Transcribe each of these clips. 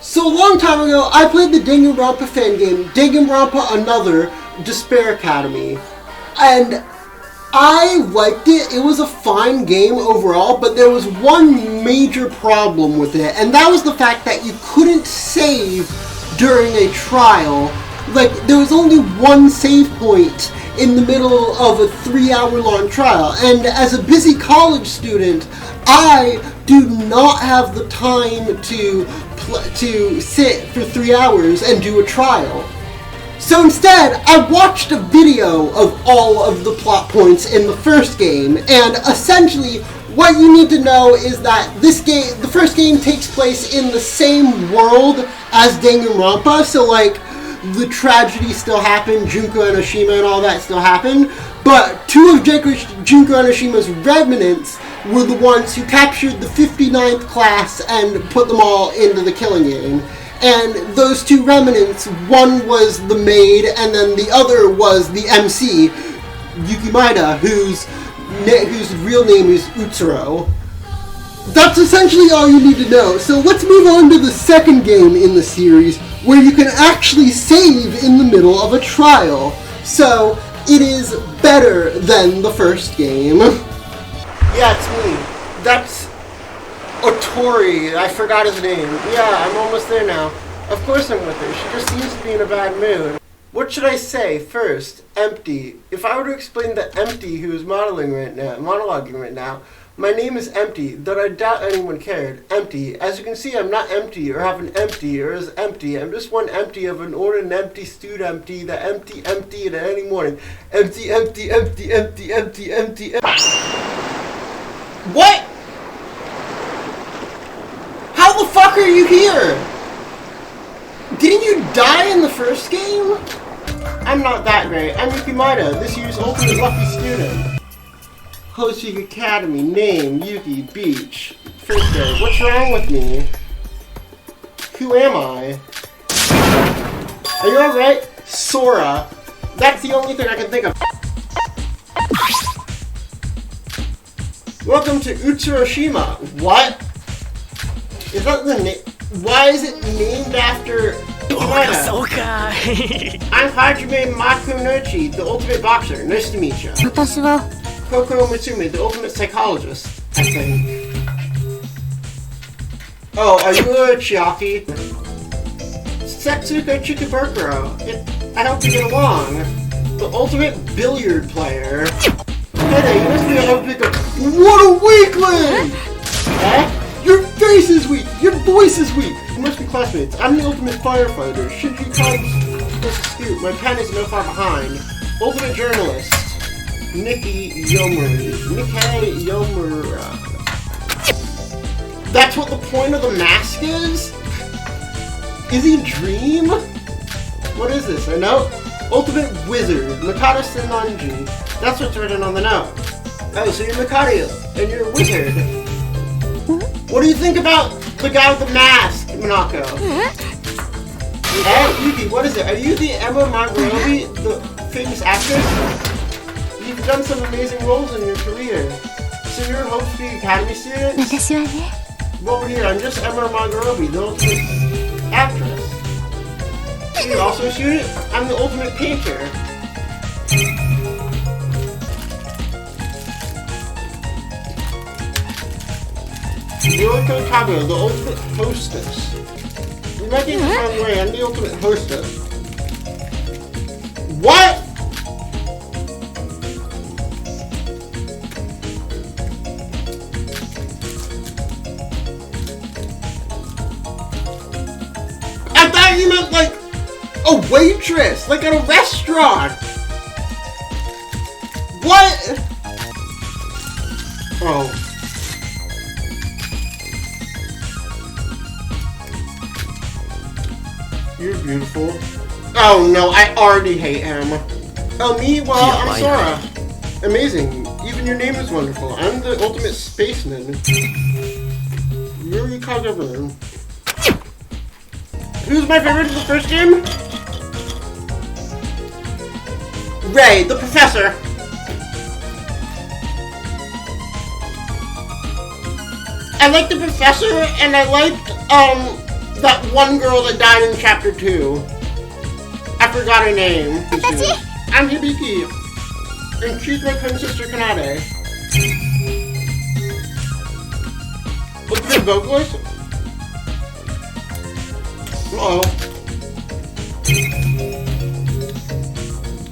So a long time ago, I played the Danganronpa fan game, Danganronpa Another Despair Academy, and I liked it. It was a fine game overall, but there was one major problem with it, and that was the fact that you couldn't save during a trial. Like, there was only one save point in the middle of a 3-hour-long trial, and as a busy college student, I do not have the time to sit for 3 hours and do a trial. So instead, I watched a video of all of the plot points in the first game, and essentially, what you need to know is that the first game takes place in the same world as Danganronpa, so like, the tragedy still happened, Junko and Oshima and all that still happened, but two of Junko and Oshima's remnants were the ones who captured the 59th class and put them all into the killing game. And those two remnants, one was the maid, and then the other was the MC, Yuki Maeda, whose real name is Utsuro. That's essentially all you need to know. So let's move on to the second game in the series, where you can actually save in the middle of a trial. So it is better than the first game. Yeah, it's me. That's Otori. I forgot his name. Yeah, I'm almost there now. Of course I'm with her. She just seems to be in a bad mood. What should I say first? Empty. If I were to explain the Empty who is monologuing right now, my name is Empty, though I doubt anyone cared. Empty. As you can see, I'm not empty, or have an empty, or is empty. I'm just one empty of an ordered empty, stewed empty, the empty at any morning. Empty, empty, empty, empty, empty, empty, empty. What? How the fuck are you here? Didn't you die in the first game? I'm not that great. I'm Yuki Maeda, this year's ultimate lucky student. Hosting Academy, name, Yuki, Beach. First day. What's wrong with me? Who am I? Are you alright? Sora. That's the only thing I can think of. Welcome to Utsuroshima. What? Is that the name? Why is it named after I'm Hajime Makunochi, the ultimate boxer. Nice to meet you. Koko Mitsume, the ultimate psychologist, I think. Oh, are you a Chiaki? Setsuko Chikabukuro. I hope you get along. The ultimate billiard player. Hey there, you must be a big. What a weakling! Eh? Your face is weak! Your voice is weak! You must be classmates. I'm the ultimate firefighter. Should you scoot? My pen is no far behind. Ultimate journalist. Nikkei Yomura. That's what the point of the mask is? Is he a dream? What is this? A note? Ultimate wizard. Mikado Senonji. That's what's written on the note. Oh, so you're Mikado, and you're a wizard. What do you think about the guy with the mask, Minako? Hey, Yuki, what is it? Are you the Emma Margorobi, the famous actress? You've done some amazing roles in your career. So you're a Hope Academy student? Well, over here, I'm just Emma Margorobi, the ultimate actress. You're also a student? I'm the ultimate painter. Yoriko Kago, the ultimate hostess. You might get the wrong way, I'm the ultimate hostess. What? I thought you meant like a waitress, like at a restaurant. What? Oh. You're beautiful. Oh no, I already hate him. Oh, me? Well, I'm Sora. Amazing. Even your name is wonderful. I'm the ultimate spaceman. Really caught everyone. Who's my favorite in the first game? Ray, the professor. I like the professor, and I like, That one girl that died in chapter 2. I forgot her name. I'm Hibiki. And she's my twin sister Kaede. What's your vocalist? Uh-oh.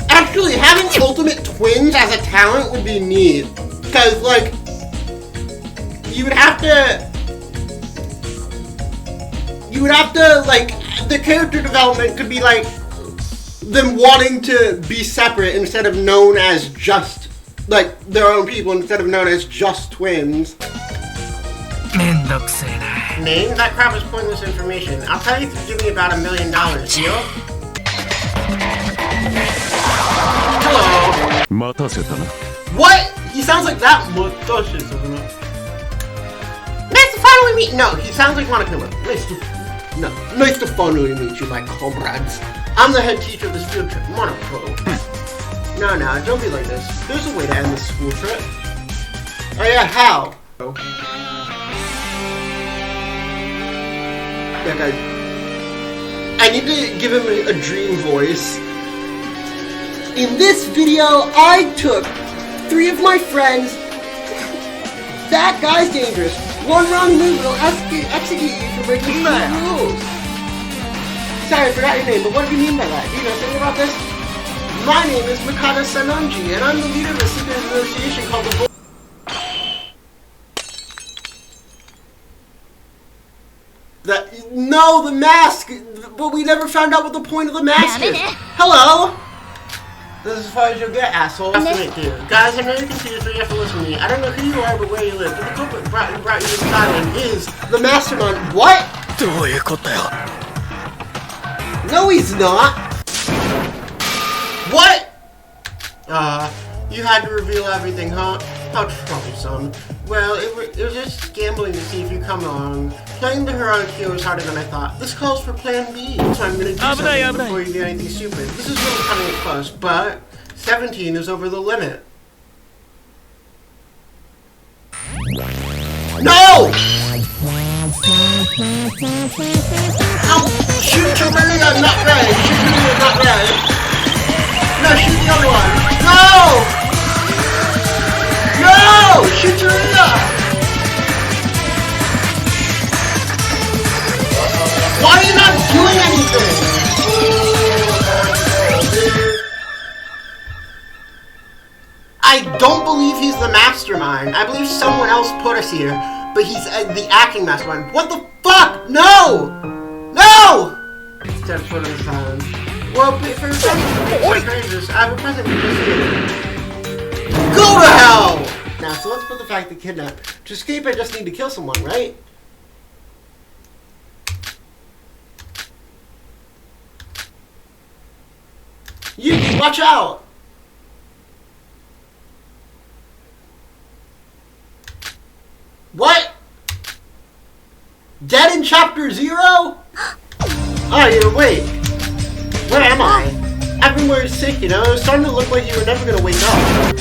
Actually, having ultimate twins as a talent would be neat. Because, like, you would have to, like, the character development could be, like, them wanting to be separate instead of known as just, like, their own people instead of known as just twins. Name? That crap is pointless information. I'll tell you if you give me about $1 million, deal? Hello. What? He sounds like that. Nice to finally meet. No, he sounds like Monokuma. Nice to finally meet you, my comrades. I'm the head teacher of this field trip, Monoko. No, don't be like this. There's a way to end this school trip. Oh yeah, how? Yeah, guys. I need to give him a dream voice. In this video, I took 3 of my friends. That guy's dangerous. One wrong move will execute you for breaking the rules. Sorry, I forgot your name, but what do you mean by that? Do you know something about this? My name is Mikata Sanonji, and I'm the leader of a secret association called the No, the mask! But we never found out what the point of the mask is. Hello! This is as far as you'll get, asshole. Guys, I know you're confused, but you have to listen to me. I don't know who you are, but where you live. But the culprit brought you to this island is the mastermind. What? No, he's not. What? You had to reveal everything, huh? How troublesome. Well, it was just gambling to see if you come on. Playing the Hiroki was harder than I thought. This calls for plan B, so I'm gonna do something before you do anything stupid. This is really cutting it close, but 17 is over the limit. No! Ow! Shoot Chirilla, not red! Shoot Chirilla, not red! No, shoot the other one! No! No! Shoot Chirilla! Why are you not doing anything? I don't believe he's the mastermind. I believe someone else put us here, but he's the acting mastermind. What the fuck? No! No! Instead of putting his hand. Well, for your present, I have a present for you. Go to hell! Now, so let's put the fact that kidnap. To escape, I just need to kill someone, right? Yuki, watch out! What? Dead in chapter 0? Oh, you're awake. Where am I? Everywhere is sick, you know? It was starting to look like you were never gonna wake up.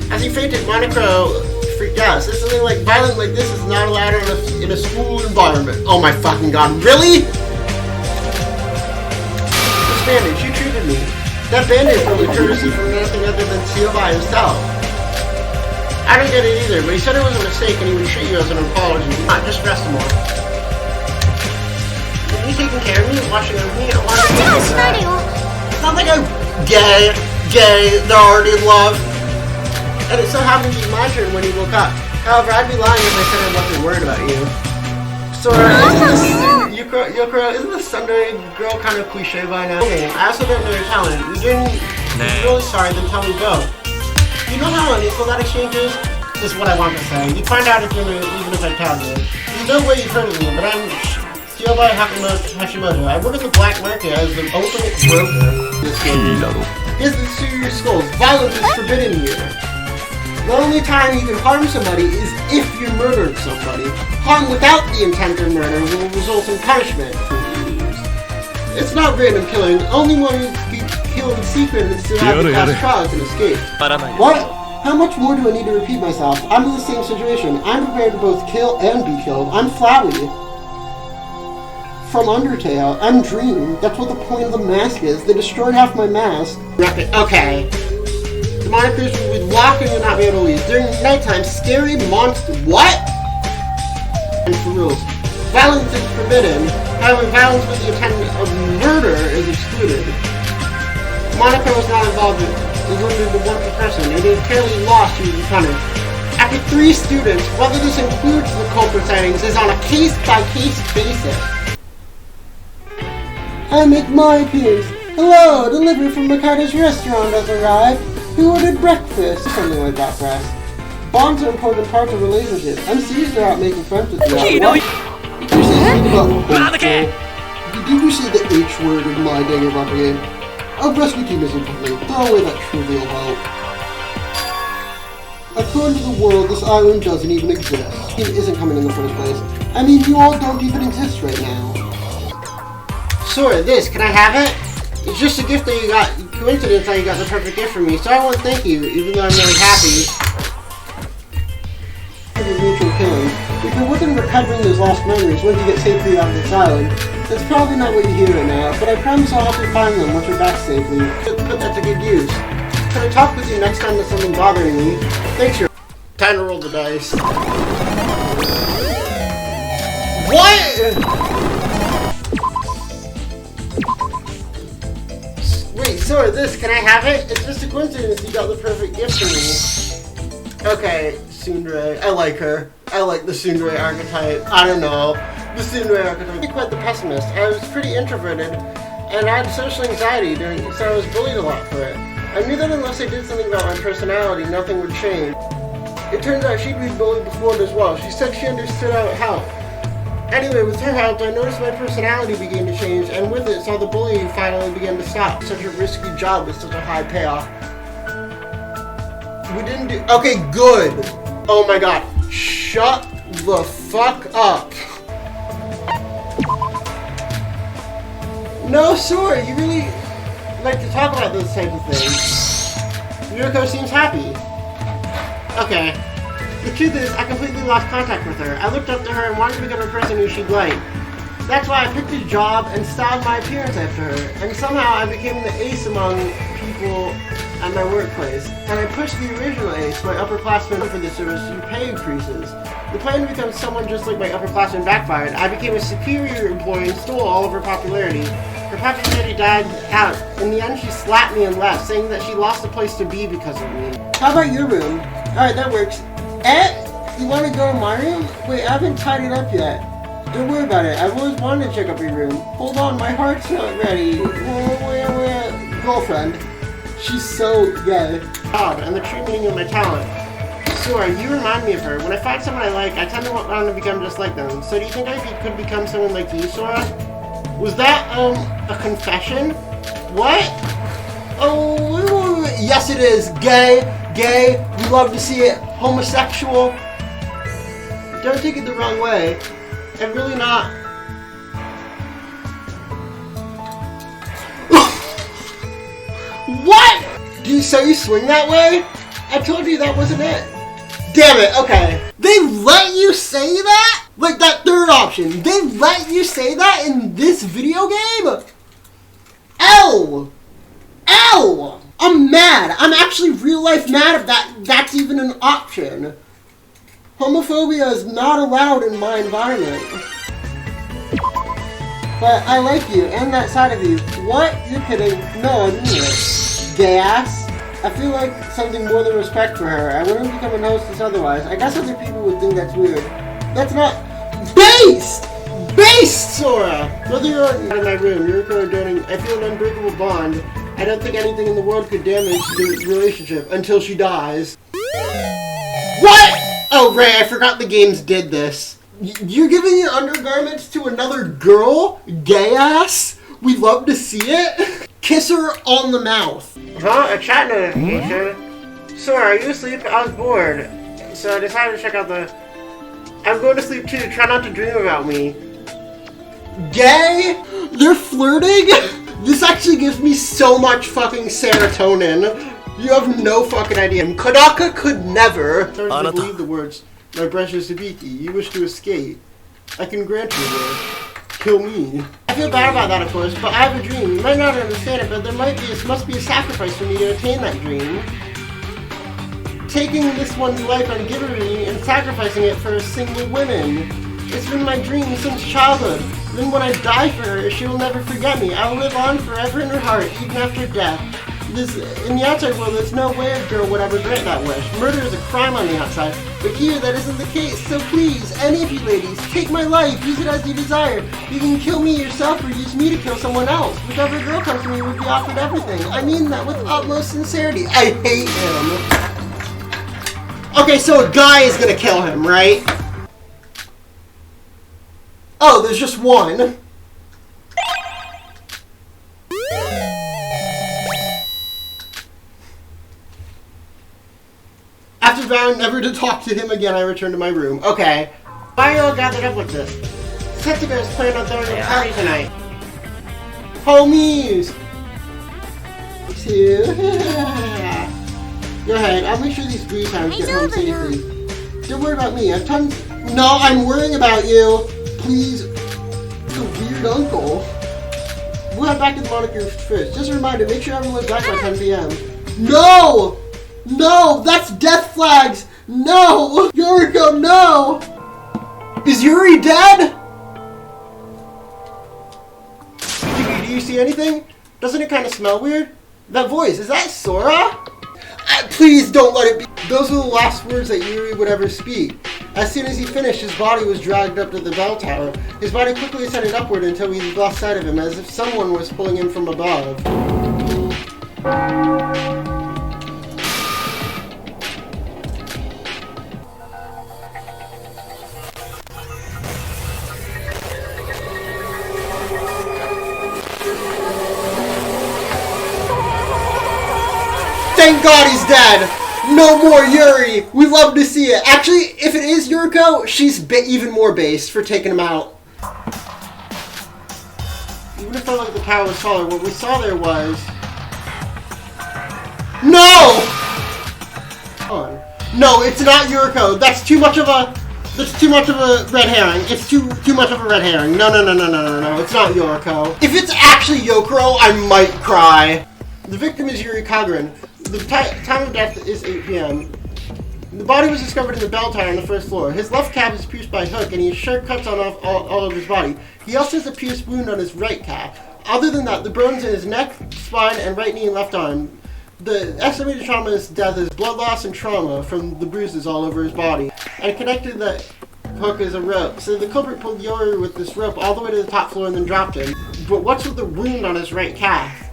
As you fainted, Monoko freaked out. So something like violent like this is not allowed in a school environment. Oh my fucking god, really? This bandage, you treated me. That bandage probably courtesy from nothing other than Seobai himself. I don't get it either, but he said it was a mistake and he would treat you as an apology. Not just rest more. Are you taking care of me and watching over me? I want to do that. It's not like I'm gay, they're already in love. And it so happened to be my turn when he woke up. However, I'd be lying if I said I wasn't worried about you. Sora, isn't the Sunday girl kind of cliche by now? Okay, I also don't know your talent. You're really sorry, then tell me go. You know how unequal that exchange is? This is what I want to say. You'd find out if you're even if I tell you. There's no way you've heard of me, but I'm Seobai Hashimoto. I work in the black market as an ultimate broker in this game. Here's the serious skulls. Violence is forbidden here. The only time you can harm somebody is if you murdered somebody. Harm without the intent of murder will result in punishment. It's not random killing. Only one who can kill in secret and still have to pass trial can escape. What? How much more do I need to repeat myself? I'm in the same situation. I'm prepared to both kill and be killed. I'm Flowey. from Undertale. I'm Dream. That's what the point of the mask is. They destroyed half my mask. Okay. Demonic creatures will be locked and you'll not be able to leave. During nighttime, scary monsters. What? And for rules. Violence is forbidden. However, violence with the intent of murder is excluded. Monica was not involved in is limited to one per person. It is fairly lost to be punished. After 3 students, whether this includes the culprit sightings is on a case-by-case basis. I make my appearance. Hello, delivery from Mikada's restaurant has arrived. Who ordered breakfast? Something like that, press. Bonds are important parts of relationships. I'm serious about making friends with you. Did you say the H word in my Danganronpa game? Our rescue team isn't complete. Throw away that trivial help. According to the world, this island doesn't even exist. It isn't coming in the first place. I mean, you all don't even exist right now. Sure, this. Can I have it? It's just a gift that you got. Coincidence that you got the perfect gift for me, so I want to thank you, even though I'm really happy. Mutual killing. If you're working on recovering those lost memories once you get safely off this island, that's probably not what you hear right now, but I promise I'll help you find them once you're back safely. But that's a good use. Can I talk with you next time there's something bothering me? Thanks, your time to roll the dice. What? Wait, so this, can I have it? It's just a coincidence you got the perfect gift for me. Okay, Tsundere. I like her. I like the Tsundere archetype. I don't know. The Tsundere archetype. I'm quite the pessimist. I was pretty introverted, and I had social anxiety, so I was bullied a lot for it. I knew that unless I did something about my personality, nothing would change. It turns out she'd been bullied before as well. She said she understood how it helped. Anyway, with her help, I noticed my personality began to change, and with it, saw the bullying finally begin to stop. Such a risky job with such a high payoff. We didn't do... Okay, good. Oh my god. Shut the fuck up. No, sure. You really like to talk about those types of things. Yuriko seems happy. Okay. The truth is, I completely lost contact with her. I looked up to her and wanted to become a person who she'd like. That's why I picked a job and styled my appearance after her. And somehow I became the ace among people at my workplace. And I pushed the original ace, my upperclassman, for the service through pay increases. The plan to become someone just like my upperclassman backfired. I became a superior employee and stole all of her popularity. Her popularity died out. In the end, she slapped me and left, saying that she lost a place to be because of me. How about your room? Alright, that works. You want to go to my room? Wait, I haven't tied it up yet. Don't worry about it. I've always wanted to check up your room. Hold on, my heart's not ready. Girlfriend. She's so gay. God, and the true meaning of my talent. Sora, you remind me of her. When I find someone I like, I tend to want to become just like them. So do you think I could become someone like you, Sora? Was that, a confession? What? Oh, yes it is. Gay. We love to see it. Homosexual. Don't take it the wrong way. I'm really not. What? So you swing that way? I told you that wasn't it. Damn it, okay. They let you say that? Like that third option. They let you say that in this video game? L! I'm mad. I'm actually real life mad if that's even an option. Homophobia is not allowed in my environment. But I like you and that side of you. What? You're kidding. No, I mean it. Gay ass. I feel like something more than respect for her. I wouldn't become an hostess otherwise. I guess other people would think that's weird. That's not... Based, Sora! Whether you're in my room, you're donating, I feel an unbreakable bond. I don't think anything in the world could damage the relationship until she dies. What? Oh, right, I forgot the games did this. You're giving your undergarments to another girl? Gay ass? We love to see it. Kiss her on the mouth. Huh? A chat notification? Sora, are you asleep? I was bored. So I decided to check out the... I'm going to sleep too. Try not to dream about me. Gay? They're flirting? This actually gives me so much fucking serotonin. You have no fucking idea. Kodaka could never. It's hard to believe the words. My precious Hibiki, you wish to escape. I can grant you this. kill me. I feel bad about that, of course, but I have a dream. You might not understand it, but there must be a sacrifice for me to attain that dream. Taking this one's life on Khepri and sacrificing it for a single woman. It's been my dream since childhood. Then when I die for her, she will never forget me. I will live on forever in her heart, even after death. In the outside world, there's no way a girl would ever grant that wish. Murder is a crime on the outside, but here that isn't the case. So please, any of you ladies, take my life, use it as you desire. You can kill me yourself or use me to kill someone else. Whichever girl comes to me will be offered everything. I mean that with utmost sincerity. I hate him. Okay, so a guy is gonna kill him, right? Oh, there's just one. After vowing never to talk to him again, I returned to my room. Okay. Why are you all gathered up like this? Setsuga's planning on throwing a party tonight. Homies! Go ahead, I'll make sure these breeze hounds get home safely. Don't worry about me, I've tons. No, I'm worrying about you! Please. It's a weird uncle. We'll head back to the moniker first. Just a reminder, make sure everyone's back by 10 p.m. No! No! That's death flags! No! Yoriko, no! Is Yuri dead? Do you see anything? Doesn't it kind of smell weird? That voice, is that Sora? Please don't let it be. Those were the last words that Yuri would ever speak. As soon as he finished, his body was dragged up to the bell tower. His body quickly ascended upward until we lost sight of him, as if someone was pulling him from above. Thank God he's dead! No more Yuri! We love to see it. Actually, if it is Yuriko, she's even more based for taking him out. Even if it felt like the tower was taller, what we saw there was... No! No, it's not Yuriko. That's too much of a... That's too much of a red herring. It's too much of a red herring. No. It's not Yuriko. If it's actually Yokoro, I might cry. The victim is Yuri Kagura. The time of death is 8 p.m. The body was discovered in the bell tower on the first floor. His left calf is pierced by a hook, and he has sharp cuts on all over his body. He also has a pierced wound on his right calf. Other than that, the burns in his neck, spine, and right knee and left arm. The estimated trauma of his death is blood loss and trauma from the bruises all over his body. And connected to the hook is a rope. So the culprit pulled Yuri with this rope all the way to the top floor and then dropped him. But what's with the wound on his right calf?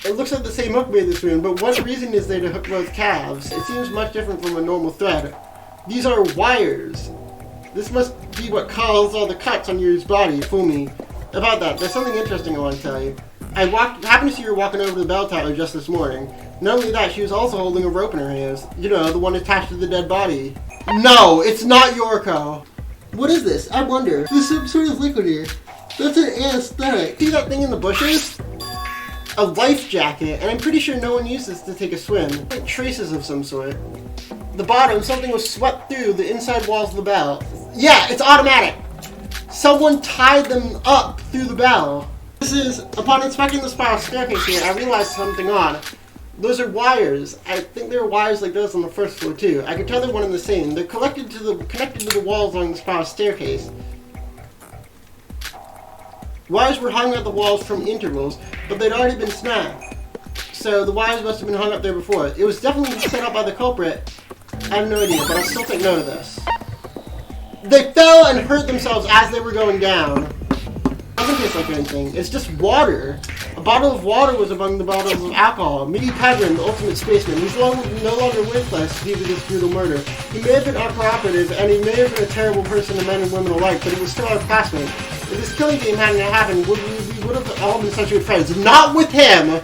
It looks like the same hook made this wound, but what reason is there to hook both calves? It seems much different from a normal thread. These are wires. This must be what caused all the cuts on Yuri's body. Fool me. About that, there's something interesting I want to tell you. I happened to see her walking over to the bell tower just this morning. Not only that, she was also holding a rope in her hands. You know, the one attached to the dead body. No, it's not Yoriko. What is this? I wonder. There's some sort of liquid here. That's an anesthetic. See that thing in the bushes? A life jacket, and I'm pretty sure no one uses this to take a swim. Like traces of some sort. The bottom, something was swept through the inside walls of the bell. Yeah, it's automatic. Someone tied them up through the bell. This is, upon inspecting the spiral staircase here, I realized something odd. Those are wires. I think there are wires like those on the first floor too. I can tell they're one and the same. They're connected to the walls along the spiral staircase. Wires were hung at the walls from intervals, but they'd already been snapped. So the wires must have been hung up there before. It was definitely set up by the culprit. I have no idea, but I'll still take note of this. They fell and hurt themselves as they were going down. It doesn't taste like anything. It's just water. A bottle of water was among the bottles of alcohol. Midi Pedrin, the ultimate spaceman. He's no longer with us due to this brutal murder. He may have been uncooperative, and he may have been a terrible person to men and women alike, but he was still our classmate. If this killing game hadn't happened, we would have all been such good friends. Not with him!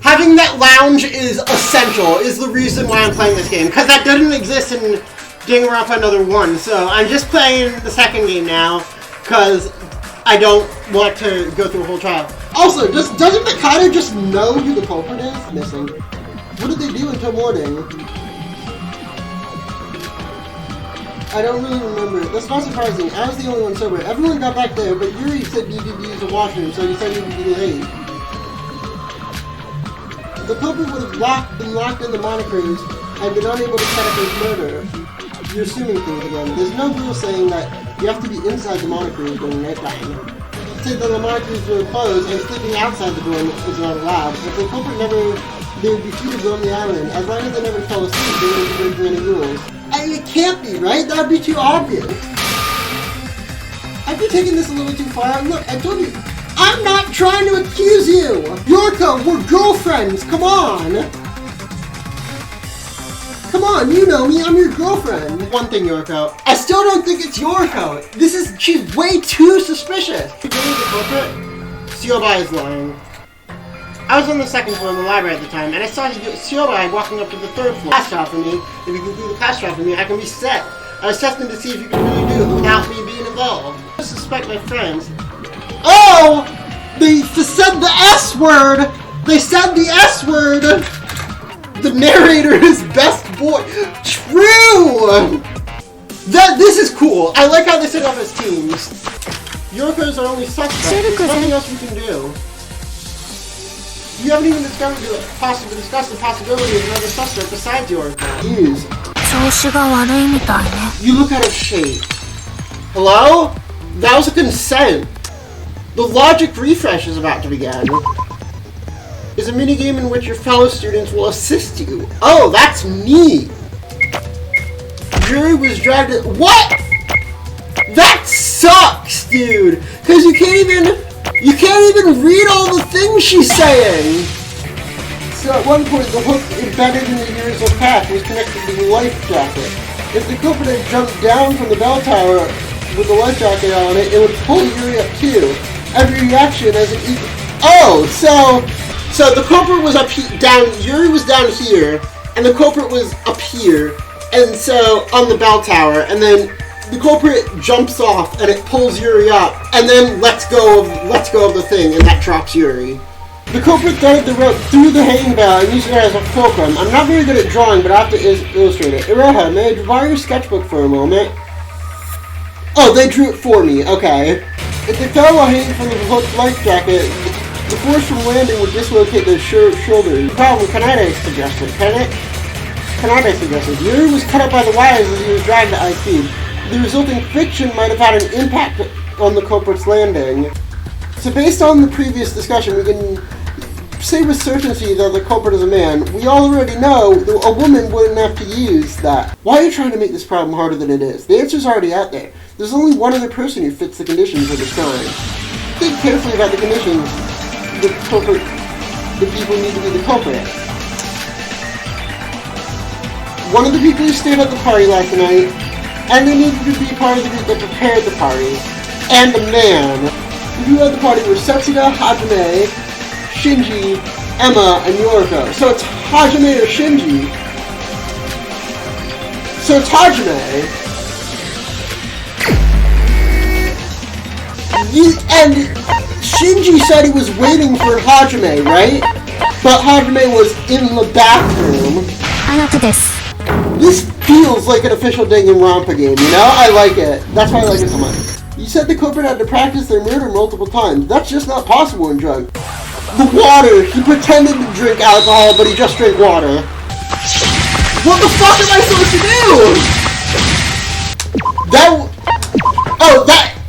Having that lounge is essential, is the reason why I'm playing this game. Because that didn't exist in Danganronpa Another 1, so I'm just playing the second game now, because I don't want to go through a whole trial. Also, doesn't Mikado just know who the culprit is? Missing. What did they do until morning? I don't really remember it. That's not surprising. I was the only one sober. Everyone got back there, but Yuri said he needed to use the washroom, so he said he would be late. The culprit would have been locked in the monitor rooms and been unable to set up his murder. You're assuming things again. There's no rule saying that you have to be inside the monitor room during nighttime. It said that the monitor rooms were closed and sleeping outside the room was not allowed. If the culprit they would be free to go on the island. As long as they never fell asleep, they wouldn't be breaking any rules. And it can't be, right? That would be too obvious. I've been taking this a little too far. Look, I told you, I'm not trying to accuse you! Yorko, we're girlfriends, come on! Come on, you know me, I'm your girlfriend. One thing, Yorko, I still don't think it's Yorko. She's way too suspicious. You believe the culprit? Siobai is lying. I was on the second floor in the library at the time, and I saw Siobai walking up to the third floor. Class trial for me. If you can do the class trial for me, I can be set. I was testing to see if you can really do it without me being involved. I suspect my friends. Oh! They said the S word! They said the S word! The narrator is best boy. True! This is cool. I like how they set up as teams. Yorko's our only suspect. There's nothing else we can do. You haven't even discussed the possibility of another suspect besides Yorko. You look at her shape. Hello? That was a consent. The logic refresh is about to begin. Is a minigame in which your fellow students will assist you. Oh, that's neat. Yuri was dragged in. What? That sucks, dude. Because you can't even read all the things she's saying. So at one point, the hook embedded in the Yuri's pack was connected to the life jacket. If the culprit had jumped down from the bell tower with the life jacket on it, it would pull Yuri up too. Every reaction as it equals. Oh, so the culprit was down. Yuri was down here, and the culprit was up here, and so on the bell tower, and then the culprit jumps off, and it pulls Yuri up, and then lets go of the thing, and that drops Yuri. The culprit threaded the rope through the hanging bell and used it as a fulcrum. I'm not very good at drawing, but I have to illustrate it. Iroha, may I borrow your sketchbook for a moment? Oh, they drew it for me. Okay. If they fell while hanging from the hooked life jacket, the force from landing would dislocate their shoulders. The problem, Kaede suggested. Kaede suggested. Yuri was cut up by the wires as he was dragged at high speed. The resulting friction might have had an impact on the culprit's landing. So based on the previous discussion, we can say with certainty that the culprit is a man. We already know that a woman wouldn't have to use that. Why are you trying to make this problem harder than it is? The answer's already out there. There's only one other person who fits the conditions of this crime. Think carefully about the conditions the people need to be the culprit. One of the people who stayed at the party last night, and they needed to be part of the group that prepared the party, and the man. The people at the party were Setsuga, Hajime, Shinji, Emma, and Yoriko. So it's Hajime or Shinji. So it's Hajime. And Shinji said he was waiting for Hajime, right? But Hajime was in the bathroom. This feels like an official Danganronpa game, you know? I like it. That's why I like it so much. You said the culprit had to practice their murder multiple times. That's just not possible in drug. The water! He pretended to drink alcohol, but he just drank water. What the fuck am I supposed to do?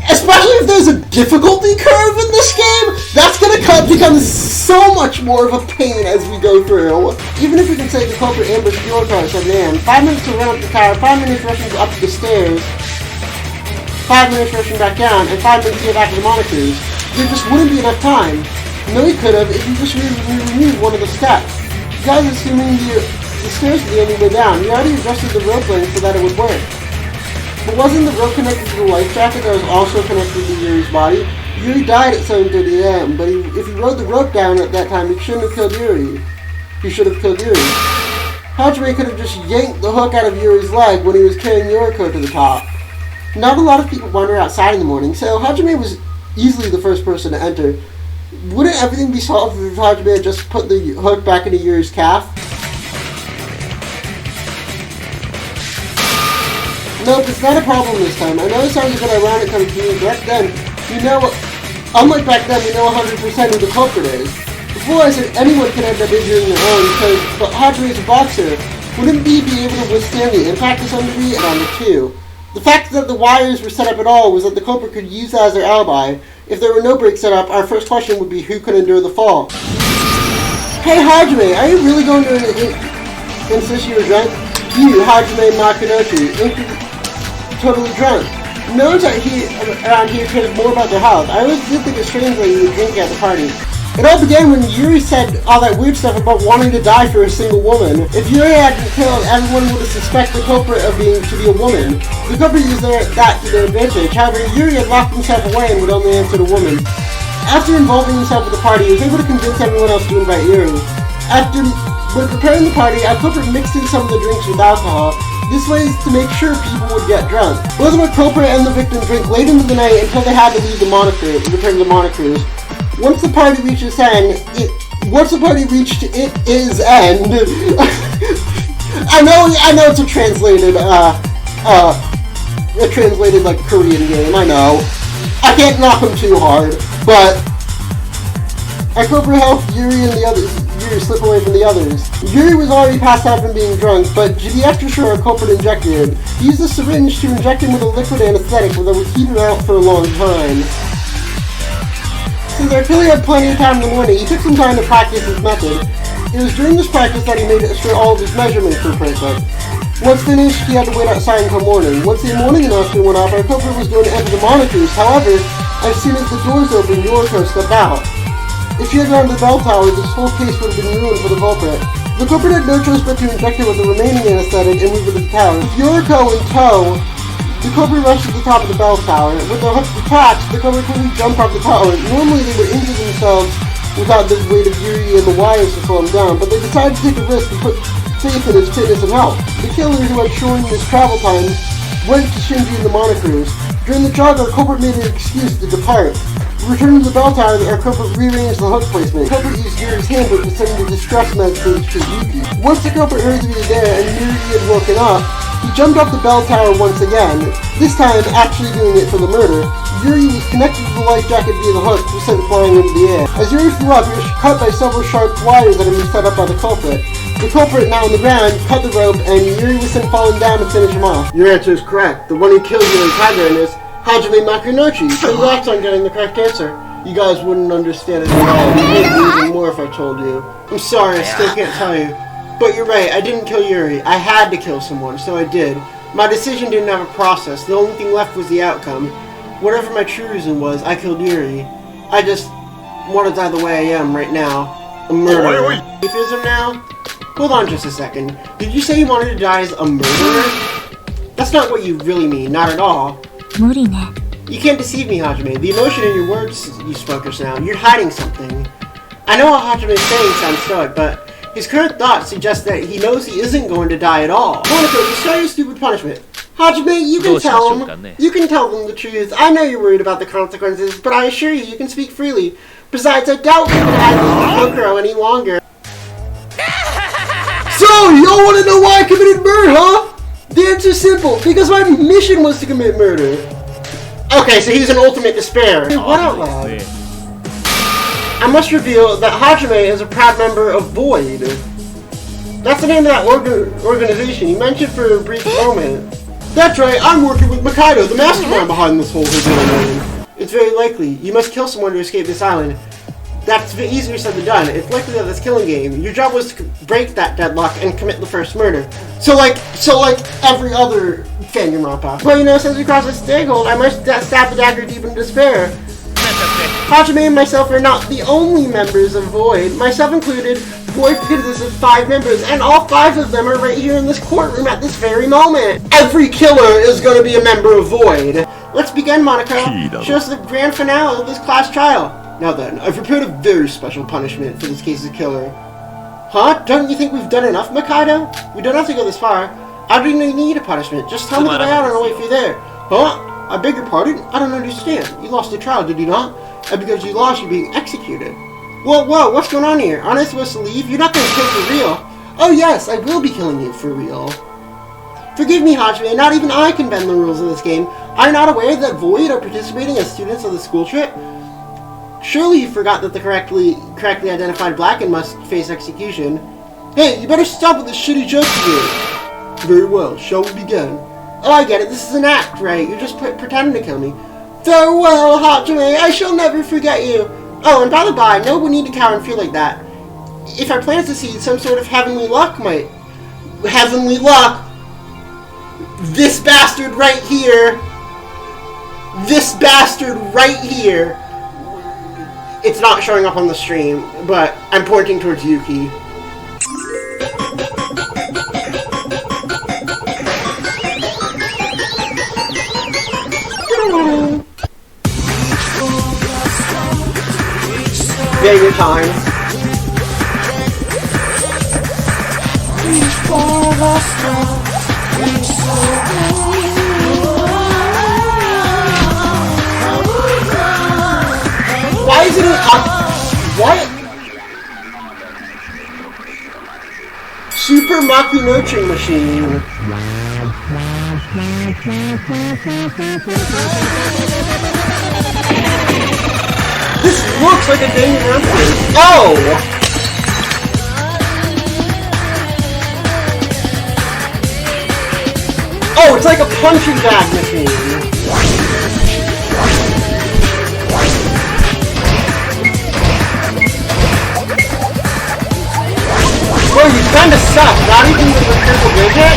Especially if there's a difficulty curve in this game, that's gonna become so much more of a pain as we go through. Even if we can say the culprit ambushed Yoriko, said man, 5 minutes to run up the tower, 5 minutes rushing up the stairs, 5 minutes rushing back down, and 5 minutes to get back to the monitors. There just wouldn't be enough time. No, he could have if you just removed one of the steps. You guys assuming the stairs would be the only way down. You already adjusted the rope length so that it would work. But wasn't the rope connected to the life jacket that was also connected to Yuri's body? Yuri died at 7:30 a.m., but if he rode the rope down at that time, he shouldn't have killed Yuri. He should have killed Yuri. Hajime could have just yanked the hook out of Yuri's leg when he was carrying Yoriko to the top. Not a lot of people wander outside in the morning, so Hajime was easily the first person to enter. Wouldn't everything be solved if Hajime had just put the hook back into Yuri's calf? Nope, it's not a problem this time. I know it sounds a bit ironic coming to me, but then, unlike back then, we know 100% who the culprit is. Before I said anyone could end up injuring their own because Hajime is a boxer, wouldn't he be able to withstand the impact to some degree? And on the two. The fact that the wires were set up at all was that the culprit could use that as their alibi. If there were no brakes set up, our first question would be who could endure the fall. Hey Hajime, are you really going to insist you were drunk? You, Hajime Makunochi, totally drunk. No one's around here cares more about their health. I always did think it's strange when you were drinking at the party. It all began when Yuri said all that weird stuff about wanting to die for a single woman. If Yuri hadn't killed, everyone would have suspected the culprit of being to be a woman. The culprit used that to their advantage. However, Yuri had locked himself away and would only answer to woman. After involving himself with the party, he was able to convince everyone else to invite Yuri. When preparing the party, our culprit mixed in some of the drinks with alcohol. This way is to make sure people would get drunk. Both the culprit and the victim drink late into the night until they had to leave the return to the Monocruise. Once the party reached its end, I know it's a translated like Korean game. I know. I can't knock him too hard, but our culprit helped Yuri slip away from the others. Yuri was already passed out from being drunk, but to be extra sure, our culprit injected him. He used a syringe to inject him with a liquid anesthetic that would keep him out for a long time. Since Achille had plenty of time in the morning, he took some time to practice his method. It was during this practice that he made sure all of his measurements were perfect. Once finished, he had to wait outside until morning. Once the morning announcement went off, our culprit was going to enter the Monocruise. However, as soon as the doors opened, Yoriko stepped out. If she had gone to the bell tower, this whole case would have been ruined for the culprit. The culprit had no choice but to inject her with the remaining anesthetic and move her to the tower. With Yoriko in tow, the culprit rushed to the top of the bell tower. With the hook detached, the culprit quickly jumped off the tower. Normally they would injure themselves without the weight of Yuri and the wires to slow him down, but they decided to take a risk and put faith in his fitness and health. The killer, who had shortened his travel time, went to Shinji in the Monocruise. During the jog, our culprit made an excuse to depart. Returning to the bell tower, our culprit rearranged the hook placement. The culprit used Yuri's handbook to send the distress message to Yuki. Once the culprit heard he was there and Yuri had woken up, he jumped off the bell tower once again, this time actually doing it for the murder. Yuri was connected to the life jacket via the hook, was sent flying into the air. As Yuri flew up, he was cut by several sharp wires that had been set up by the culprit. The culprit, now on the ground, cut the rope, and Yuri was sent falling down to finish him off. Your answer is correct. The one who killed Yuri's antagonist, Hajime Makunochi. Congrats on getting the correct answer. You guys wouldn't understand it at all. You'd hate me even more if I told you. I'm sorry, I still can't tell you. But you're right, I didn't kill Yuri. I had to kill someone, so I did. My decision didn't have a process. The only thing left was the outcome. Whatever my true reason was, I killed Yuri. I just want to die the way I am right now. A murderer. Atheism now? Hold on just a second. Did you say you wanted to die as a murderer? That's not what you really mean, not at all. You can't deceive me, Hajime. The emotion in your words you spoke just now. You're hiding something. I know what Hajime is saying sounds stoic, but his current thoughts suggest that he knows he isn't going to die at all. Monaco, you start your stupid punishment. Hajime, you can tell him. You can tell them the truth. I know you're worried about the consequences, but I assure you, you can speak freely. Besides, I doubt we can hide this Kokoro any longer. So, you all want to know why I committed murder, huh? The answer's simple. Because my mission was to commit murder. Okay, so he's in ultimate despair. What out loud? I must reveal that Hajime is a proud member of Void. That's the name of that organization you mentioned for a brief moment. That's right, I'm working with Mikado, the mastermind behind this whole thing. It's very likely. You must kill someone to escape this island. That's easier said than done. It's likely that this killing game. Your job was to break that deadlock and commit the first murder. So like every other Danganronpa. Well, you know, since we crossed the stakehold, I must stab the dagger deep in despair. Hajime and myself are not the only members of Void. Myself included, Void consists of 5 members, and all 5 of them are right here in this courtroom at this very moment. Every killer is going to be a member of Void. Let's begin, Monaco. Show us the grand finale of this class trial. Now then, I've prepared a very special punishment for this case's killer. Huh? Don't you think we've done enough, Mikado? We don't have to go this far. I don't even need a punishment. Just tell me the way out and I'll wait for you there. Huh? I beg your pardon? I don't understand. You lost the trial, did you not? And because you lost, you're being executed. Whoa, what's going on here? Aren't I supposed to leave? You're not going to kill for real. Oh yes, I will be killing you for real. Forgive me, Hajime, not even I can bend the rules of this game. Are you not aware that Void are participating as students of the school trip? Surely you forgot that the correctly identified Blacken must face execution. Hey, you better stop with this shitty joke again. Very well, shall we begin? Oh, I get it, this is an act, right? You're just pretending to kill me. Farewell, Hajime, I shall never forget you. Oh, and by the by, no one need to cower and feel like that. If our plans succeed, some sort of heavenly luck might... Heavenly luck! This bastard right here! This bastard right here! It's not showing up on the stream, but I'm pointing towards Yuki. Take your time. Why is it what? Super Maki nurturing machine. This looks like a Danganronpa. Oh! Oh, it's like a punching bag machine. Bro, you kinda suck, not even with the triple digit.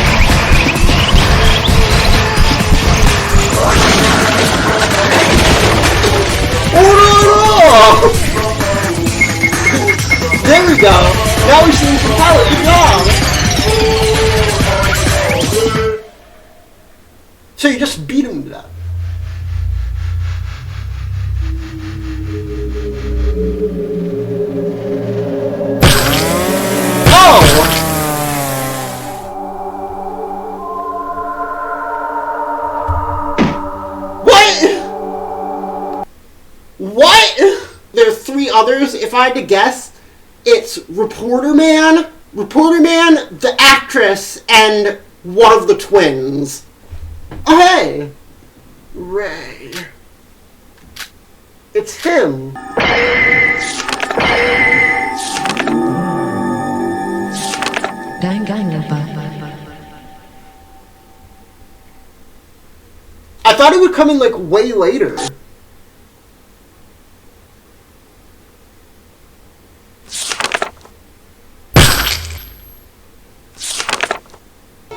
Oh, there we go. Now we're seeing some power. Good job. So you just beat him to that. What? There are three others. If I had to guess, it's Reporter Man, the actress, and one of the twins. Oh, hey! Ray. It's him. DANGANRONPA. I thought it would come in like way later.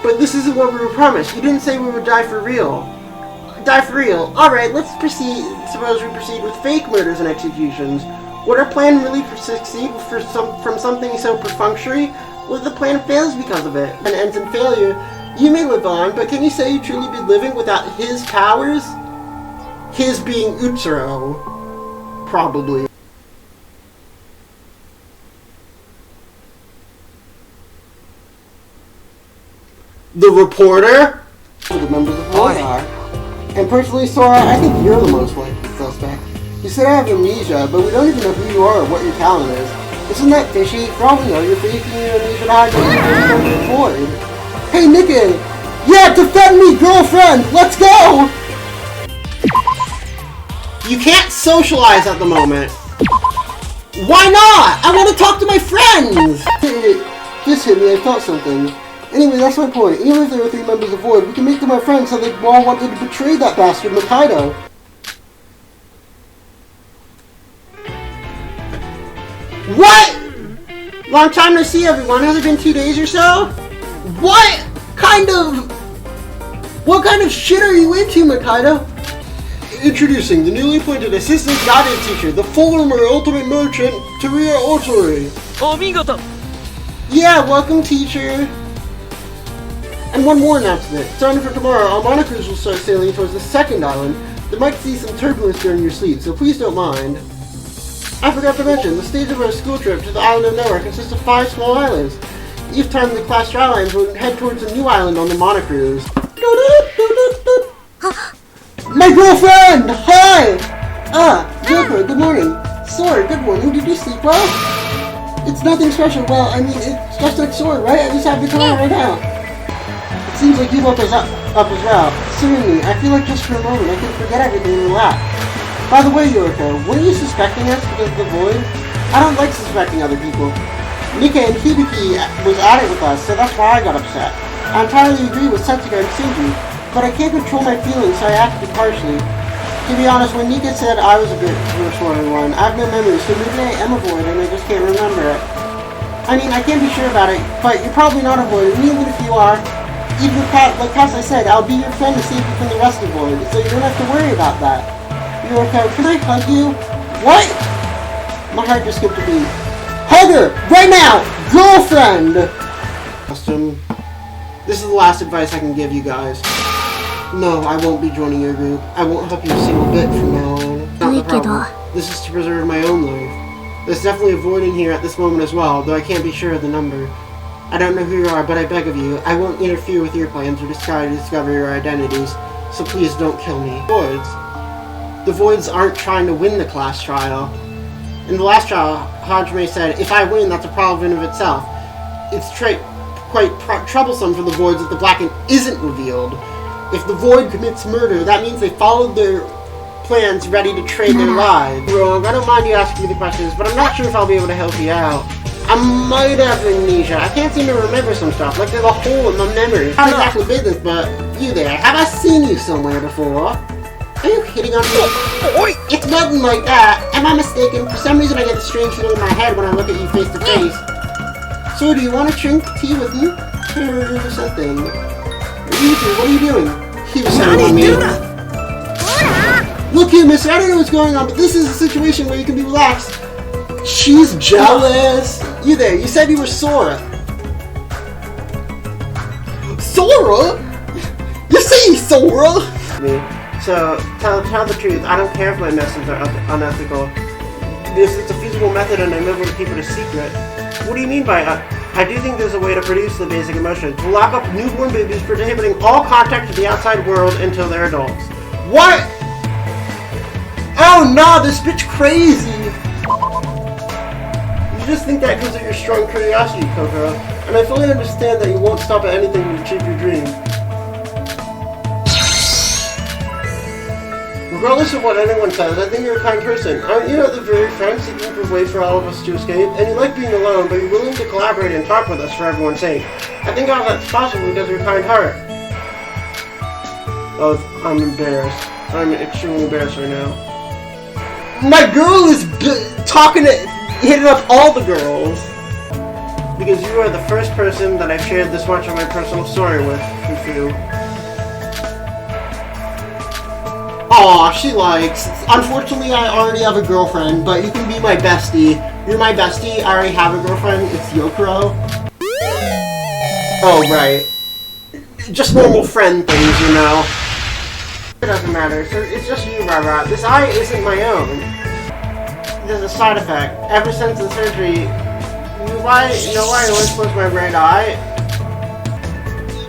But this isn't what we were promised. You didn't say we would die for real. Die for real. Alright, let's proceed. Suppose we proceed with fake murders and executions. Would our plan really succeed from something so perfunctory? What if the plan fails because of it and ends in failure? You may live on, but can you say you truly be living without his powers? His being Utsuro. Probably. The reporter? The members of Void are. And personally, Sora, I think you're the most likely suspect. You said I have amnesia, but we don't even know who you are or what your talent is. Isn't that fishy? For all we know, you're faking your amnesia to hide your Void. Hey, Nikki! Yeah, defend me, girlfriend! Let's go! You can't socialize at the moment. Why not? I want to talk to my friends! Just hit me, I felt something. Anyway, that's my point. Even if there were three members of Void, we can make them our friends so they all wanted to betray that bastard Mikaido. What? Long time no see, everyone. Has it been 2 days or so? What kind of shit are you into, Mikaido? Introducing the newly appointed assistant guidance teacher, the former ultimate merchant, Taria Otori. Omigoto! Yeah, welcome, teacher. And one more announcement. Starting from tomorrow, our monocruise will start sailing towards the second island. There might see some turbulence during your sleep, so please don't mind. I forgot to mention, the stage of our school trip to the island of Nowhere consists of 5 small islands. Each time the class trial lines will head towards a new island on the monocruise. My girlfriend! Hi! Joker, good morning. Sora, good morning. Did you sleep well? It's nothing special. Well, I mean, it's just like Sora, right? I just have the car right now. It's seems like you woke us up as well. Seriously, I feel like just for a moment I can forget everything and relax. By the way, Yoriko, were you suspecting us because of the void? I don't like suspecting other people. Nika and Hibiki was at it with us, so that's why I got upset. I entirely agree with Setsuga and Shinji, but I can't control my feelings, so I acted harshly. To be honest, when Nika said I was a bit restoring one, I have no memory, so maybe I am a void and I just can't remember it. I mean, I can't be sure about it, but you're probably not a void, and even if you are, even if, like as I said, I'll be your friend to save you from the rest of the void, so you don't have to worry about that. Yoriko, can I hug you? What? My heart just skipped a beat. Hug her! Right now! Girlfriend! This is the last advice I can give you guys. No, I won't be joining your group. I won't help you a single bit from now on. Not the problem. This is to preserve my own life. There's definitely a void in here at this moment as well, though I can't be sure of the number. I don't know who you are, but I beg of you, I won't interfere with your plans or try to discover your identities, so please don't kill me. Voids. The voids aren't trying to win the class trial. In the last trial, Hajime said, if I win, that's a problem in of itself. It's quite troublesome for the voids if the blackened isn't revealed. If the void commits murder, that means they followed their plans ready to trade their lives. Wrong, I don't mind you asking me the questions, but I'm not sure if I'll be able to help you out. I might have amnesia. I can't seem to remember some stuff, like there's a hole in my memory. Not exactly business, but you there. Have I seen you somewhere before? Are you hitting on me? It's nothing like that. Am I mistaken? For some reason I get a strange feeling in my head when I look at you face to face. So do you want to drink tea with me? Or something? What are you doing? He was saying on me. Look here, mister, I don't know what's going on, but this is a situation where you can be relaxed. She's jealous. You there, you said you were Sora. Sora? You say Sora? So, tell the truth, I don't care if my methods are unethical. It's a feasible method and I'm able to keep it a secret. What do you mean by I do think there's a way to produce the basic emotion. To lock up newborn babies, prohibiting all contact with the outside world until they're adults. What? Oh no, this bitch crazy! You just think that because of your strong curiosity, Kokoro. And I fully understand that you won't stop at anything to achieve your dream. Regardless of what anyone says, I think you're a kind person. Aren't you at the very front seeking for ways for all of us to escape? And you like being alone, but you're willing to collaborate and talk with us for everyone's sake. I think all that's possible because of your kind heart. Oh, I'm embarrassed. I'm extremely embarrassed right now. My girl is hitting up all the girls. Because you are the first person that I've shared this much of my personal story with, Fufu. Aw, she likes. Unfortunately, I already have a girlfriend, but you can be my bestie. You're my bestie. I already have a girlfriend. It's Yokoro. Oh, right. Just normal friend things, you know. It doesn't matter. So it's just you, Rara. This eye isn't my own. There's a side effect. Ever since the surgery, you know why I always close my right eye?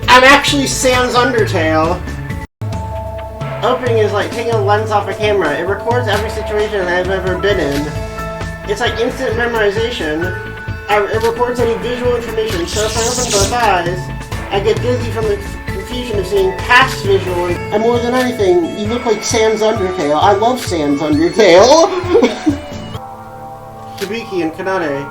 I'm actually Sans Undertale. Opening is like taking a lens off a camera. It records every situation I've ever been in. It's like instant memorization. It records any visual information, so if I open both eyes, I get dizzy from the confusion of seeing past visual. And more than anything, you look like Sans Undertale. I love Sans Undertale. Hibiki and Kanade.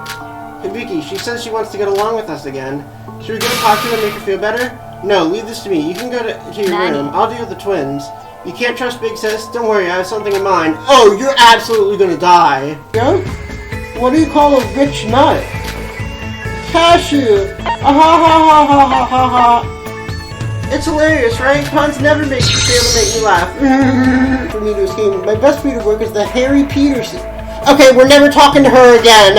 Hibiki, she says she wants to get along with us again. Should we go talk to her and make her feel better? No, leave this to me. You can go to your room. I'll deal with the twins. You can't trust Big Sis? Don't worry, I have something in mind. Oh, you're absolutely gonna die. Yeah? What do you call a rich nut? Cashew! Ah ha ha ha ha ha ha ha. It's hilarious, right? Puns never fail to make me laugh. For me to escape, my best way to work is the Harry Peterson. Okay, we're never talking to her again.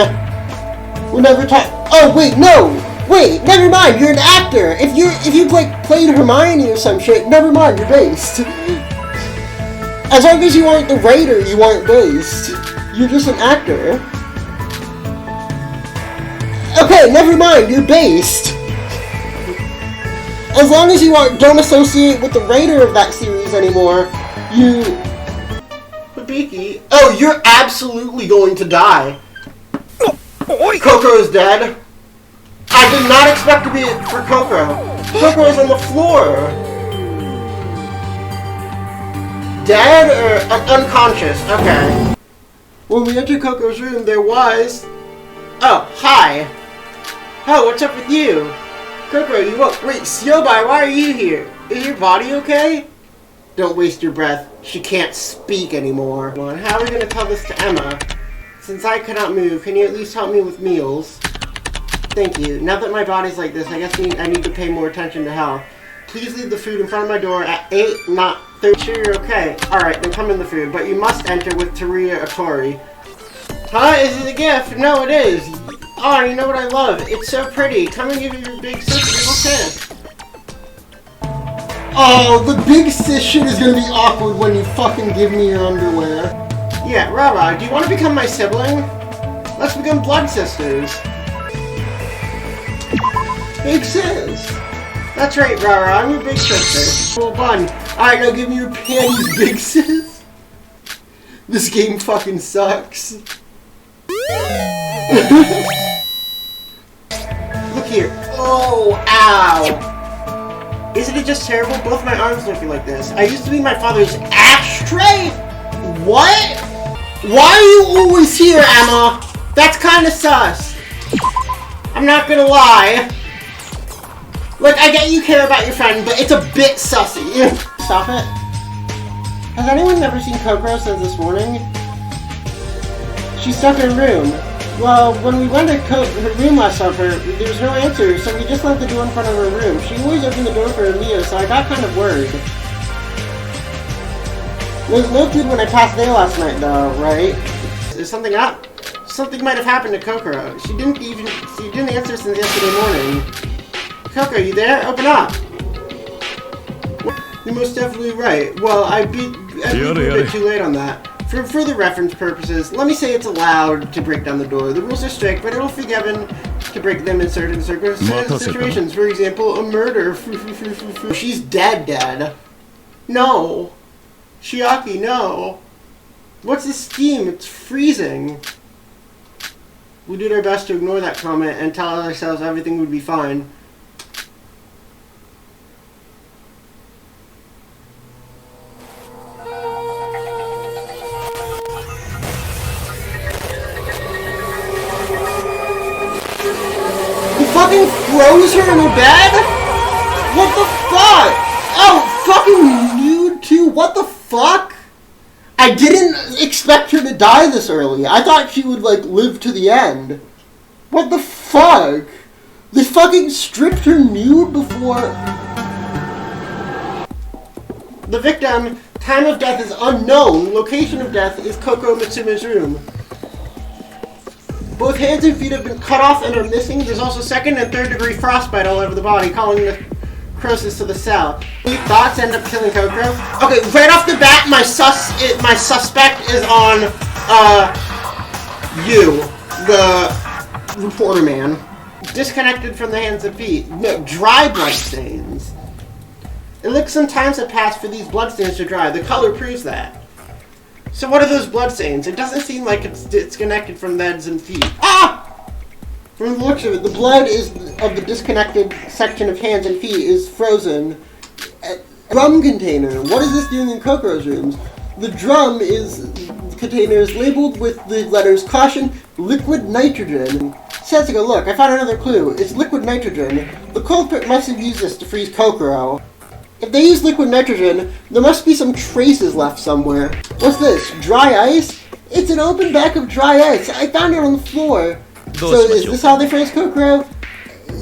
We're never Oh, wait, no! Wait, never mind, you're an actor! If you played Hermione or some shit, never mind, you're based. As long as you aren't the writer, you aren't based. You're just an actor. Okay, never mind, you're based. As long as you don't associate with the writer of that series anymore, you... Hibiki? Oh, you're absolutely going to die. Kokoro's dead. I did not expect to be it for Kokoro. Kokoro's on the floor. Dead or unconscious? Okay. When we entered Kokoro's room, there was... Oh, hi. Oh, what's up with you? Kokoro, you woke. Wait, Siobai, why are you here? Is your body okay? Don't waste your breath. She can't speak anymore. How are we going to tell this to Emma? Since I cannot move, can you at least help me with meals? Thank you. Now that my body's like this, I guess I need to pay more attention to health. Please leave the food in front of my door at 8, not 30. Sure you're okay. Alright, then come in the food. But you must enter with Teruya Otori. Huh? Is it a gift? No, it is. Oh, you know what I love? It's so pretty. Come and give your big sister a little kiss. Oh, the big sis shit is gonna be awkward when you fucking give me your underwear. Yeah, Rara, do you want to become my sibling? Let's become blood sisters. Big sis. That's right, Rara, I'm your big sister. Well, fun. Alright, now give me your panties, big sis. This game fucking sucks. Look here. Oh, ow. Isn't it just terrible? Both my arms looking like this. I used to be my father's ashtray? What? Why are you always here, Emma? That's kind of sus. I'm not gonna lie. Like, I get you care about your friend, but it's a bit sussy. Stop it. Has anyone never seen Kokoro since this morning? She's stuck in her room. Well, when we went to her room last summer, there was no answer, so we just left the door in front of her room. She always opened the door for Emiya, so I got kind of worried. There was no food when I passed there last night, though, right? Is something up? Something might have happened to Kokoro. She didn't answer since yesterday morning. Kokoro, you there? Open up! You're most definitely right. Well, I'd be a bit too late on that. For further reference purposes, let me say it's allowed to break down the door. The rules are strict, but it'll be forgiven to break them in certain situations. For example, a murder. She's dead. No. Chiaki, no. What's this steam? It's freezing. We did our best to ignore that comment and tell ourselves everything would be fine. Fucking froze her in her bed? What the fuck? Oh, fucking nude too? What the fuck? I didn't expect her to die this early. I thought she would, like, live to the end. What the fuck? They fucking stripped her nude before... The victim, time of death is unknown. Location of death is Koko Mitsume's room. Both hands and feet have been cut off and are missing. There's also second and third degree frostbite all over the body, calling the necrosis to the cell. Any thoughts end up killing Kokoro? Okay, right off the bat, my suspect is on, you, the reporter man. Disconnected from the hands and feet. No, dry blood stains. It looks some time have passed for these blood stains to dry. The color proves that. So what are those blood stains? It doesn't seem like it's disconnected from the heads and feet. Ah! From the looks of it, the blood of the disconnected section of hands and feet is frozen. A drum container. What is this doing in Kokoro's rooms? The drum container is labeled with the letters caution, liquid nitrogen. Setsuga, look, I found another clue. It's liquid nitrogen. The culprit must have used this to freeze Kokoro. If they use liquid nitrogen, there must be some traces left somewhere. What's this? Dry ice? It's an open bag of dry ice. I found it on the floor. So is this how they freeze Kokoro?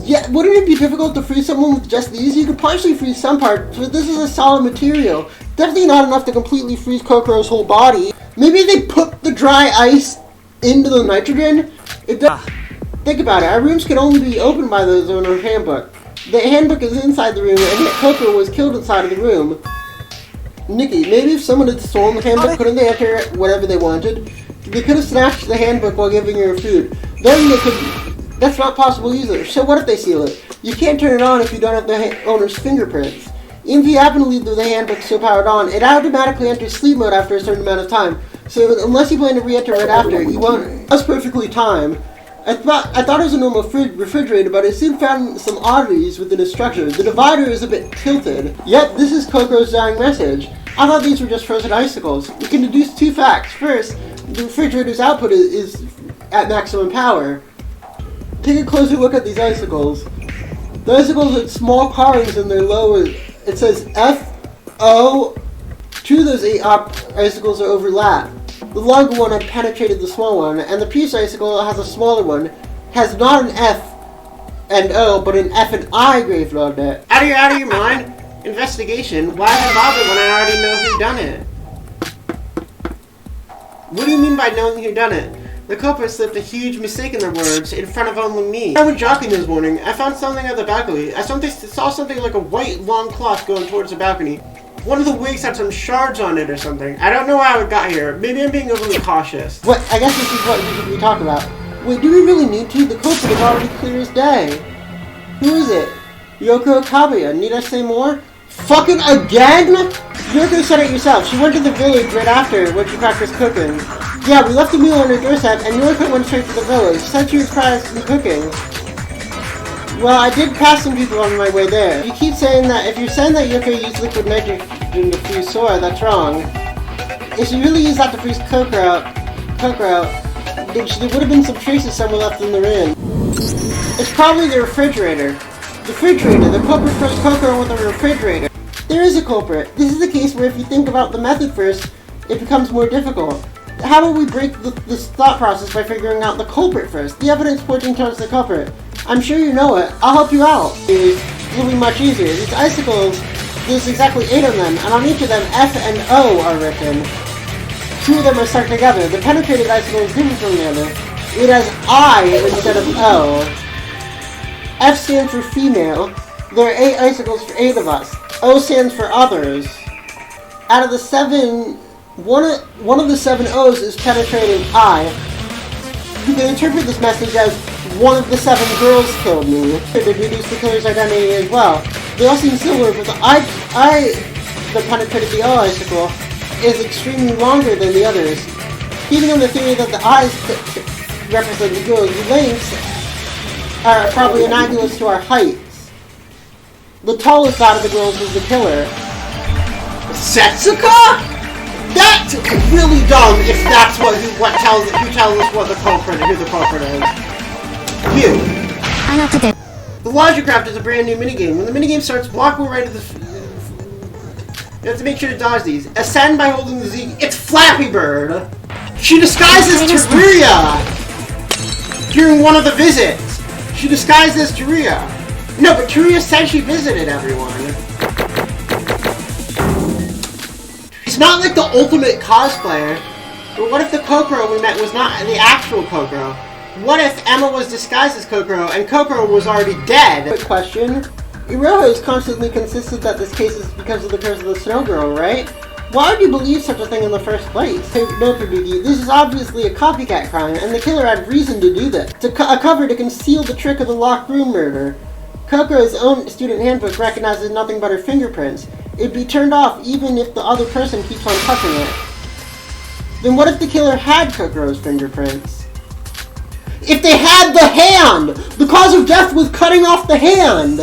Yeah, wouldn't it be difficult to freeze someone with just these? You could partially freeze some parts, but this is a solid material. Definitely not enough to completely freeze Kokoro's whole body. Maybe they put the dry ice into the nitrogen? Think about it. Our rooms can only be opened by those in our handbook. The handbook is inside the room, and yet Kokoro was killed inside of the room. Nikki, maybe if someone had stolen the handbook, couldn't they enter whatever they wanted? They could have snatched the handbook while giving her food. Then they could... That's not possible either. So what if they steal it? You can't turn it on if you don't have the owner's fingerprints. Even if you happen to leave the handbook still powered on, it automatically enters sleep mode after a certain amount of time. So unless you plan to re-enter right after, you won't... That's perfectly timed. I thought it was a normal refrigerator, but I soon found some oddities within its structure. The divider is a bit tilted. Yet, this is Coco's dying message. I thought these were just frozen icicles. We can deduce two facts. First, the refrigerator's output is at maximum power. Take a closer look at these icicles. The icicles have small carvings in their lower. It says F-O. Two of those 8 icicles are overlapped. The longer one had penetrated the small one, and the piece icicle has a smaller one. Has not an F and O, but an F and I graved on it. Out of your mind? Investigation? Why even bother when I already know who done it? What do you mean by knowing who done it? The culprit slipped a huge mistake in their words in front of only me. I went jogging this morning. I found something at the balcony. I saw something like a white long cloth going towards the balcony. One of the wigs had some shards on it or something. I don't know how it got here. Maybe I'm being overly cautious. What? I guess this is what we talk about. Wait, do we really need to? The culprit is already clear as day. Who is it? Yoko Kabuya. Need I say more? Fucking again? Yoko said it yourself. She went to the village right after when she practiced cooking. Yeah, we left the meal on her doorstep and Yoko went straight to the village. She said she was practicing cooking. Well, I did pass some people on my way there. You keep saying that if you're saying that Yoko used liquid nitrogen to freeze soy, that's wrong. If she really used that to freeze cocoa, there would have been some traces somewhere left in the room. It's probably the refrigerator. The culprit froze cocoa with a refrigerator. There is a culprit. This is the case where if you think about the method first, it becomes more difficult. How about we break this thought process by figuring out the culprit first? The evidence pointing towards the culprit. I'm sure you know it. I'll help you out. It'll be much easier. These icicles, there's exactly 8 of them, and on each of them, F and O are written. 2 of them are stuck together. The penetrated icicle is different from the other. It has I instead of O. F stands for female. There are 8 icicles for 8 of us. O stands for others. Out of the 7, one of the 7 O's is penetrating I. You can interpret this message as one of the 7 girls killed me. To deduce the killer's identity as well. They all seem similar, but the I that penetrated the O icicle is extremely longer than the others. Even on the theory that the eyes represent the girls, the lengths are probably analogous to our heights. The tallest out of the girls was the killer. Setsuka? That's really dumb if that's who tells us what the culprit who the culprit is. You. The Logic Craft is a brand new minigame. When the minigame starts, walk right to the... You have to make sure to dodge these. Ascend by holding the Z. It's Flappy Bird! She disguises Teruya! During one of the visits! She disguised as Teruya. No, but Teruya said she visited everyone. It's not like the ultimate cosplayer. But what if the Kokoro we met was not the actual Kokoro? What if Emma was disguised as Kokoro and Kokoro was already dead? Quick question. Iroha is constantly consistent that this case is because of the curse of the Snow Girl, right? Why would you believe such a thing in the first place? No, Kabuki, this is obviously a copycat crime, and the killer had reason to do this. A cover to conceal the trick of the locked room murder. Kokoro's own student handbook recognizes nothing but her fingerprints. It'd be turned off even if the other person keeps on touching it. Then what if the killer had Kokoro's fingerprints? If they had the hand! The cause of death was cutting off the hand!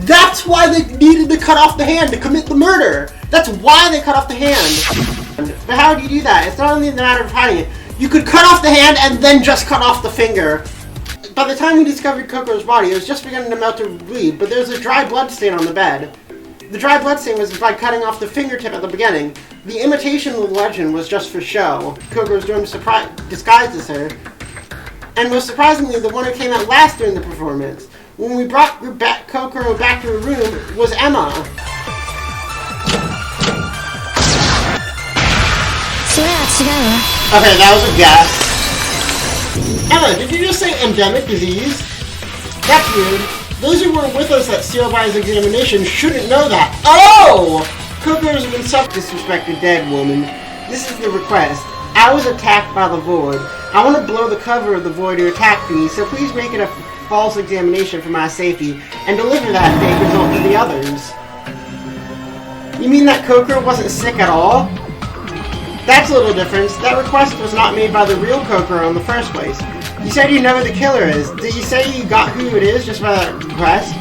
That's why they needed to cut off the hand to commit the murder! That's why they cut off the hand! But how do you do that? It's not only a matter of hiding it. You could cut off the hand and then just cut off the finger. By the time we discovered Kokoro's body, it was just beginning to melt to bleed, but there was a dry blood stain on the bed. The dry blood stain was by cutting off the fingertip at the beginning. The imitation of the legend was just for show. Kokoro's doing disguises her. And most surprisingly, the one who came out last during the performance. When we brought Kokoro back to her room, was Emma. Okay, that was a guess. Emma, did you just say endemic disease? That's weird. Those who weren't with us at Seoba's examination shouldn't know that. Oh! Kokoro's been self-disrespected dead woman. This is the request. I was attacked by the void. I want to blow the cover of the void who attacked me, so please make it a false examination for my safety, and deliver that fake result to the others. You mean that Kokoro wasn't sick at all? That's a little different. That request was not made by the real Kokoro in the first place. You said you know who the killer is. Did you say you got who it is just by that request?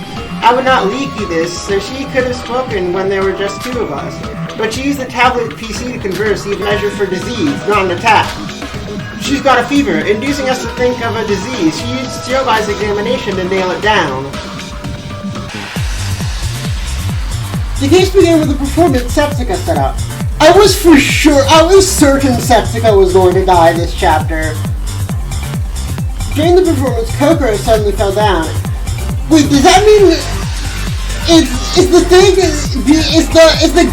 I would not leak you this, so she could have spoken when there were just two of us. But she used the tablet PC to converse, even measure for disease, not an attack. She's got a fever, inducing us to think of a disease. She used Sioba's examination to nail it down. The case began with a performance Septica set up. I was certain Septica was going to die this chapter. During the performance, Kokoro suddenly fell down. Wait, does that mean is the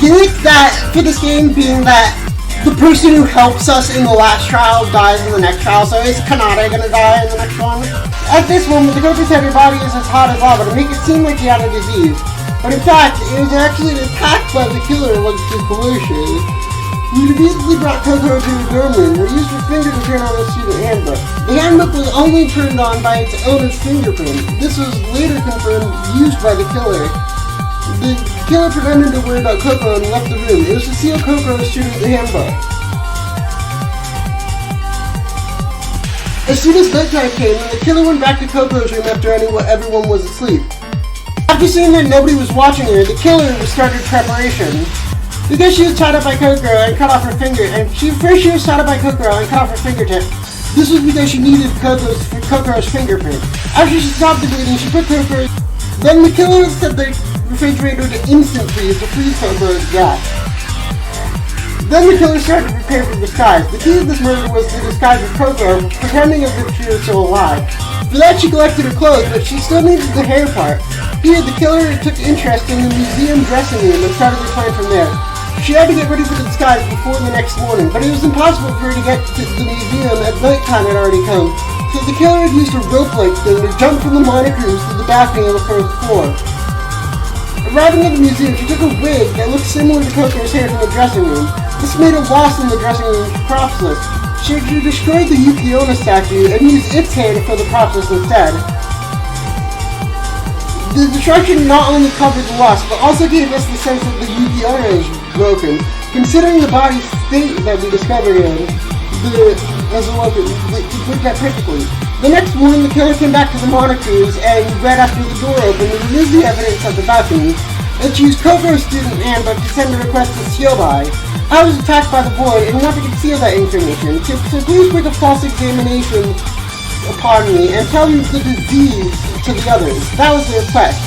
gimmick that for this game being that the person who helps us in the last trial dies in the next trial, so is Kanata gonna die in the next one? At this moment, the Goku said her body is as hot as lava to make it seem like he had a disease. But in fact, it was actually an attack by the killer once his pollution. We immediately brought Kokoro to the dorm room, where he used her finger to turn on the student handbook. The handbook was only turned on by its owner's fingerprint. This was later confirmed used by the killer. The killer pretended to worry about Kokoro and left the room. It was to seal Kokoro's student handbook. As soon as bedtime came, the killer went back to Kokoro's room after everyone was asleep. After seeing that nobody was watching her, the killer started preparation. Because she was tied up by Kokoro and cut off her finger, first she was tied up by Kokoro and cut off her fingertip. This was because she needed Kokoro's fingerprint. After she stopped the bleeding, she put Kokoro. Then the killer set the refrigerator to instant freeze to freeze Kokoro's death. Then the killer started to prepare for disguise. The key to this murder was to disguise as Kokoro, pretending as if she was still alive. For that, she collected her clothes, but she still needed the hair part. Here, the killer took interest in the museum dressing room and started her plan from there. She had to get ready for the disguise before the next morning, but it was impossible for her to get to the museum as nighttime had already come. So the killer had used a rope-like thing to jump from the monitor rooms to the balcony on the first floor. Arriving at the museum, she took a wig that looked similar to Kokoro's hair from the dressing room. This made her lost in the dressing room props list. She destroyed the Yuki-onna statue and used its hair to fill the props list instead. The destruction not only covered the loss, but also gave us the sense that the Yuki-onna is broken. Considering the body's state that we discovered in, it put that perfectly. The next morning, the killer came back to the monocruise and read after the door opened and removed the evidence of the balcony. And she used Kokoro's student handbook to send a request to Siobai. I was attacked by the boy and want to conceal that information, so please make a false examination upon me and tell me the disease to the others. That was the request.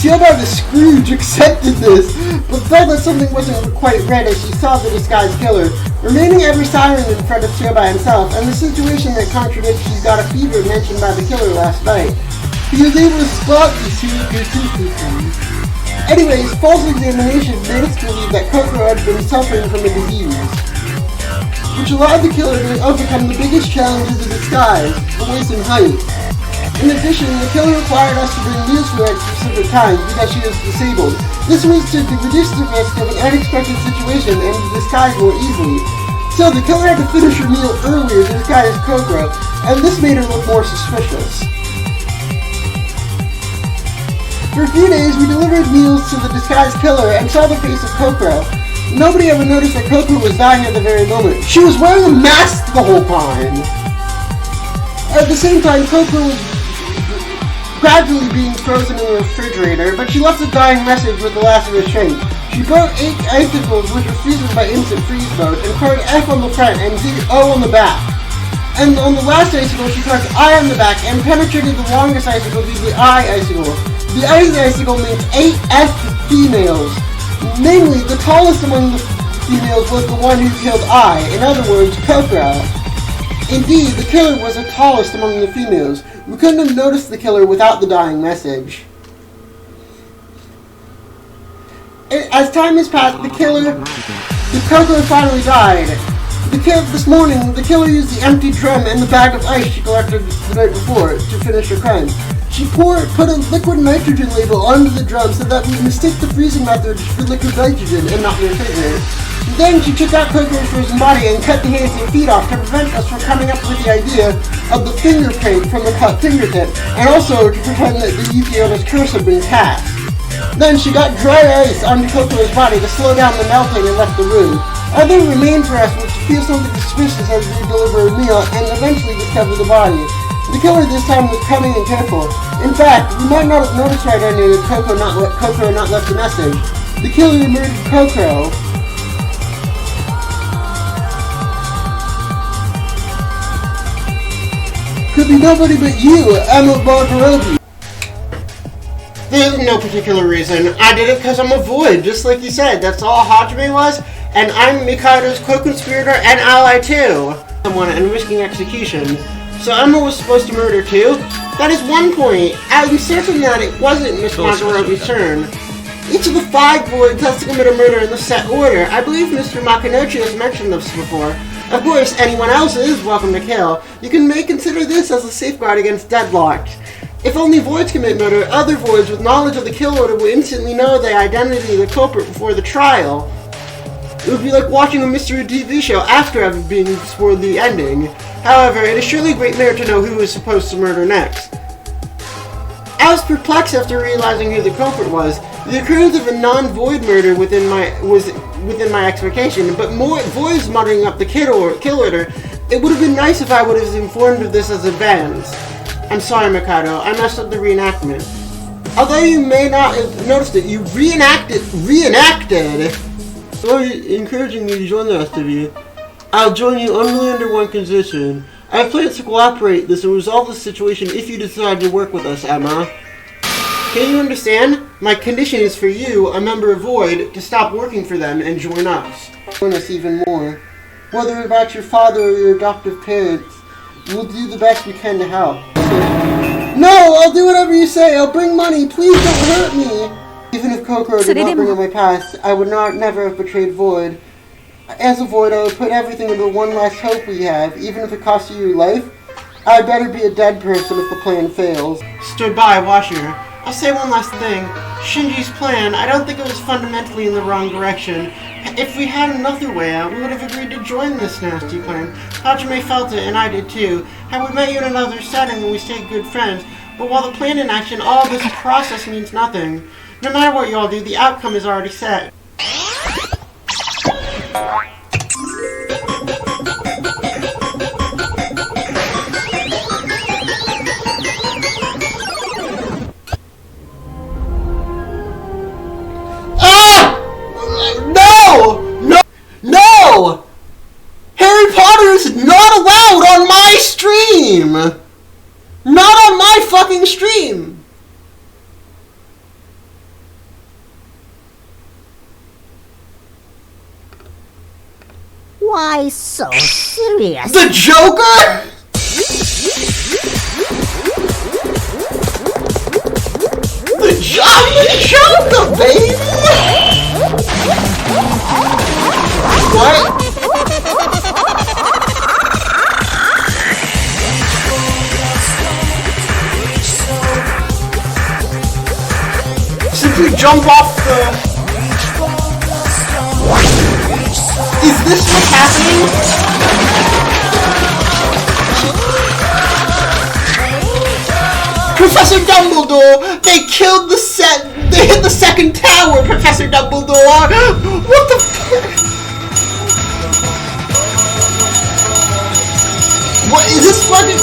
Siobai the Scrooge accepted this, but felt that something wasn't quite right as she saw the disguised killer, remaining ever silent in front of Siobai himself, and the situation that contradicts she's got a fever mentioned by the killer last night. He was able to spot these two consistencies. Anyways, false examination made us believe that Kokoro had been suffering from a disease, which allowed the killer to overcome the biggest challenges of disguise, the waist and height. In addition, the killer required us to bring meals for her at specific times because she was disabled. This was to reduce the risk of an unexpected situation and to disguise more easily. So the killer had to finish her meal earlier to disguise Kokoro, and this made her look more suspicious. For a few days, we delivered meals to the disguised killer and saw the face of Kokoro. Nobody ever noticed that Kokoro was dying at the very moment. She was wearing a mask the whole time! At the same time, Kokoro was gradually being frozen in the refrigerator, but she left a dying message with the last of her strength. She wrote 8 icicles which were freezing by instant freeze mode, and carved F on the front and O on the back. And on the last icicle, she carved I on the back and penetrated the longest icicle to the I icicle. The I icicle means 8 F females. Namely, the tallest among the females was the one who killed I, in other words, Kokoro. Indeed, the killer was the tallest among the females. We couldn't have noticed the killer without the dying message. As time has passed, the Kokoro finally died. This morning, the killer used the empty drum and the bag of ice she collected the night before to finish her crime. She put a liquid nitrogen label onto the drum so that we mistake the freezing method for liquid nitrogen and not the refrigerant. Then she took out Kokoro's frozen body and cut the hands and feet off to prevent us from coming up with the idea of the fingerprint from the cut fingertip, and also to pretend that the Yuki-onna's curse had been cast. Then she got dry ice onto Kokoro's body to slow down the melting and left the room. Our thing remained for us was to feel something suspicious as we deliver a meal and eventually discover the body. The killer this time was cunning and careful. In fact, you might not have noticed right under that Kokoro not left a message. The killer murdered Kokoro. Could be nobody but you, Emma Barbarobi. There's no particular reason. I did it because I'm a void, just like you said. That's all Hajime was, and I'm Mikado's co-conspirator and ally too. Someone and risking execution. So Emma was supposed to murder too? That is one point. I'm certain that it wasn't Miss Makarodi's turn. Each of the 5 voids has to commit a murder in the set order. I believe Mr. Makanouchi has mentioned this before. Of course, anyone else is welcome to kill. You may consider this as a safeguard against deadlock. If only voids commit murder, other voids with knowledge of the kill order will instantly know the identity of the culprit before the trial. It would be like watching a mystery TV show after having been spoiled the ending. However, it is surely a great merit to know who is supposed to murder next. I was perplexed after realizing who the culprit was. The occurrence of a non-void murder was within my expectation, but more voids muttering up the kill order. It would have been nice if I would have informed of this as advance. I'm sorry, Mikado. I messed up the reenactment. Although you may not have noticed it, you reenacted. So encouraging you to join the rest of you. I'll join you only under one condition. I have plans to cooperate this and resolve the situation if you decide to work with us, Emma. Can you understand? My condition is for you, a member of Void, to stop working for them and join us. Join us even more. Whether about your father or your adoptive parents, we'll do the best we can to help. No, I'll do whatever you say. I'll bring money. Please don't hurt me. Even if Kokoro did not bring up my past, I would never have betrayed Void. As a Void, I would put everything into the one last hope we have, even if it costs you your life. I'd better be a dead person if the plan fails. Stood by, watching her. I'll say one last thing. Shinji's plan, I don't think it was fundamentally in the wrong direction. If we had another way out, we would have agreed to join this nasty plan. Hajime felt it, and I did too. Had we met you in another setting when we stayed good friends, but while the plan in action, all this process means nothing. No matter what you all do, the outcome is already set. No! Harry Potter is not allowed on my stream! Not on my fucking stream! Why so serious? The Joker?! The Joker, baby! What? Simply jump off the... Is this what's happening? Professor Dumbledore! They killed the They hit the second tower, Professor Dumbledore! What the fuck? What is this fucking...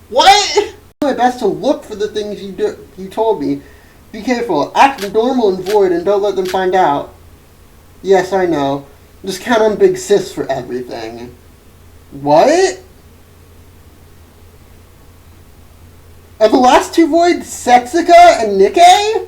What? I do my best to look for the things you told me. Be careful. Act normal and Void and don't let them find out. Yes, I know. Just count on Big Sis for everything. What? Are the last 2 voids Sexica and Nikkei?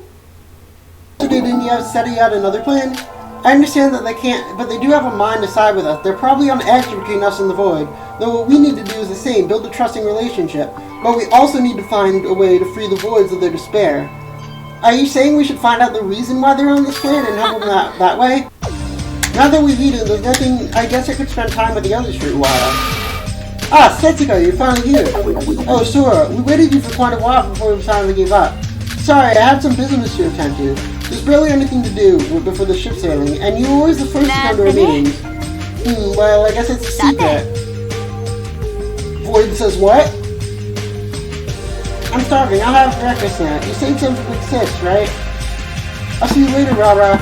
Didn't you have setting out another plan? I understand that they can't, but they do have a mind to side with us. They're probably on edge between us and the Void. Though what we need to do is the same, build a trusting relationship. But we also need to find a way to free the Voids of their despair. Are you saying we should find out the reason why they're on this plan and help them that way? Now that we've eaten, there's nothing. I guess I could spend time with the others for a while. Ah, Setsuko, you're finally here. Oh, Sora, we waited you for quite a while before we finally gave up. Sorry, I had some business to attend to. There's barely anything to do before the ship sailing, and you were always the first to come to our meetings. Well, I guess it's a secret. Void says what? I'm starving, I'll have breakfast now. You said something with Sis, right? I'll see you later, Rara.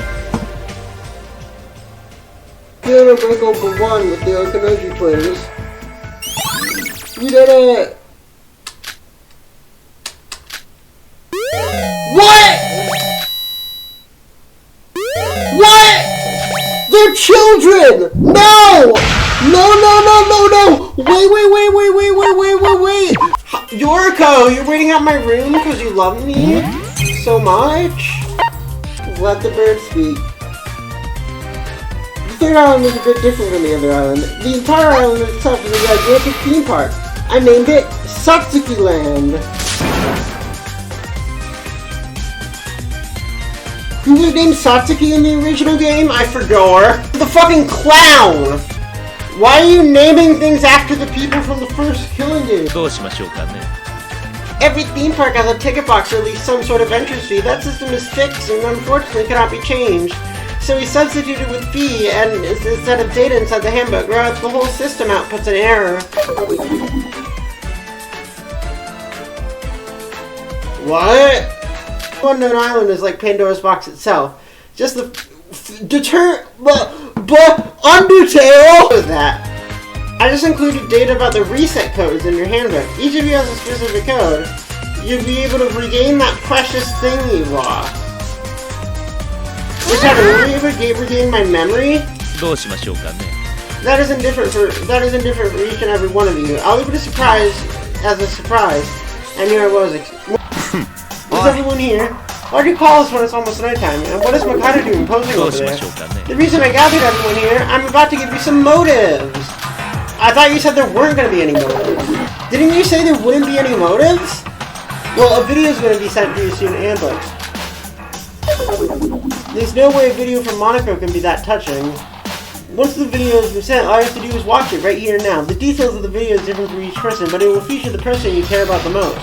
Feeling a break over 1 with the Okanoji players. We did it! What?! What?! They're children! No! No! Wait! Yoriko, you're waiting out my room because you love me so much? Let the bird speak. The third island is a bit different from the other island. The entire island itself is a gigantic theme park. I named it Satsuki Land. Who was named Satsuki in the original game? I forgot. The fucking clown! Why are you naming things after the people from the first Killing Game? Every theme park has a ticket box or at least some sort of entrance fee. That system is fixed and unfortunately cannot be changed. So we substituted with fee and instead of data inside the handbook, or else the whole system outputs an error. What? Unknown Island is like Pandora's box itself. Just the Undertale is that. I just included data about the reset codes in your handbook. Each of you has a specific code. You'll be able to regain that precious thing you lost. Which will you regain my memory? That isn't different for each and every one of you. I'll leave it as a surprise. And here I was. Is everyone here? Why do you call us when it's almost nighttime? And what is Mikado doing posing over there? The reason I gathered everyone here, I'm about to give you some motives. I thought you said there weren't going to be any motives. Didn't you say there wouldn't be any motives? Well, a video is going to be sent to you soon in ambushed. There's no way a video from Monaco can be that touching. Once the video has been sent, all you have to do is watch it right here and now. The details of the video is different for each person, but it will feature the person you care about the most.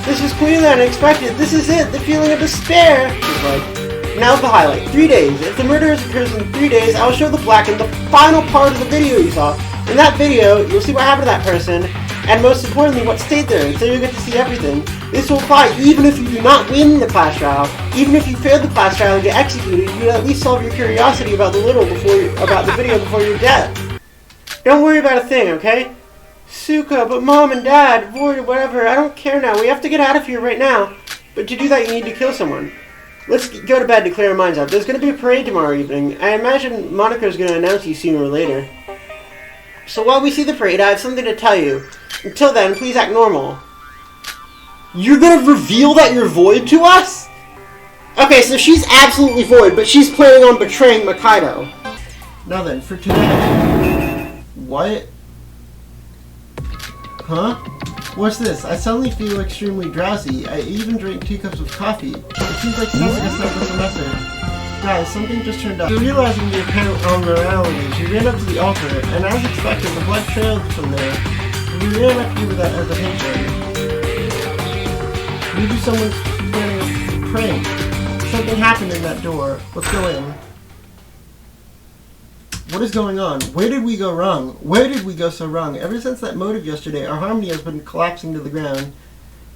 This was clearly unexpected. This is it, the feeling of despair. She's like, now the highlight. 3 days. If the murderers occurs in 3 days, I'll show the black in the final part of the video you saw. In that video, you'll see what happened to that person, and most importantly, what stayed there, so you'll get to see everything. This will apply even if you do not win the class trial. Even if you fail the class trial and get executed, you'll at least solve your curiosity about the video before your death. Don't worry about a thing, okay? Suka, but Mom and Dad, Void or whatever, I don't care now. We have to get out of here right now. But to do that, you need to kill someone. Let's go to bed to clear our minds out. There's going to be a parade tomorrow evening. I imagine Monica's going to announce you sooner or later. So while we see the parade, I have something to tell you. Until then, please act normal. You're going to reveal that you're Void to us? Okay, so she's absolutely Void, but she's planning on betraying Mikado. Now then, for today... What? Huh? What's this? I suddenly feel extremely drowsy. I even drank 2 cups of coffee. It seems like Jessica sent us a message. Guys, something just turned up. Realizing the apparent unreality, she ran up to the altar, and as expected, the blood trailed from there. We ran up here with that as a picture. Maybe someone's planning a prank. Something happened in that door. Let's go in. What is going on? Where did we go wrong? Where did we go so wrong? Ever since that motive yesterday, our harmony has been collapsing to the ground.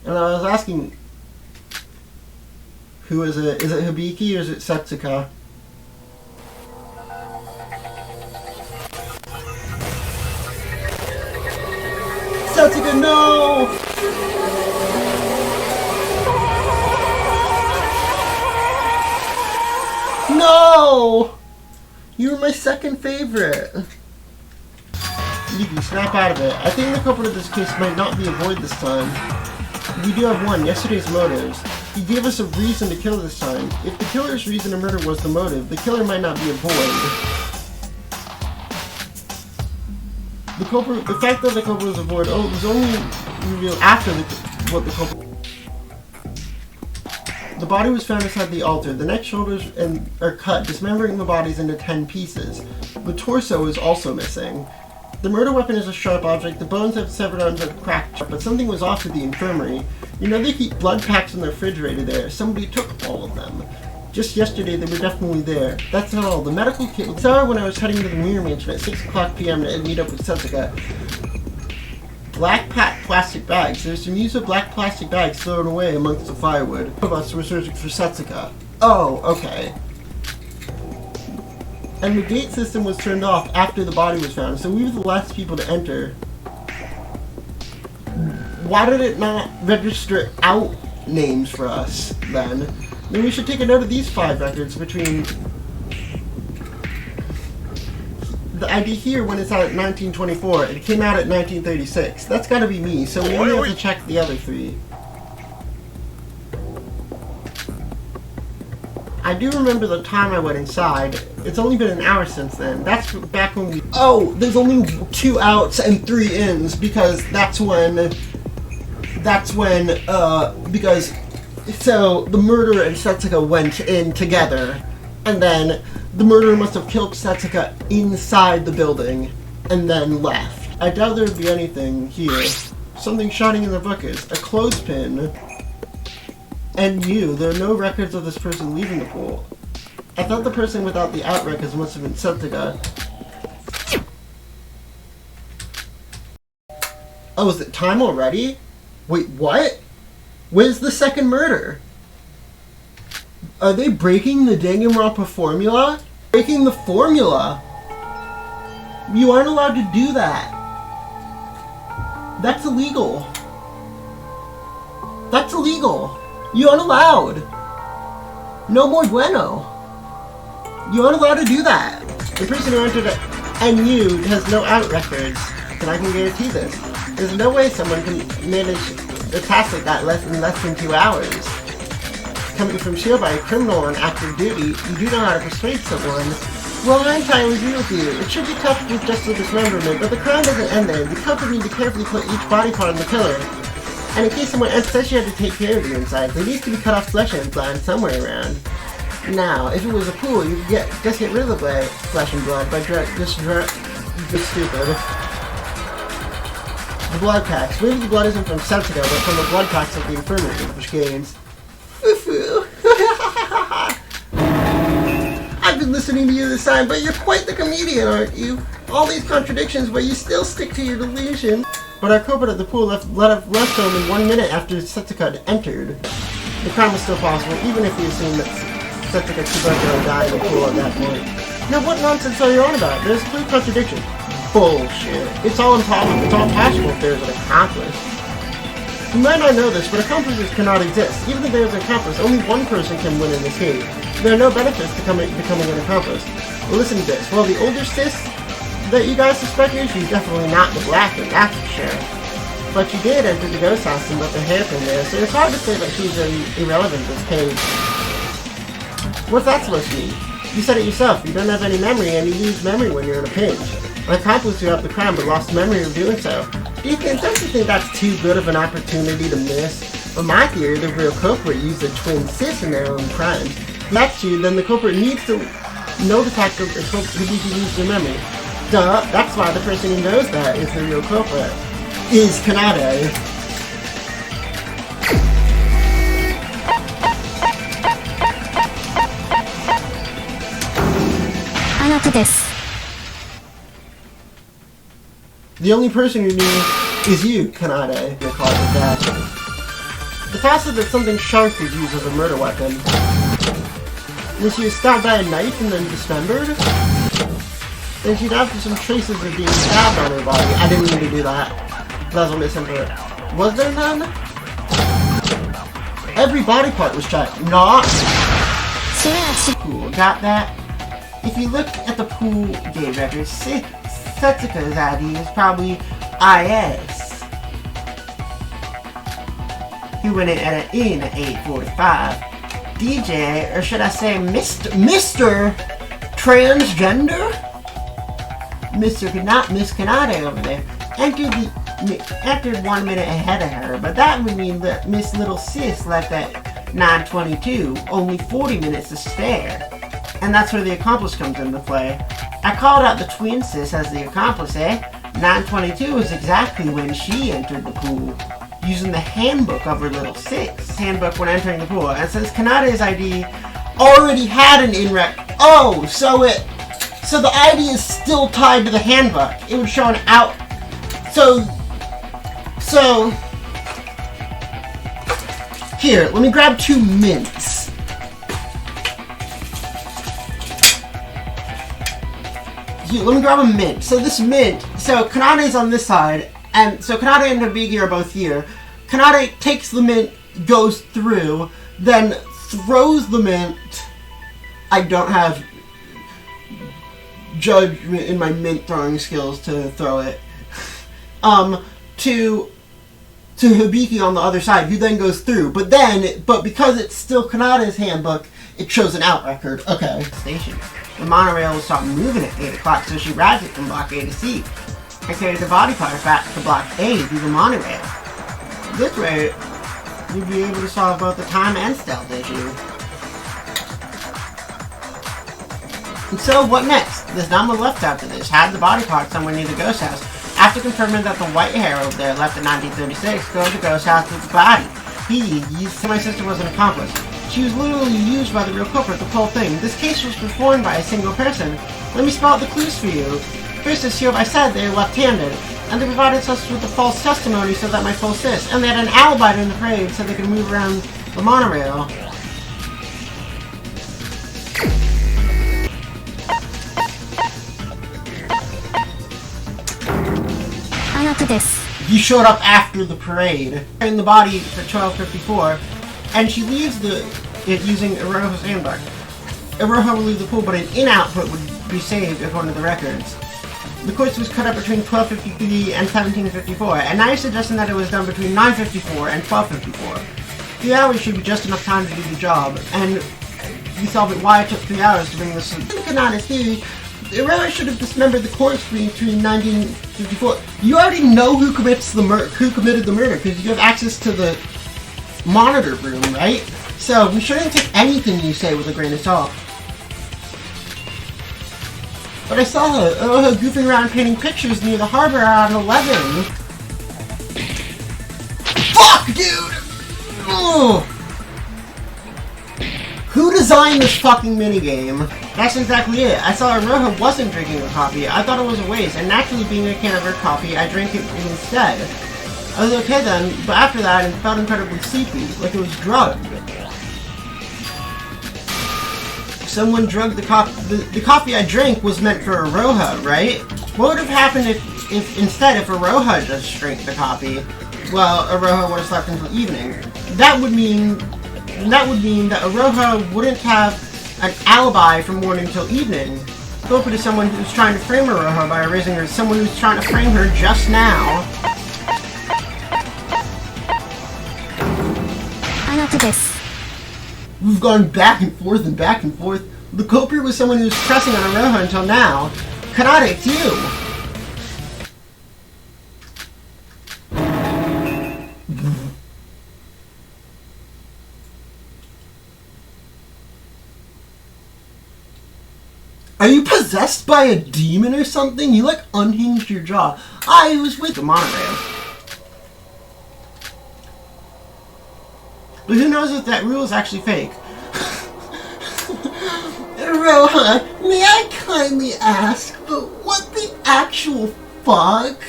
And I was asking, who is it? Is it Hibiki or is it Setsuka? Setsuka, no! No! You were my second favorite. Yuki, snap out of it. I think the culprit of this case might not be a Void this time. We do have one, yesterday's motives. He gave us a reason to kill this time. If the killer's reason to murder was the motive, the killer might not be a Void. The fact that the culprit was a Void, it was only revealed after what the culprit... The body was found inside the altar. The neck, shoulders, are cut, dismembering the bodies into 10 pieces. The torso is also missing. The murder weapon is a sharp object. The bones have severed arms and cracked, but something was off at the infirmary. You know they keep blood packs in the refrigerator there. Somebody took all of them. Just yesterday, they were definitely there. That's not all. The medical kit was there when I was heading to the Mirror Mansion at 6 o'clock p.m. to meet up with Setsuka. Black plastic bags. There's some use of black plastic bags thrown away amongst the firewood. Both of us were searching for Setsuka. Oh, okay. And the gate system was turned off after the body was found, so we were the last people to enter. Why did it not register out names for us, then? Then we should take a note of these 5 records between the ID here when it's out at 1924. It came out at 1936. That's gotta be me, so we only have to check the other 3. I do remember the time I went inside. It's only been an hour since then. That's back when we... Oh, there's only 2 outs and 3 ins because because... So, the murderer and Setsuka went in together, and then the murderer must have killed Setsuka inside the building, and then left. I doubt there would be anything here. Something shining in the buckets. A clothespin. And there are no records of this person leaving the pool. I thought the person without the out records must have been Setsuka. Oh, is it time already? Wait, what? Where's the second murder? Are they breaking the Danganronpa formula? Breaking the formula? You aren't allowed to do that. That's illegal. That's illegal. You aren't allowed. No more bueno. You aren't allowed to do that. The person who entered it and you has no out records, and I can guarantee this. There's no way someone can manage a task like that in less than 2 hours. Coming from Shield by a criminal on active duty, you do know how to persuade someone. Well, I entirely agree with you. It should be tough with just a dismemberment, but the crime doesn't end there. The culprit need to carefully put each body part on the killer. And in case someone else says you had to take care of the inside, there needs to be cut off flesh and blood somewhere around. Now, if it was a pool, you could just get rid of the flesh and blood by just stupid. The blood packs. Maybe the blood isn't from Setsuka, but from the blood packs of the infirmary, which gains. Foo-foo. I've been listening to you this time, but you're quite the comedian, aren't you? All these contradictions, but you still stick to your delusion. But our culprit at the pool left home in 1 minute after Setsuka had entered. The crime was still possible, even if we assume that Setsuka Tsubaki died in the pool at that point. Now what nonsense are you on about? There's a clear contradiction. Bullshit. It's all impossible. It's all possible if there's an accomplice. You might not know this, but accomplices cannot exist. Even if there's an accomplice, only one person can win in this game. There are no benefits to becoming an accomplice. Well, listen to this. Well, the older sis that you guys suspect is, she's definitely not the black one, that's for sure. But she did enter the ghost house and left her hairpin there, so it's hard to say that she's irrelevant this page. What's that supposed to mean? You said it yourself, you don't have any memory and you lose memory when you're in a pinch. An accomplice who helped the crime but lost memory of doing so. Don't you think that's too good of an opportunity to miss? Well, my theory, the real culprit used a twin sis in their own crime. If that's true, then the culprit needs to know the fact that the culprit who lose their memory. Duh, that's why the person who knows that is the real culprit. Is Kanade. The only person who knew is you, Kanade. The cause of that. The fact that something sharp was used as a murder weapon. When she was stabbed by a knife and then dismembered? Then she'd have some traces of being stabbed on her body. I didn't mean to do that. That was a misinterpret. Was there none? Every body part was checked. Not. Cool, got that? If you look at the pool gate record, Setsuka's ID is probably IS. He went in at an inn at 8:45. DJ, or should I say Mr. Transgender? Miss Kanade over there entered 1 minute ahead of her, but that would mean that Miss Little Sis left at 9:22, only 40 minutes to spare. And that's where the accomplice comes into play. I called out the twin sis as the accomplice, eh? 9:22 is exactly when she entered the pool, using the handbook of her little sis. Handbook when entering the pool. And since Kanade's ID already had an in-rec. Oh, so the ID is still tied to the handbook. It would show an out. So here, let me grab 2 mints. Here, let me grab a mint. So this mint, so Kanade is on this side, and so Kanade and Hibiki are both here. Kanade takes the mint, goes through, then throws the mint. I don't have judgment in my mint throwing skills to throw it. To Hibiki on the other side, who then goes through. But because it's still Kanade's handbook, it shows an out record. Okay. Station. The monorail will stop moving at 8 o'clock, so she rides it from block A to C. I carry the body parts back to block A through the monorail. This way, you'll be able to solve both the time and stealth issue. And so, what next? There's not much left after this. Had the body parts somewhere near the ghost house. After confirming that the white hair over there left in 1936, go to the ghost house with the body. You said my sister was an accomplice. She was literally used by the real culprit, the whole thing. This case was performed by a single person. Let me spell out the clues for you. First, as I said, they are left-handed, and they provided us with a false testimony so that my full sis, and they had an alibi in the parade so they could move around the monorail. You showed up after the parade, in the body for 12:54, and she leaves it using Iroha's handbook. Iroha will leave the pool, but an in-output would be saved according to the records. The course was cut up between 12:53 and 17:54, and now you're suggesting that it was done between 9:54 and 12:54. 3 hours should be just enough time to do the job, and you solve it why it took 3 hours to bring this to Kanada's theory. Iroha should have dismembered the corpse between 1954. You already know who committed the murder because you have access to the monitor room, right? So we shouldn't take anything you say with a grain of salt. But I saw her goofing around painting pictures near the harbor around 11. Fuck, dude! Ugh. Who designed this fucking minigame? That's exactly it. I saw Iroha wasn't drinking a coffee. I thought it was a waste, and naturally being a can of her coffee, I drank it instead. I was okay then, but after that, it felt incredibly sleepy, like it was drugged. Someone drugged the coffee. The coffee I drank was meant for Iroha, right? What would have happened if instead Iroha just drank the coffee? Well, Iroha would have slept until evening. That would mean that Iroha wouldn't have an alibi from morning till evening. Culprit is someone who's trying to frame Iroha by erasing her. Someone who's trying to frame her just now. We've gone back and forth and back and forth. The culprit was someone who was pressing on Iroha until now. Kanade, it's you! Are you possessed by a demon or something? You like unhinged your jaw. I was with the monorail. But who knows if that rule is actually fake? Iroha, may I kindly ask, but what the actual fuck?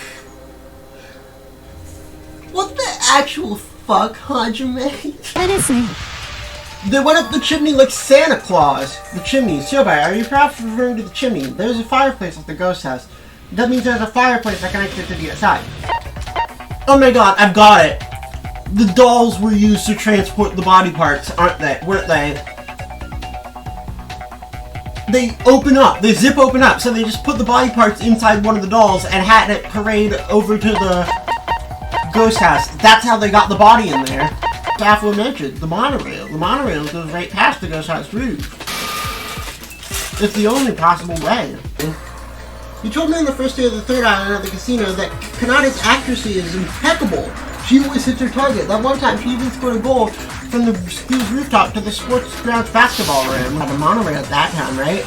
What the actual fuck, Hajime? That is me. They went up the chimney like Santa Claus. The chimney. Shobai, are you perhaps referring to the chimney? There's a fireplace at the ghost house. That means there's a fireplace that connects it to the outside. Oh my god, I've got it. The dolls were used to transport the body parts, aren't they? Weren't they? They open up. They zip open up. So they just put the body parts inside one of the dolls and had it parade over to the ghost house. That's how they got the body in there. Afro mentioned the monorail. The monorail goes right past the ghost house roof. It's the only possible way. You told me on the first day of the third island at the casino that Kanade's accuracy is impeccable. She always hits her target. That one time she even scored a goal from the school's rooftop to the sports grounds basketball rim. Had a monorail at that time, right?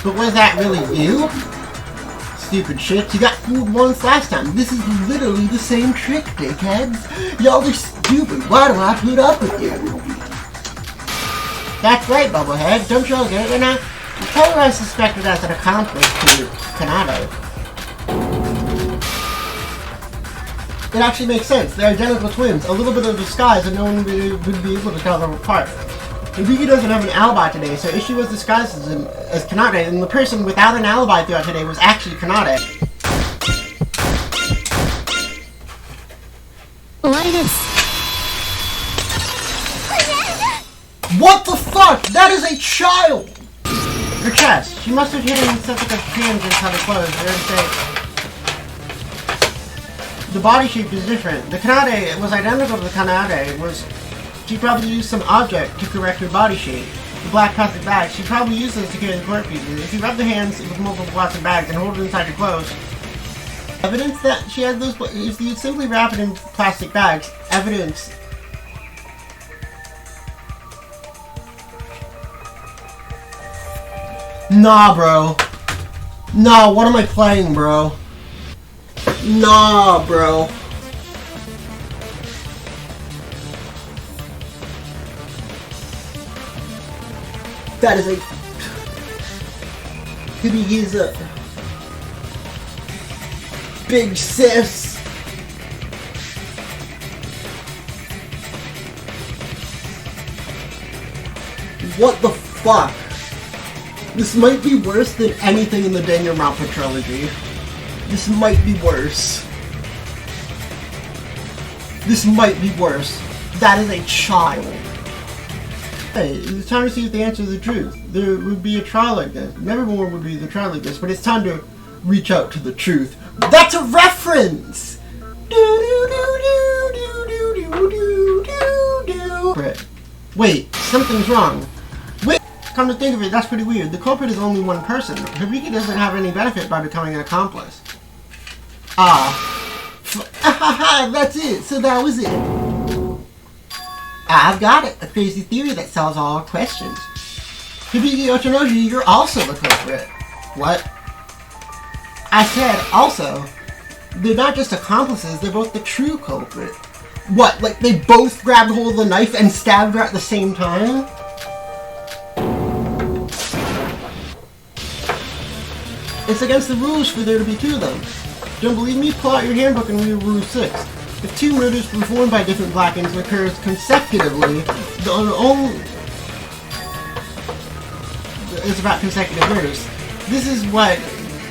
But was that really you? Stupid shit. You got fooled once last time. This is literally the same trick, dickheads. Y'all are stupid. Why do I put up with you? That's right, Bubblehead. Don't you all get it now? Chara is suspected as an accomplice to Kanade. It actually makes sense. They're identical twins. A little bit of disguise and no one would be able to tell them apart. Riki doesn't have an alibi today, so if she was disguised as Kanade, and the person without an alibi throughout today was actually Kanade. What the fuck? That is a child! Her chest. She must have hidden Setsuka's hands inside the clothes. The body shape is different. The Kanade was identical to the Kanade. She probably used some object to correct her body shape. The black plastic bag. She probably used those to carry the cork pieces. If you rub the hands with multiple plastic bags and hold it inside your clothes, evidence that she had those. If you simply wrap it in plastic bags, evidence. Nah, bro. Nah, what am I playing, bro? Nah, bro. That is a... He's a... big sis. What the fuck? This might be worse than anything in the Danganronpa trilogy. This might be worse. This might be worse. That is a child. Hey, it's time to see if they answer the truth. There would be a trial like this. Nevermore would be the trial like this, but it's time to reach out to the truth. That's a reference! Wait, something's wrong. Wait, come to think of it, that's pretty weird. The culprit is only one person. Hibiki doesn't have any benefit by becoming an accomplice. That's it. So that was it. I've got it. A crazy theory that solves all our questions. Hibiki Ochinoji, you're also the culprit. What? I said also. They're not just accomplices, they're both the true culprit. What, like they both grabbed hold of the knife and stabbed her at the same time? It's against the rules for there to be two of them. Don't believe me? Pull out your handbook and read Rule 6. If two murders performed by different Blackens occurs consecutively, the only... It's about consecutive murders. This is what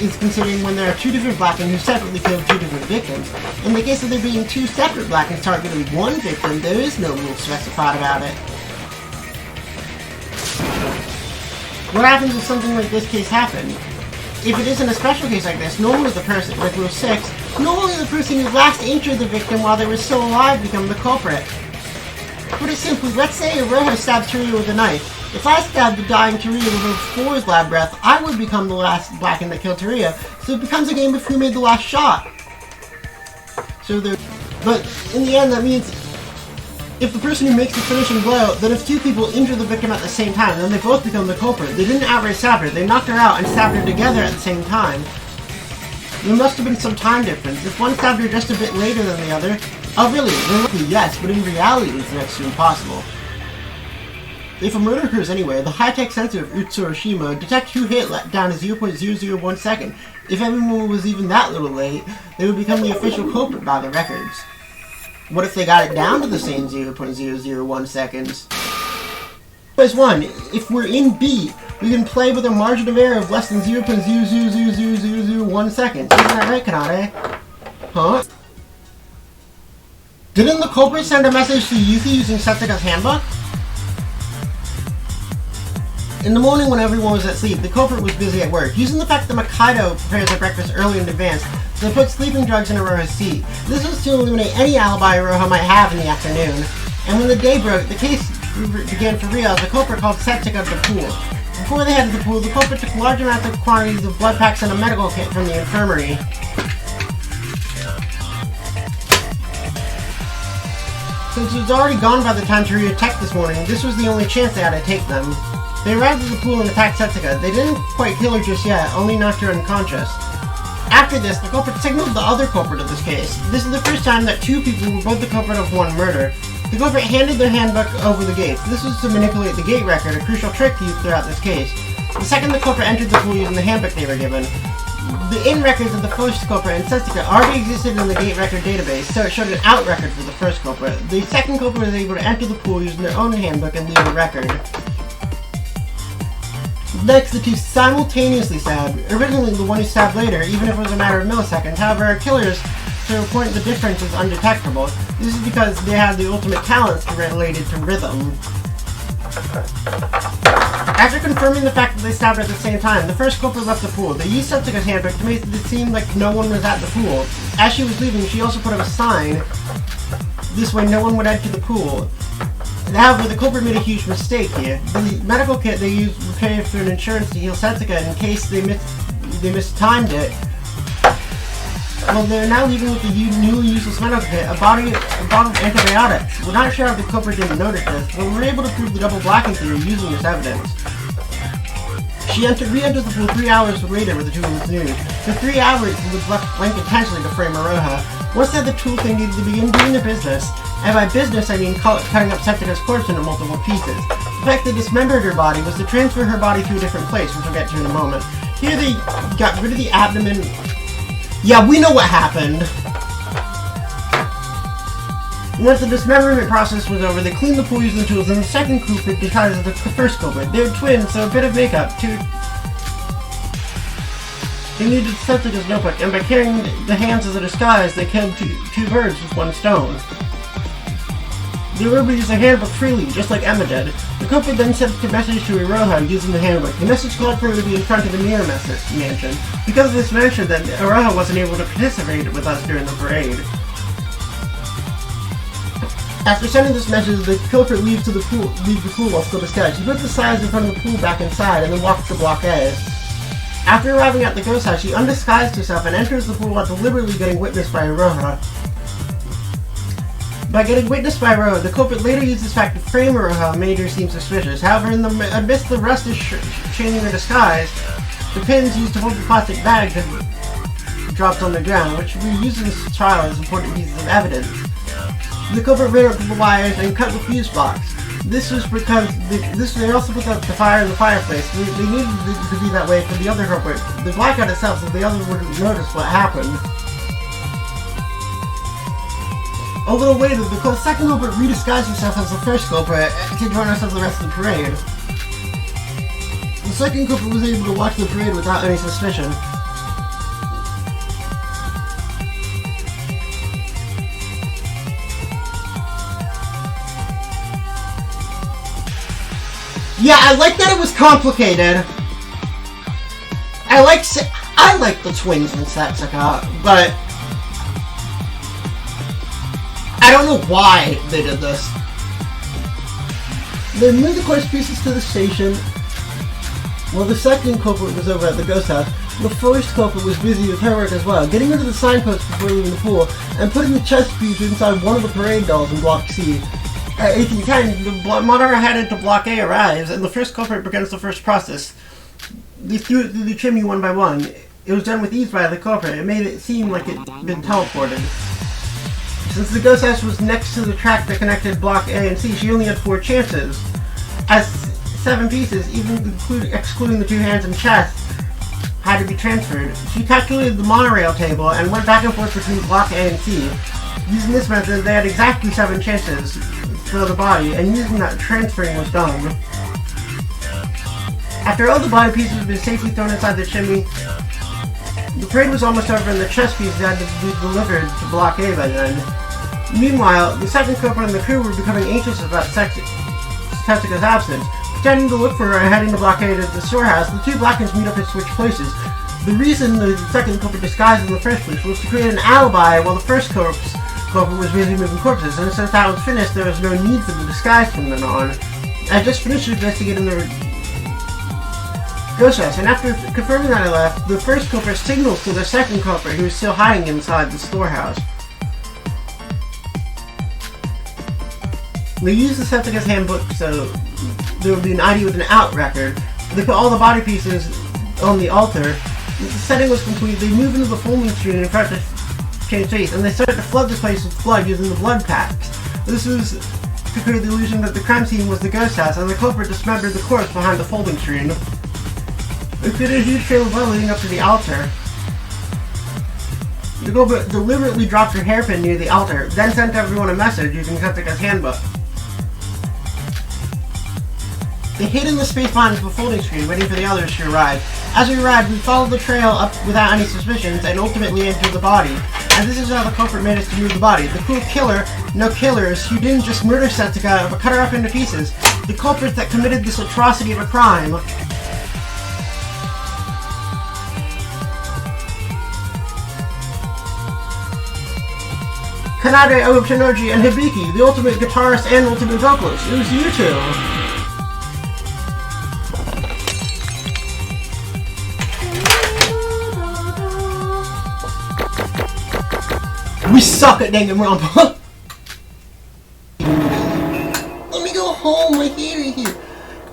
is considering when there are two different Blackens who separately killed two different victims. In the case of there being two separate Blackens targeting one victim, there is no rule specified about it. What happens if something like this case happened? If it isn't a special case like this, normally the person, like Rule 6, normally the person who last injured the victim while they were still alive become the culprit. Put it simply, let's say Rojo stabbed Taria with a knife. If I stabbed the dying Taria with her Floor's lab breath, I would become the last Blacken that killed Taria, so it becomes a game of who made the last shot. But in the end that means, if the person who makes the finishing blow, then if two people injure the victim at the same time, then they both become the culprit. They didn't outright stab her, they knocked her out and stabbed her together at the same time. There must have been some time difference. If one stabbed her just a bit later than the other, oh really? Theoretically yes, but in reality it's next to impossible. If a murder occurs anywhere, the high-tech sensor of Utsuroshima detects who hit down to 0.001 second. If everyone was even that little late, they would become the official culprit by the records. What if they got it down to the same 0.001 seconds? Phase 1. If we're in B, we can play with a margin of error of less than 0.0000001 seconds. Isn't that right, Kanade? Huh? Didn't the culprit send a message to Yuki using Setsuka's handbook? In the morning when everyone was at sleep, the culprit was busy at work, using the fact that Makaido prepares their breakfast early in advance, so they put sleeping drugs in Aroha's seat. This was to eliminate any alibi Aroha might have in the afternoon. And when the day broke, the case began for real as the culprit called Setsuka to the pool. Before they headed to the pool, the culprit took large amounts of quantities of blood packs and a medical kit from the infirmary. Since it was already gone by the time Taria attacked this morning, this was the only chance they had to take them. They arrived at the pool and attacked Setsuka. They didn't quite kill her just yet, only knocked her unconscious. After this, the culprit signaled the other culprit of this case. This is the first time that two people were both the culprit of one murder. The culprit handed their handbook over the gates. This was to manipulate the gate record, a crucial trick used throughout this case. The second the culprit entered the pool using the handbook they were given, the in records of the first culprit and Setsika already existed in the gate record database, so it showed an out record for the first culprit. The second culprit was able to enter the pool using their own handbook and leave a record. Next, the two simultaneously stabbed. Originally, the one who stabbed later, even if it was a matter of milliseconds. However, killers to report the difference is undetectable. This is because they had the ultimate talents related to rhythm. After confirming the fact that they stabbed at the same time, the first culprit left the pool. They used Setsika's handbook to make it seem like no one was at the pool. As she was leaving, she also put up a sign. This way, no one would enter the pool. However, the culprit made a huge mistake here. The medical kit they used was paid through an insurance to heal Setsika in case they mistimed it. Well, they're now leaving with the newly useless medical kit, a bottle of antibiotics. We're not sure if the culprit didn't notice this, but we were able to prove the double blacking theory using this evidence. She re-enters the pool 3 hours later with the tool was new. For 3 hours, it was left blank intentionally to frame Aroha. Once they had the tool, they needed to begin doing their business. And by business, I mean cutting up Setsika's corpse into multiple pieces. The fact they dismembered her body was to transfer her body to a different place, which we'll get to in a moment. Here they got rid of the abdomen. Yeah, we know what happened. Once the dismemberment process was over, they cleaned the pool using the tools, and the second culprit disguised as the first culprit. They were twins, so a bit of makeup, too. They needed Setsika's notebook, and by carrying the hands as a disguise, they killed two birds with one stone. They were able to use their handbook freely, just like Emma did. The culprit then sent a message to Iroha using the handbook. The message called for her to be in front of the mirror mansion. Because of this mention, that Iroha wasn't able to participate with us during the parade. After sending this message, the culprit leaves the pool while still disguised. She puts the signs in front of the pool back inside and then walks to Block A. After arriving at the ghost house, she undisguised herself and enters the pool while deliberately getting witnessed by Iroha. By getting witnessed by Iroha, the culprit later used this fact to frame Iroha and made her seem suspicious. However, amidst the rest of changing her disguise, the pins used to hold the plastic bag had dropped on the ground, which we use in this trial as important pieces of evidence. The culprit ran up to the wires and cut the fuse box. This was because they also put out the fire in the fireplace. They needed to be that way for the other culprit. The blackout itself, so the other wouldn't notice what happened. A little later, the second culprit redisguised himself as the first culprit to join us as the rest of the parade. The second culprit was able to watch the parade without any suspicion. Yeah, I like that it was complicated. I like the twins in Setsika, but I don't know why they did this. They moved the corpse pieces to the station. While the second culprit was over at the ghost house, the first culprit was busy with her work as well, getting rid of the signposts before leaving the pool, and putting the chess piece inside one of the parade dolls in Block C. At 1810, the monitor headed to Block A arrives, and the first culprit begins the first process. They threw it through the chimney one by one. It was done with ease by the culprit. It made it seem like it'd been teleported. Since the ghost house was next to the track that connected Block A and C, she only had 4 chances. As 7 pieces, even excluding the 2 hands and chest, had to be transferred. She calculated the monorail table and went back and forth between Block A and C. Using this method, they had exactly 7 chances for the body, and using that, transferring was done. After all the body pieces had been safely thrown inside the chimney, the parade was almost over and the chess pieces had to be delivered to Block A by then. Meanwhile, the second culprit and the crew were becoming anxious about Setsika's absence. Pretending to look for her and heading to Block A to the storehouse, the 2 Blackens meet up and switch places. The reason the second culprit disguised in the first place was to create an alibi while the first culprit was busy moving corpses, and since that was finished, there was no need for the disguise from then on. I just finished investigating the ghost house, and after confirming that I left, the first culprit signals to the second culprit who was still hiding inside the storehouse. They used the Setsika's handbook so there would be an ID with an out record. They put all the body pieces on the altar. The setting was complete. They moved into the folding screen in front of change face, and they started to flood the place with blood using the blood packs. This was to create the illusion that the crime scene was the ghost house, and the culprit dismembered the corpse behind the folding screen. They created a huge trail of blood leading up to the altar. The culprit deliberately dropped her hairpin near the altar, then sent everyone a message using Jessica's handbook. They hid in the space behind the folding screen, waiting for the others to arrive. As we arrived, we followed the trail up without any suspicions, and ultimately entered the body. And this is how the culprit managed to move the body. The cruel killer, no killers, who didn't just murder Jessica, but cut her up into pieces. The culprit that committed this atrocity of a crime. Kaede, Shinoji, and Hibiki, the ultimate guitarist and ultimate vocalist. It was you two. We suck at Danganronpa. Let me go home. I hate it.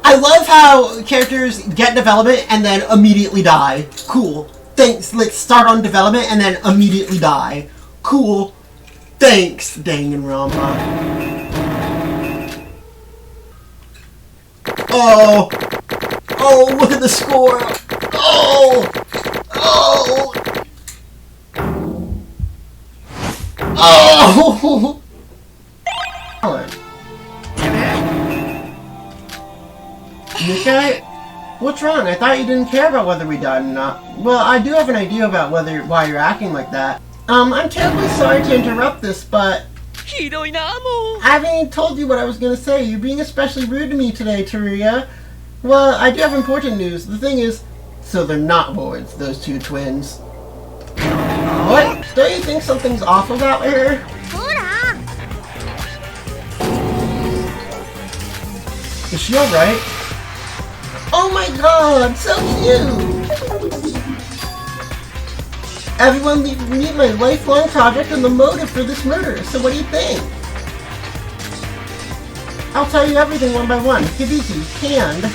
I love how characters get development and then immediately die. Cool. Thanks. Let's start on development and then immediately die. Cool. Thanks, Danganronpa. Oh. Oh, look at the score. Oh. Oh. Oh! Nikkei? What's wrong? I thought you didn't care about whether we died or not. Well, I do have an idea about why you're acting like that. I'm terribly sorry to interrupt this, but I haven't even told you what I was gonna say. You're being especially rude to me today, Teruya. Well, I do have important news. The thing is, so they're not boys, those two twins. What? Don't you think something's off about her? Is she alright? Oh my god, so cute! Everyone meet my lifelong project and the motive for this murder, so what do you think? I'll tell you everything one by one. Hibiki, hand.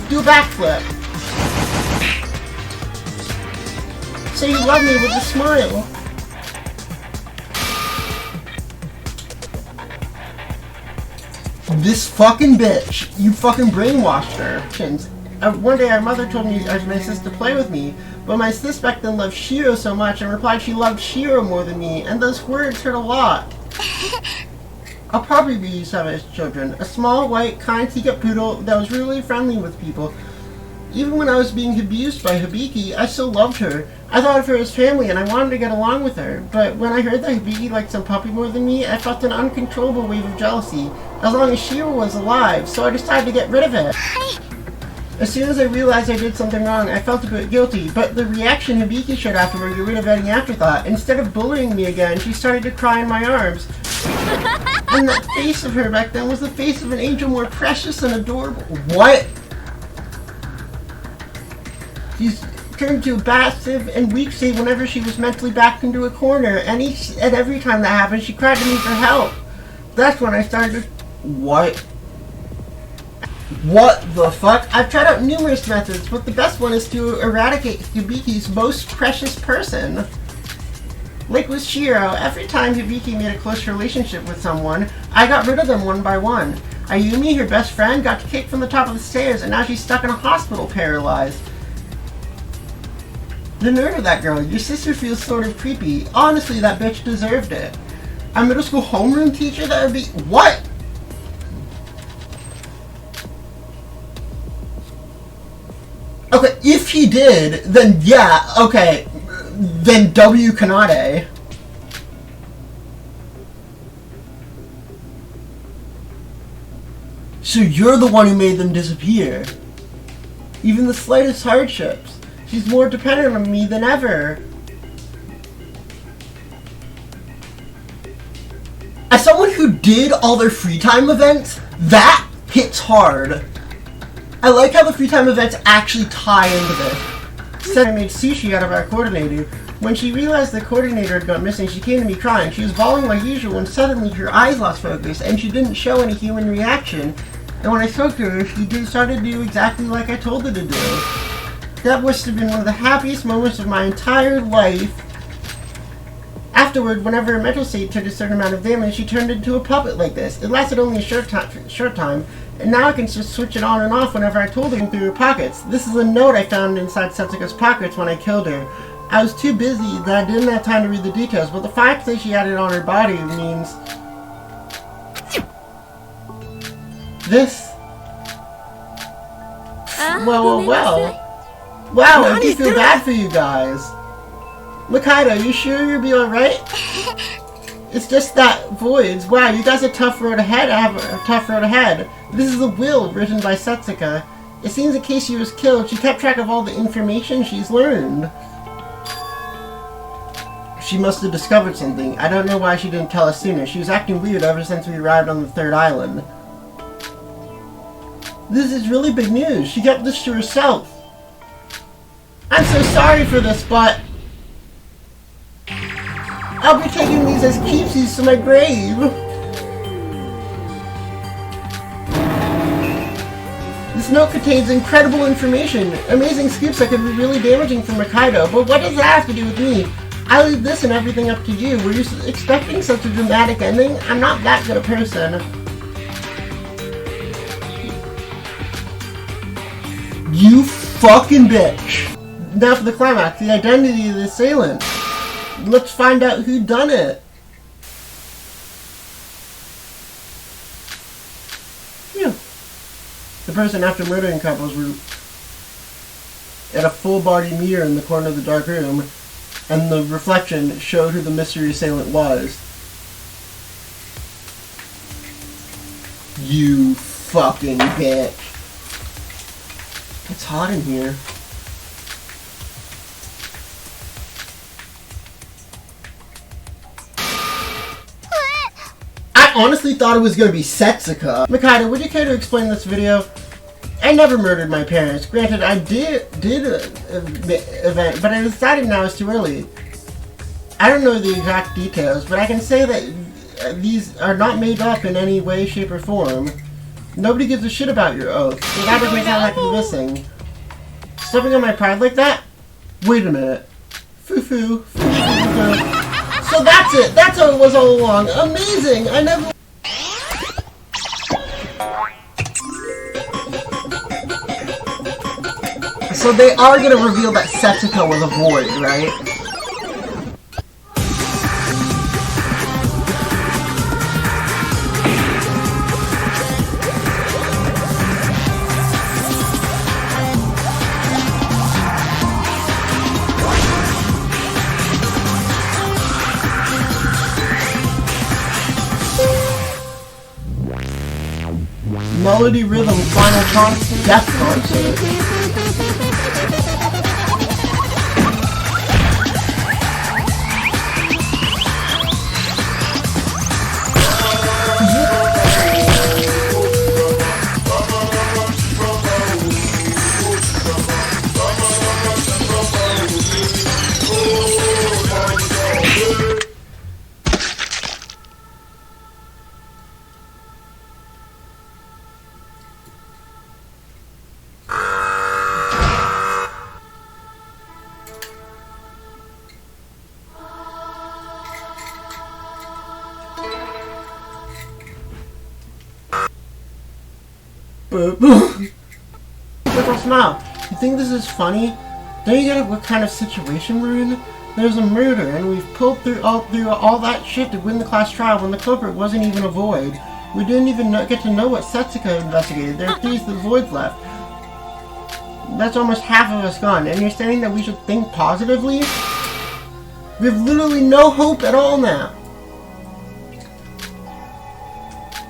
Do a backflip. Say you love me with a smile. This fucking bitch. You fucking brainwashed her. One day our mother told me my sister to play with me, but my sis back then loved Shiro so much and replied she loved Shiro more than me, and those words hurt a lot. I'll probably be used to have as children. A small, white, kind teacup poodle that was really friendly with people. Even when I was being abused by Hibiki, I still loved her. I thought of her as family and I wanted to get along with her. But when I heard that Hibiki liked some puppy more than me, I felt an uncontrollable wave of jealousy, as long as Shiro was alive, so I decided to get rid of it. As soon as I realized I did something wrong, I felt a bit guilty, but the reaction Hibiki showed afterward got rid of any afterthought. Instead of bullying me again, she started to cry in my arms. And that face of her back then was the face of an angel more precious and adorable. What? She's turned to a passive and weak state whenever she was mentally backed into a corner, and every time that happened, she cried to me for help. That's when I started to... What? What the fuck? I've tried out numerous methods, but the best one is to eradicate Hibiki's most precious person. Like with Shiro, every time Hibiki made a close relationship with someone, I got rid of them one by one. Ayumi, her best friend, got kicked from the top of the stairs, and now she's stuck in a hospital paralyzed. The nerve of that girl. Your sister feels sort of creepy. Honestly, that bitch deserved it. A middle school homeroom teacher? That would be... What? Okay, if he did, then yeah, okay. Then W. Kaede. So you're the one who made them disappear. Even the slightest hardships. She's more dependent on me than ever. As someone who did all their free time events, that hits hard. I like how the free time events actually tie into this. Said I made sushi out of our coordinator. When she realized the coordinator had gone missing, she came to me crying. She was bawling like usual when suddenly her eyes lost focus and she didn't show any human reaction. And when I spoke to her, she started to do exactly like I told her to do. That must have been one of the happiest moments of my entire life. After Afterward, whenever her mental state took a certain amount of damage, she turned into a puppet like this. It lasted only a short time, and now I can just switch it on and off whenever I told her through her pockets. This is a note I found inside Setsuka's pockets when I killed her. I was too busy that I didn't have time to read the details, but the fact that she had it on her body means... This... Well. Wow, I do feel bad for you guys. Mikado, you sure you'll be alright? It's just that voids. Wow, you guys have a tough road ahead. This is a will written by Setsuka. It seems in case she was killed, she kept track of all the information she's learned. She must have discovered something. I don't know why she didn't tell us sooner. She was acting weird ever since we arrived on the third island. This is really big news. She kept this to herself. I'm so sorry for this, but... I'll be taking these as keepsies to my grave. This note contains incredible information. Amazing scoops that could be really damaging for Mikado, but what does that have to do with me? I leave this and everything up to you. Were you expecting such a dramatic ending? I'm not that good a person. You fucking bitch! Now for the climax, the identity of the assailant. Let's find out who done it. Yeah. The person after murdering couples were at a full-body mirror in the corner of the dark room, and the reflection showed who the mystery assailant was. You fucking bitch. It's hot in here. I honestly thought it was going to be Setsuka. Mikado, would you care to explain this video? I never murdered my parents. Granted, I did event, but I decided now is too early. I don't know the exact details, but I can say that these are not made up in any way, shape, or form. Nobody gives a shit about your oath, so that doesn't sound like it's missing. Stepping on my pride like that? Wait a minute. Foo-foo. So that's it! That's how it was all along! Amazing! I never... So they are gonna reveal that Setsuka was a void, right? Melody Rhythm Final Concert Death Concert. Little smile. You think this is funny? Don't you get what kind of situation we're in? There's a murder, and we've pulled through all that shit to win the class trial when the culprit wasn't even a void. We didn't even get to know what Setsuka investigated. There are 3 voids left. That's almost half of us gone, and you're saying that we should think positively? We have literally no hope at all now.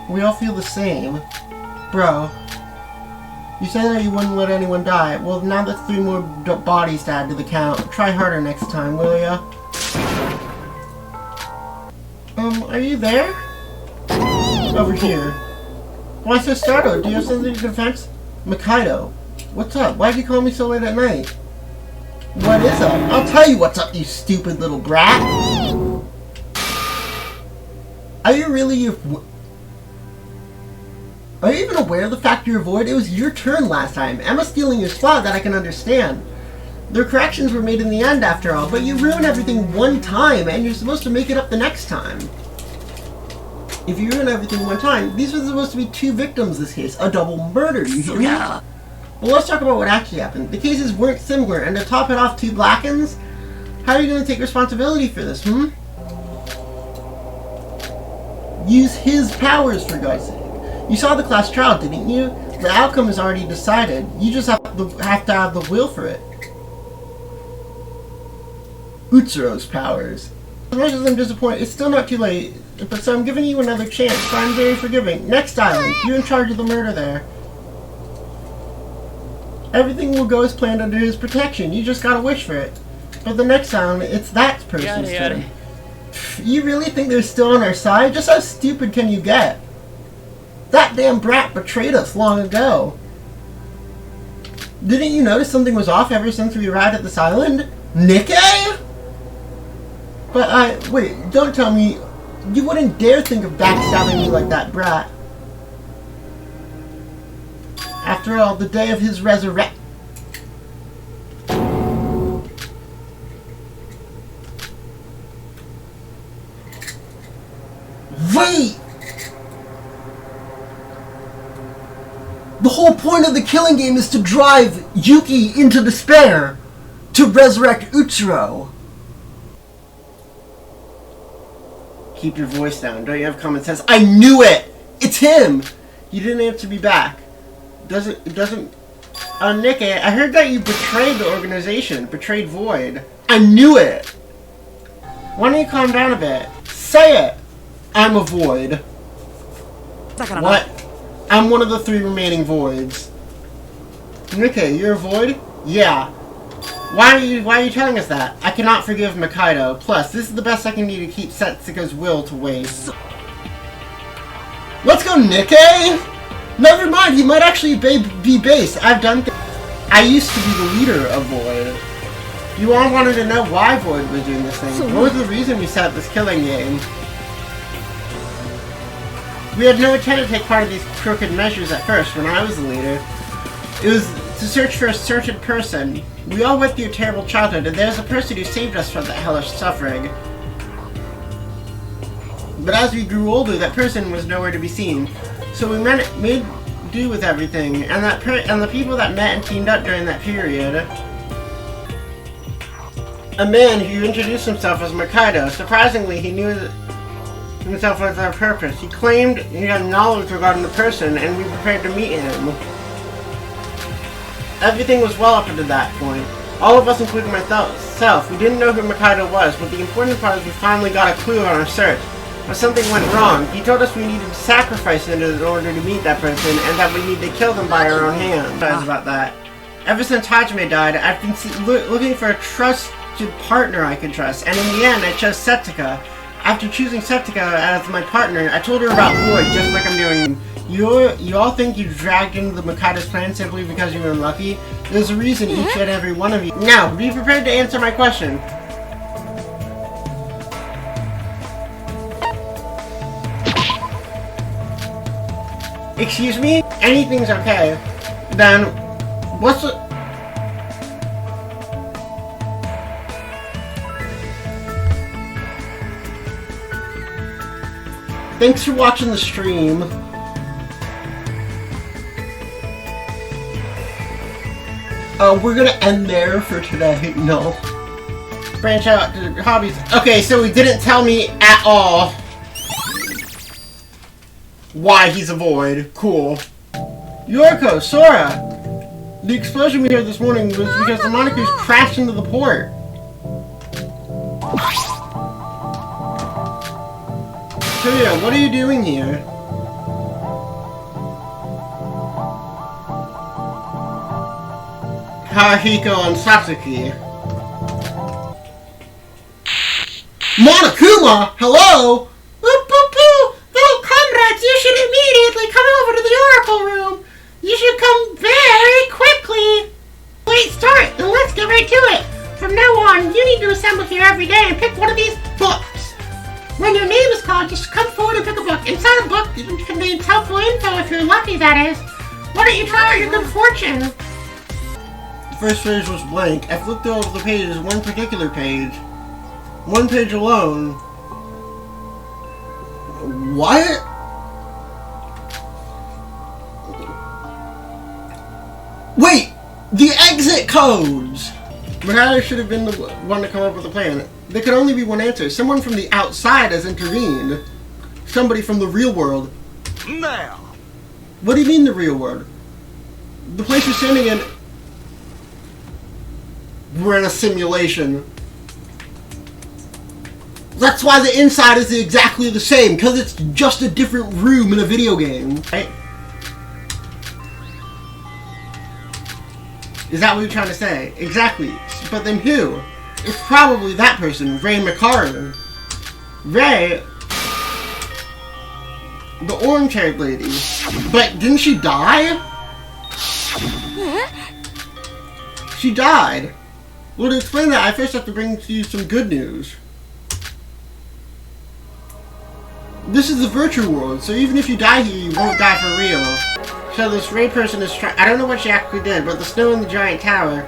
We all feel the same. Bro. You said that you wouldn't let anyone die. Well, now that's 3 more bodies to add to the count. Try harder next time, will ya? Are you there? Over here. Why so startled? Do you have something to defense? Mikado. What's up? Why'd you call me so late at night? What is up? I'll tell you what's up, you stupid little brat! Are you really... Are you even aware of the fact you're a void? It was your turn last time. Emma stealing your spot, that I can understand. Their corrections were made in the end, after all, but you ruin everything one time, and you're supposed to make it up the next time. If you ruin everything one time, these were supposed to be 2 victims this case. A double murder, you hear me? Well, let's talk about what actually happened. The cases weren't similar, and to top it off, 2 black-ins? How are you going to take responsibility for this, Use his powers, for God's sake. You saw the class trial, didn't you? The outcome is already decided. You just have to have the will for it. Utsuro's powers. As much as I'm disappointed, it's still not too late. But so I'm giving you another chance, so I'm very forgiving. Next island, you're in charge of the murder there. Everything will go as planned under his protection. You just gotta wish for it. But the next island, it's that person's turn. You really think they're still on our side? Just how stupid can you get? That damn brat betrayed us long ago. Didn't you notice something was off ever since we arrived at this island? Nikkei? But wait, don't tell me, you wouldn't dare think of backstabbing me like that brat. After all, the day of his resurrection. Wait! The whole point of the killing game is to drive Yuki into despair, to resurrect Utsuro. Keep your voice down. Don't you have common sense? I knew it! It's him! You didn't answer me back. It doesn't... Nikkei, I heard that you betrayed the organization. Betrayed Void. I knew it! Why don't you calm down a bit? Say it! I'm a Void. What? I'm one of the 3 remaining Voids. Nikkei, you're a Void? Yeah. Why are you telling us that? I cannot forgive Mikado. Plus, this is the best I can do to keep Setsuka's will to waste. Let's go, Nikkei! Never mind, he might actually be base. I've done I used to be the leader of Void. You all wanted to know why Void was doing this thing. What was the reason we set up this killing game? We had no intent to take part of these crooked measures at first when I was the leader. It was to search for a certain person. We all went through a terrible childhood, and there's a person who saved us from that hellish suffering. But as we grew older, that person was nowhere to be seen. So we made do with everything, and the people that met and teamed up during that period. A man who introduced himself as Mikado. Surprisingly, he knew himself as our purpose. He claimed he had knowledge regarding the person, and we prepared to meet him. Everything was well up until that point. All of us, including myself, we didn't know who Mikado was, but the important part is we finally got a clue on our search. But something went wrong. He told us we needed to sacrifice in order to meet that person, and that we need to kill them by our own hands. About that. Ever since Hajime died, I've been looking for a trusted partner I can trust, and in the end, I chose Setsuka. After choosing Setsuka as my partner, I told her about Void, just like I'm doing. You all think you dragged into the Mikado's plan simply because you were unlucky? There's a reason each and every one of you. Now, be prepared to answer my question. Excuse me? Anything's okay. Then, what's the... Thanks for watching the stream. We're gonna end there for today. No. Branch out to hobbies. Okay, so he didn't tell me at all why he's a Void. Cool. Yoriko, Sora! The explosion we heard this morning was because the Monocles crashed into the port. Julia, what are you doing here? Hahiko and Satsuki. Monokuma! Hello! Boop, boop, boop! Little comrades, you should immediately come over to the Oracle Room! You should come very quickly! Wait, start, and let's get right to it! From now on, you need to assemble here every day and pick one of these books. When your name is called, just come forward and pick a book. Inside a book, it contains helpful info if you're lucky, that is. Why don't you try out your good fortune? first page was blank. I flipped through all of the pages, one particular page. One page alone. What? Wait! The exit codes! Morales should have been the one to come up with a plan. There could only be one answer. Someone from the outside has intervened. Somebody from the real world. Now! What do you mean the real world? The place you're standing in... We're in a simulation. That's why the inside is exactly the same, because it's just a different room in a video game. Right? Is that what you're trying to say? Exactly. But then who? It's probably that person, Ray McCarran. Ray... The orange-haired lady. But didn't she die? She died. Well, to explain that, I first have to bring to you some good news. This is the virtual world, so even if you die here, you won't die for real. So this Ray person is trying... I don't know what she actually did, but the snow in the giant tower...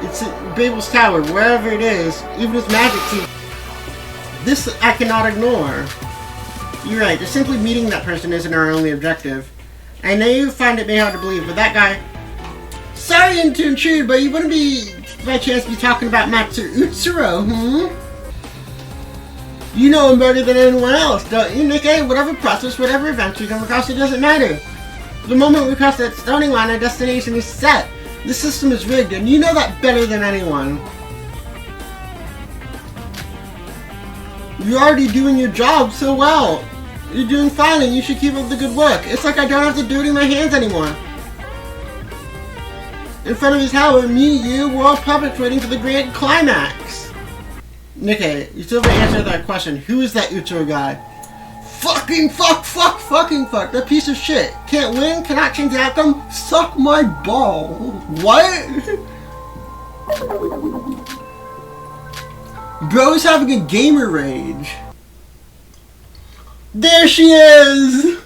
It's Babel's tower, wherever it is, even its magic seems... This I cannot ignore. You're right, just simply meeting that person isn't our only objective. I know you find it may hard to believe, but that guy... Sorry to intrude, but you wouldn't be, by chance, be talking about Master Utsuro, You know him better than anyone else, don't you, Nikkei? Whatever process, whatever events we come across, it doesn't matter. The moment we cross that starting line, our destination is set. The system is rigged, and you know that better than anyone. You're already doing your job so well. You're doing fine, and you should keep up the good work. It's like I don't have to do it in my hands anymore. In front of his tower, me, you, we're all puppets waiting for the grand climax. Nikkei, you still haven't answered that question. Who is that Utsuro guy? Fucking fuck. That piece of shit. Can't win, cannot change the outcome. Suck my ball. What? Bro's having a gamer rage. There she is!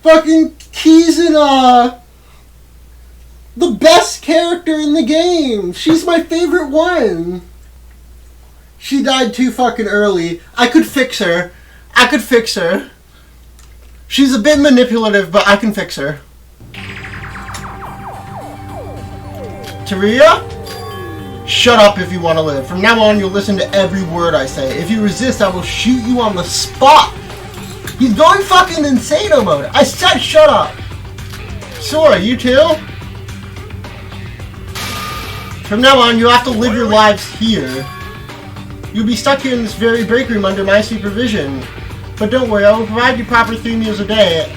Fucking Kizuna! The best character in the game! She's my favorite one! She died too fucking early. I could fix her. She's a bit manipulative, but I can fix her. Taria? Shut up if you want to live. From now on, you'll listen to every word I say. If you resist, I will shoot you on the spot. He's going fucking insano mode. I said shut up. Sora, you too? From now on, you'll have to live your lives here. You'll be stuck here in this very break room under my supervision. But don't worry, I will provide you proper 3 meals a day.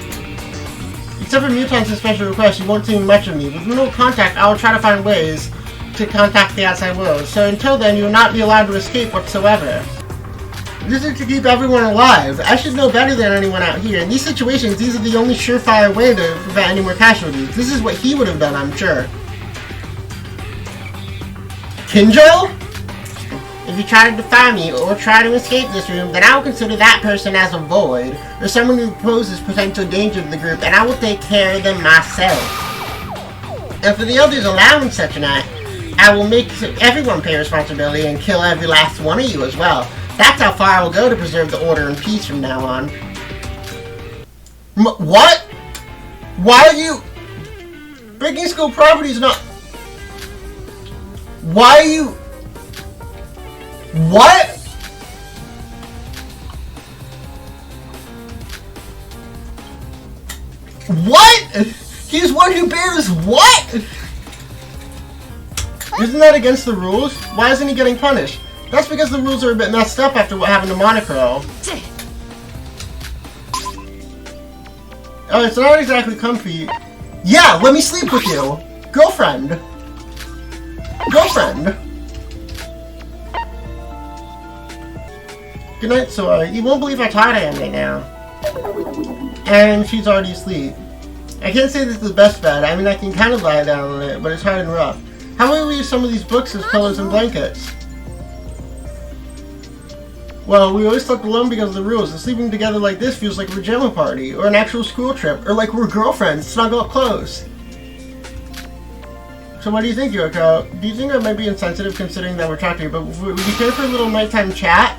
Except for mutants and special requests, you won't see much of me. With minimal contact, I will try to find ways to contact the outside world. So until then, you will not be allowed to escape whatsoever. This is to keep everyone alive. I should know better than anyone out here. In these situations, these are the only surefire way to prevent any more casualties. This is what he would have done, I'm sure. Kinjo? If you try to defy me or try to escape this room, then I will consider that person as a void, or someone who poses potential danger to the group, and I will take care of them myself. And for the others allowing such an act, I will make everyone pay responsibility and kill every last one of you as well. That's how far I will go to preserve the order and peace from now on. What? Why are you... Breaking school property is not... Why are you... What? What? He's one who bears what? Isn't that against the rules? Why isn't he getting punished? That's because the rules are a bit messed up after what happened to Monochrome. Oh, it's not exactly comfy. Yeah, let me sleep with you. Girlfriend. Good night, Sora. You won't believe how tired I am right now. And she's already asleep. I can't say this is the best bed. I mean, I can kind of lie down on it, but it's hard and rough. How about we use some of these books as pillows and blankets? Well, we always slept alone because of the rules, and sleeping together like this feels like a pajama party, or an actual school trip, or like we're girlfriends, snuggle up close. So what do you think, Yoko? Do you think I might be insensitive considering that we're talking, but would you care for a little nighttime chat?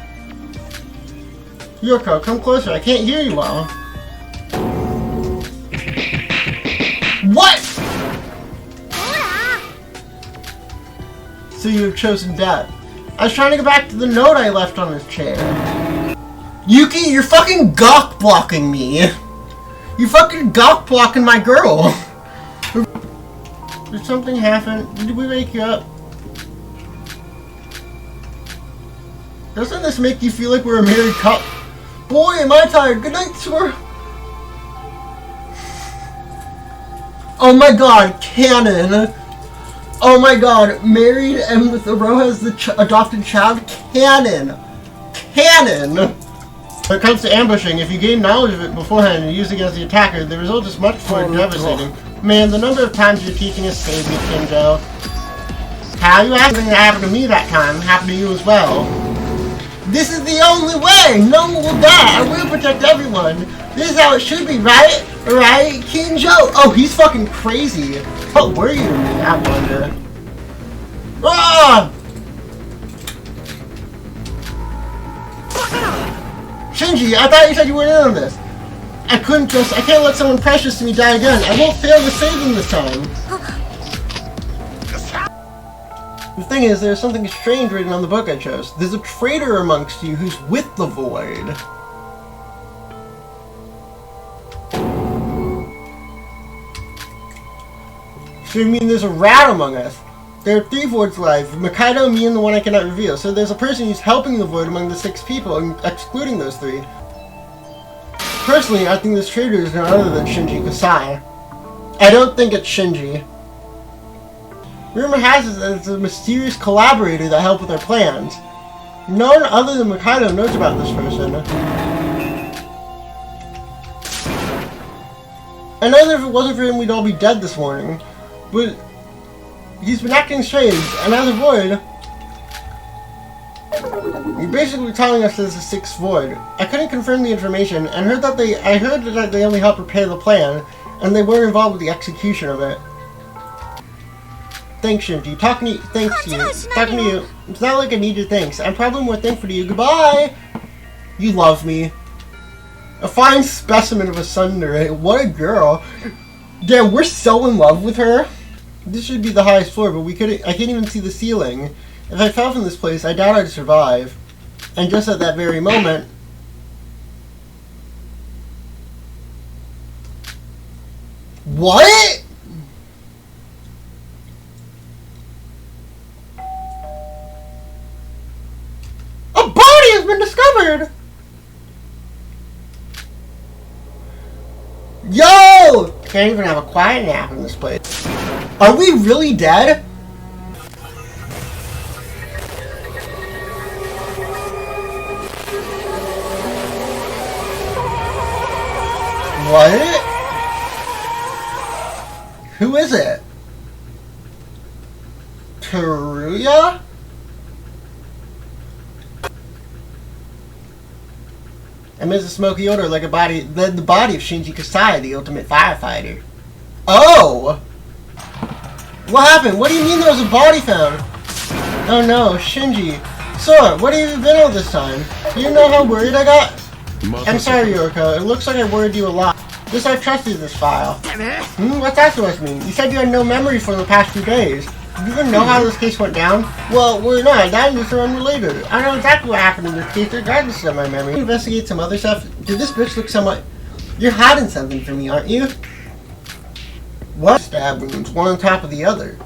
Yoko, come closer, I can't hear you well. What?! So you have chosen death. I was trying to go back to the note I left on his chair. Yuki, you're fucking gawk blocking me. You fucking gawk blocking my girl. Did something happen? Did we wake you up? Doesn't this make you feel like we're a married couple? Boy, am I tired. Good night, sir. Oh my god, canon. Oh my god, married and with Aroha's the adopted child? Canon! Canon! When it comes to ambushing, if you gain knowledge of it beforehand and use it against the attacker, the result is much more devastating. Man, the number of times your teaching has saved me, Kinjo. How you asking that happened to me that time happened to you as well. This is the only way! No one will die! I will protect everyone! This is how it should be, right? Right, Kinjo? Oh, he's fucking crazy. What were you to me, I wonder? Ah! Shinji, I thought you said you weren't in on this. I can't let someone precious to me die again. I won't fail to save them this time. The thing is, there's something strange written on the book I chose. There's a traitor amongst you who's with the Void. So you mean there's a rat among us? There are 3 Voids alive, Mikado, me, and the one I cannot reveal. So there's a person who's helping the Void among the 6 people, and excluding those 3. Personally, I think this traitor is none other than Shinji Kasai. I don't think it's Shinji. Rumor has it that it's a mysterious collaborator that helped with our plans. No one other than Mikado knows about this person. I know that if it wasn't for him, we'd all be dead this morning. But he's been acting strange, and as a Void, you're basically telling us there's a 6th Void. I couldn't confirm the information, and I heard that they only helped prepare the plan, and they weren't involved with the execution of it. Thanks, Shinji. Talking to you. It's not like I need your thanks. I'm probably more thankful to you. Goodbye! You love me. A fine specimen of a tsundere. What a girl. Damn, we're so in love with her. This should be the highest floor, but I can't even see the ceiling. If I fell from this place, I doubt I'd survive. And just at that very moment... What?! A body has been discovered! Yo! Can't even have a quiet nap in this place. Are we really dead? What? Who is it? Teruya? Emits a smoky odor like the body of Shinji Kasai, the ultimate firefighter. Oh! What happened? What do you mean there was a body found? Oh no, Shinji. Sora, what have you been all this time? Do you know how worried I got? I'm sorry, Yoko. It looks like I worried you a lot. I trusted this file. What's that supposed to mean? You said you had no memory for the past few days. Do you even know how this case went down? Well, we're not. That and this are unrelated. I know exactly what happened in this case, regardless of my memory. Investigate some other stuff. Did this bitch look somewhat... You're hiding something from me, aren't you? What? Stab wounds, one on top of the other.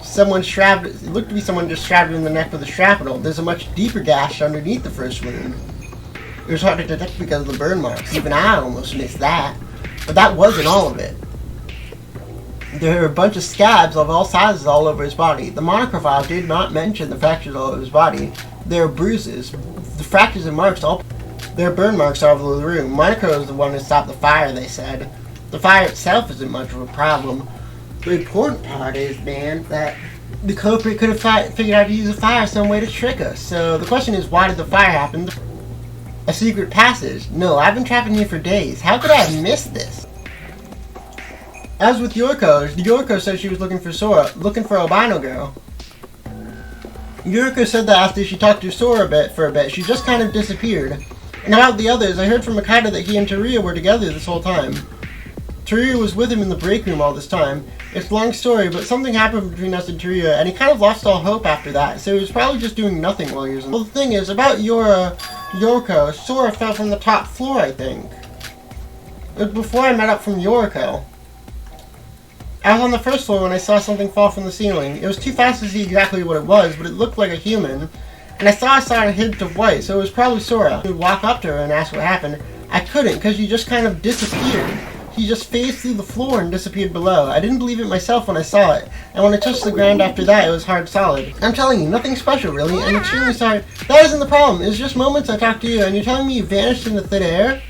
It looked to be someone just stabbed her in the neck with a shrapnel. There's a much deeper gash underneath the first wound. It was hard to detect because of the burn marks. Even I almost missed that. But that wasn't all of it. There are a bunch of scabs of all sizes all over his body. The monochrome did not mention the fractures all over his body. There are bruises. The fractures and marks there are burn marks all over the room. Monochrome is the one who stopped the fire, they said. The fire itself isn't much of a problem. The important part is, man, that the culprit could have figured out how to use the fire some way to trick us. So the question is, why did the fire happen? A secret passage? No, I've been trapping here for days. How could I have missed this? As with Yoriko said she was looking for Sora, looking for albino girl. Yoriko said that after she talked to Sora for a bit, she just kind of disappeared. And about the others, I heard from Makata that he and Teruya were together this whole time. Teruya was with him in the break room all this time. It's a long story, but something happened between us and Teruya, and he kind of lost all hope after that, so he was probably just doing nothing while he was in. Well, the thing is, about Yoriko, Sora fell from the top floor, I think. It was before I met up from Yoriko. I was on the first floor when I saw something fall from the ceiling. It was too fast to see exactly what it was, but it looked like a human. And I saw a hint of white, so it was probably Sora. I would walk up to her and ask what happened. I couldn't, because she just kind of disappeared. She just phased through the floor and disappeared below. I didn't believe it myself when I saw it, and when I touched the ground after that, it was hard solid. I'm telling you, nothing special really. I'm extremely sorry. That isn't the problem. It's just moments I talked to you, and you're telling me you vanished into thin air?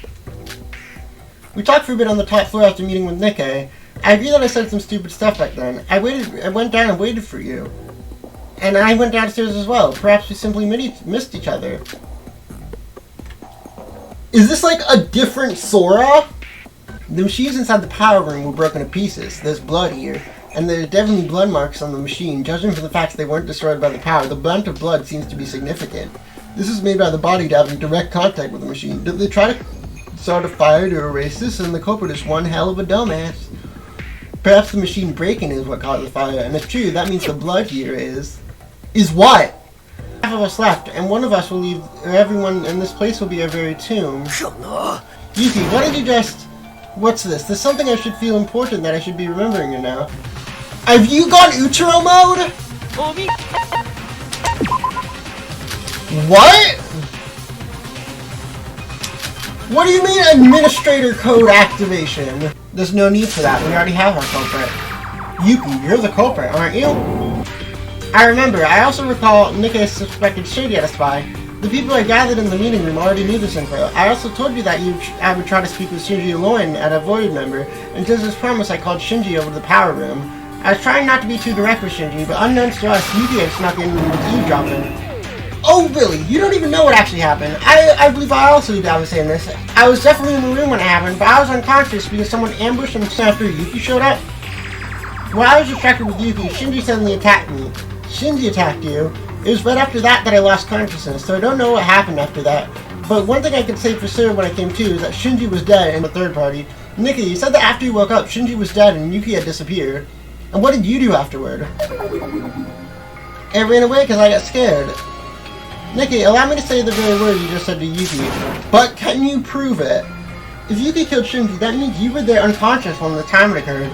We talked for a bit on the top floor after meeting with Nikkei. I agree that I said some stupid stuff back then. I went down and waited for you. And I went downstairs as well. Perhaps we simply missed each other. Is this like a different Sora? The machines inside the power room were broken to pieces. There's blood here. And there's definitely blood marks on the machine. Judging from the fact that they weren't destroyed by the power, the amount of blood seems to be significant. This is made by the body to have in direct contact with the machine. Did they try to start a fire to erase this? And the culprit is one hell of a dumbass. Perhaps the machine breaking is what caused the fire. And if true, that means the blood here is what? Half of us left, and one of us will leave, or everyone in this place will be our very tomb. Yuki, what did you just... What's this? There's something I should feel important that I should be remembering you now. Have you gone Uchiro mode? What? What do you mean administrator code activation? There's no need for that. We already have our culprit. Yuki, you're the culprit, aren't you? I remember. I also recall Nikkei suspected Shinji as a spy. The people I gathered in the meeting room already knew this info. I also told you that I would try to speak with Shinji alone at a Void member, and just as promised I called Shinji over to the power room. I was trying not to be too direct with Shinji, but unknowns to us, Yuki had snuck in with eavesdropping. Oh really? You don't even know what actually happened. I believe I also did I was saying this. I was definitely in the room when it happened, but I was unconscious because someone ambushed and after Yuki showed up. While I was distracted with Yuki, Shinji suddenly attacked me. Shinji attacked you. It was right after that I lost consciousness, so I don't know what happened after that. But one thing I could say for sure when I came to is that Shinji was dead in the third party. Nikki, you said that after you woke up, Shinji was dead and Yuki had disappeared. And what did you do afterward? I ran away because I got scared. Nikki, allow me to say the very word you just said to Yuki. But can you prove it? If Yuki killed Shinji, that means you were there unconscious when the time it occurred.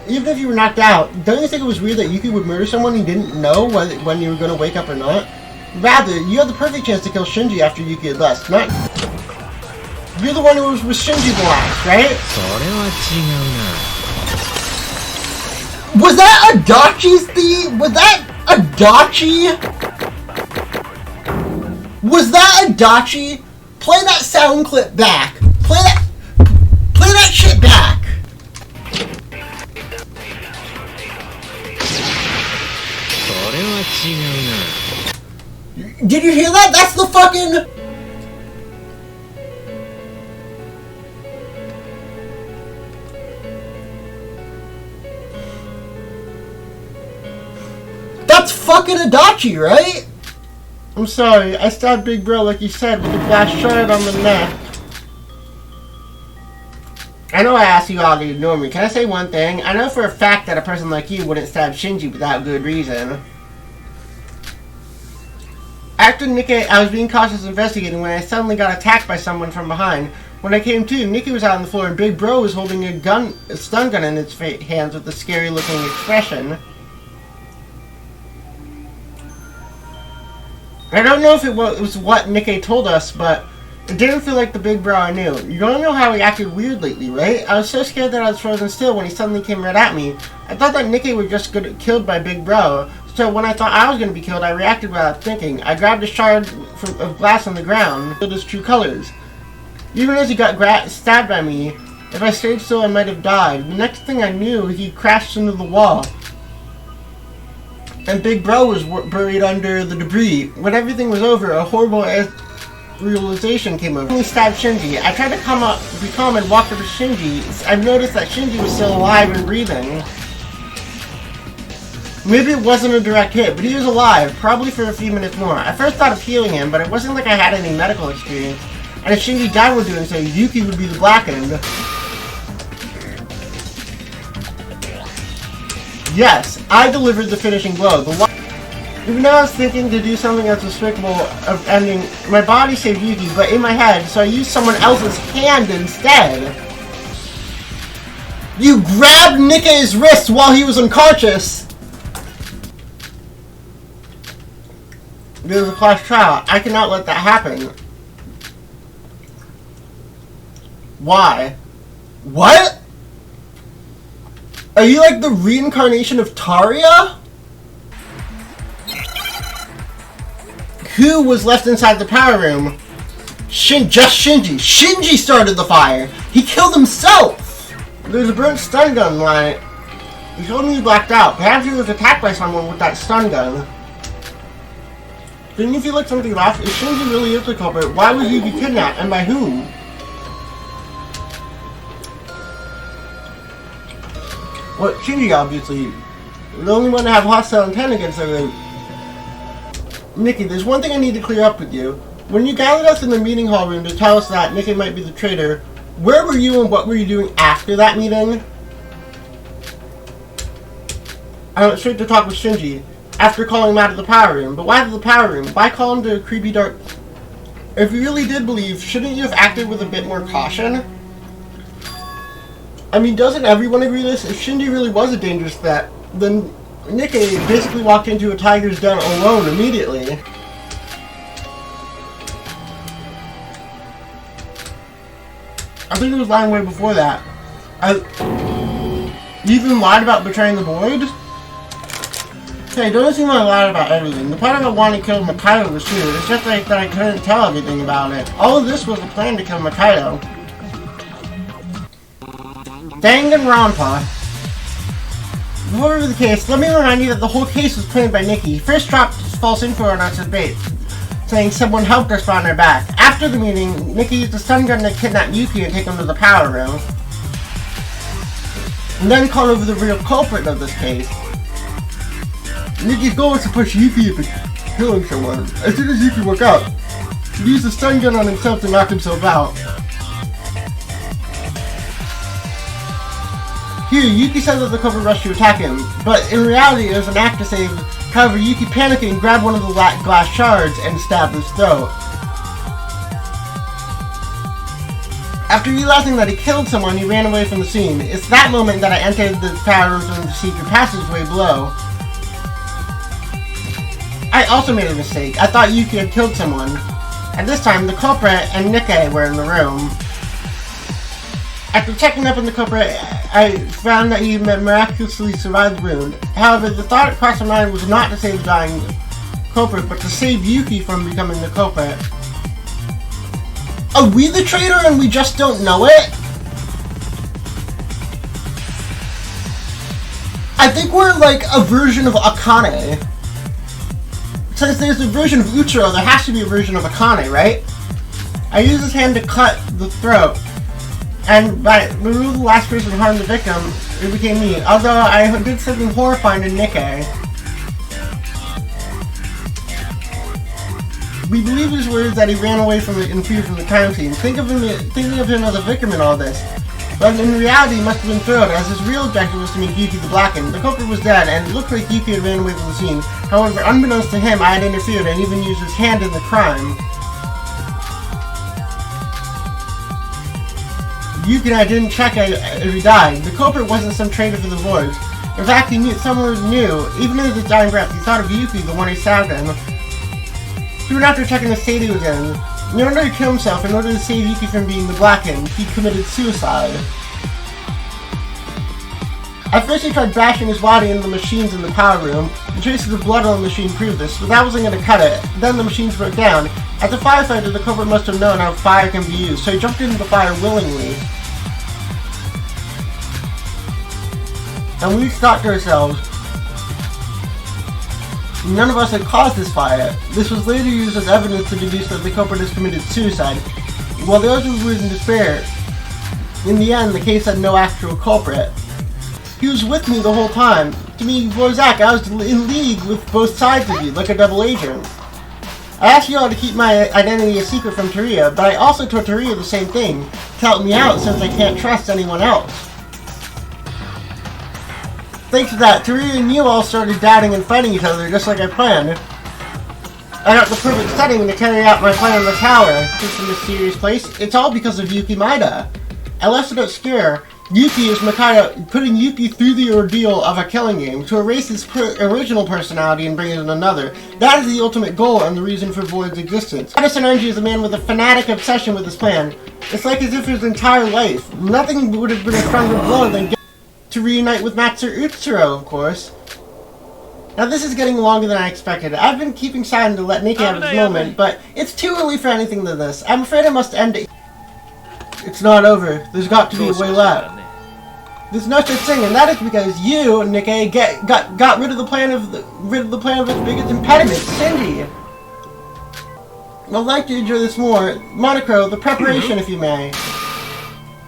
Even if you were knocked out, don't you think it was weird that Yuki would murder someone he didn't know when you were going to wake up or not? Rather, you had the perfect chance to kill Shinji after Yuki had left, not... You're the one who was with Shinji the last, right? Was that Adachi's theme? Was that Adachi? Was that Adachi? Play that sound clip back. Play that shit back. Did you hear that? That's the fucking... That's fucking Adachi, right? I'm sorry, I stabbed Big Bro like you said with a glass shard on the neck. I know I asked you all to ignore me. Can I say one thing? I know for a fact that a person like you wouldn't stab Shinji without good reason. After Nikkei, I was being cautious investigating when I suddenly got attacked by someone from behind. When I came to, Nikkei was out on the floor and Big Bro was holding a stun gun in its hands with a scary looking expression. I don't know if it was what Nikkei told us, but it didn't feel like the Big Bro I knew. You don't know how he acted weird lately, right? I was so scared that I was frozen still when he suddenly came right at me. I thought that Nikkei would just get killed by Big Bro, so when I thought I was going to be killed, I reacted without thinking. I grabbed a shard of glass on the ground, revealed his true colors. Even as he got stabbed by me, if I stayed still I might have died. The next thing I knew, he crashed into the wall. And Big Bro was buried under the debris. When everything was over, a horrible realization came over. He stabbed Shinji. I tried to be calm and walked over to Shinji. I've noticed that Shinji was still alive and breathing. Maybe it wasn't a direct hit, but he was alive, probably for a few minutes more. I first thought of healing him, but it wasn't like I had any medical experience. And if Shinji died while doing so, Yuki would be the blackened. Yes, I delivered the finishing blow. Even though I was thinking to do something that's despicable of ending, my body saved Yuki, but in my head, so I used someone else's hand instead. You grabbed Nikke's wrist while he was unconscious! This is a class trial. I cannot let that happen. Why? What? Are you like the reincarnation of Taria? Who was left inside the power room? Just Shinji. Shinji started the fire. He killed himself. There's a burnt stun gun line. He told me he blacked out. Perhaps he was attacked by someone with that stun gun. Didn't you feel like something left? If Shinji really is the culprit, why would he be kidnapped, and by whom? Well, Shinji, obviously. The only one to have hostile intent against her. Nikki, there's one thing I need to clear up with you. When you gathered us in the meeting hall room to tell us that Nikki might be the traitor, where were you and what were you doing after that meeting? I went straight to talk with Shinji, after calling him out of the power room. But why to the power room? Why call him to a creepy dark... If you really did believe, shouldn't you have acted with a bit more caution? I mean, doesn't everyone agree this? If Shinji really was a dangerous threat, then Nikke basically walked into a tiger's den alone immediately. I think it was lying way before that. You even lied about betraying the board? Hey, don't seem like I lied about everything. The part about wanting to kill Mikado was true. It's just like that I couldn't tell everything about it. All of this was a plan to kill Mikado. Danganronpa. Whatever the case, let me remind you that the whole case was planned by Nikki. He first dropped false info on us as bait, saying someone helped us find her back. After the meeting, Nikki used a stun gun to kidnap Yuki and take him to the power room. And then called over the real culprit of this case. Nikki's goal was to push Yuki into killing someone. As soon as Yuki woke up, he used a stun gun on himself to knock himself out. Here, Yuki said that the culprit rushed to attack him, but in reality it was an act to save. However, Yuki panicked and grabbed one of the glass shards and stabbed his throat. After realizing that he killed someone, he ran away from the scene. It's that moment that I entered the power room through the secret passageway below. I also made a mistake. I thought Yuki had killed someone. At this time, the culprit and Nikke were in the room. After checking up on the culprit, I found that he had miraculously survived the wound. However, the thought across my mind was not to save the dying culprit, but to save Yuki from becoming the culprit. Are we the traitor and we just don't know it? I think we're like a version of Akane. Since there's a version of Uchiro, there has to be a version of Akane, right? I used his hand to cut the throat. And by removing the last person who harmed the victim, it became me. Although I did something horrifying to Nikke. We believe his words that he ran away from it in fear from the crime scene, thinking of him as a victim in all this. But in reality, he must have been thrilled, as his real objective was to make Yuki the Blackened. The culprit was dead, and it looked like Yuki had ran away from the scene. However, unbeknownst to him, I had interfered and even used his hand in the crime. Yuki and I didn't check if he died. The culprit wasn't some traitor for the voice. In fact, someone knew. Even in his dying breath, he thought of Yuki, the one who stabbed him. Soon after checking the state he was in, in order to kill himself, in order to save Yuki from being the Blackened, he committed suicide. At first he tried bashing his body into the machines in the power room. The traces of blood on the machine proved this, but that wasn't going to cut it. Then the machines broke down. As a firefighter, the culprit must have known how fire can be used, so he jumped into the fire willingly. And we thought to ourselves, None of us had caused this fire. This was later used as evidence to deduce that the culprit has committed suicide. While the others were in despair, in the end, the case had no actual culprit. He was with me the whole time. To me, Rozak, I was in league with both sides of you, like a double agent. I asked you all to keep my identity a secret from Taria, but I also told Taria the same thing, to help me out since I can't trust anyone else. Thanks to that, Taria and you all started doubting and fighting each other just like I planned. I got the perfect setting to carry out my plan in the tower. This mysterious place. It's all because of Yuki Maeda. I left it obscure. Yuki is Maeda putting Yuki through the ordeal of a killing game to erase his original personality and bring in another. That is the ultimate goal and the reason for Void's existence. Madison Energy is a man with a fanatic obsession with his plan. It's like as if his entire life, nothing would have been a stronger blow than to reunite with Master Utsuro, of course. Now this is getting longer than I expected. I've been keeping silent to let Nikki have his moment, but it's too early for anything to this. I'm afraid I must end it. It's not over. There's got to be a way left. There's no such thing, and that is because you, Nikkei, got rid of the plan of its biggest impediment, Shinji. I'd like to enjoy this more. Monocro, the preparation, if you may.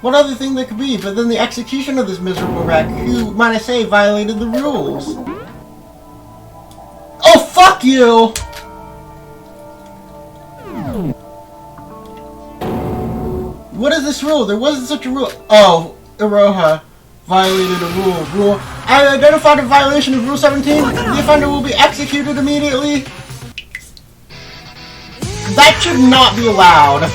What other thing there could be but then the execution of this miserable wreck, who, might I say, violated the rules? Oh, fuck you! What is this rule? There wasn't such a rule. Oh, Iroha violated a rule. I identified a violation of Rule 17. The offender will be executed immediately. That should not be allowed.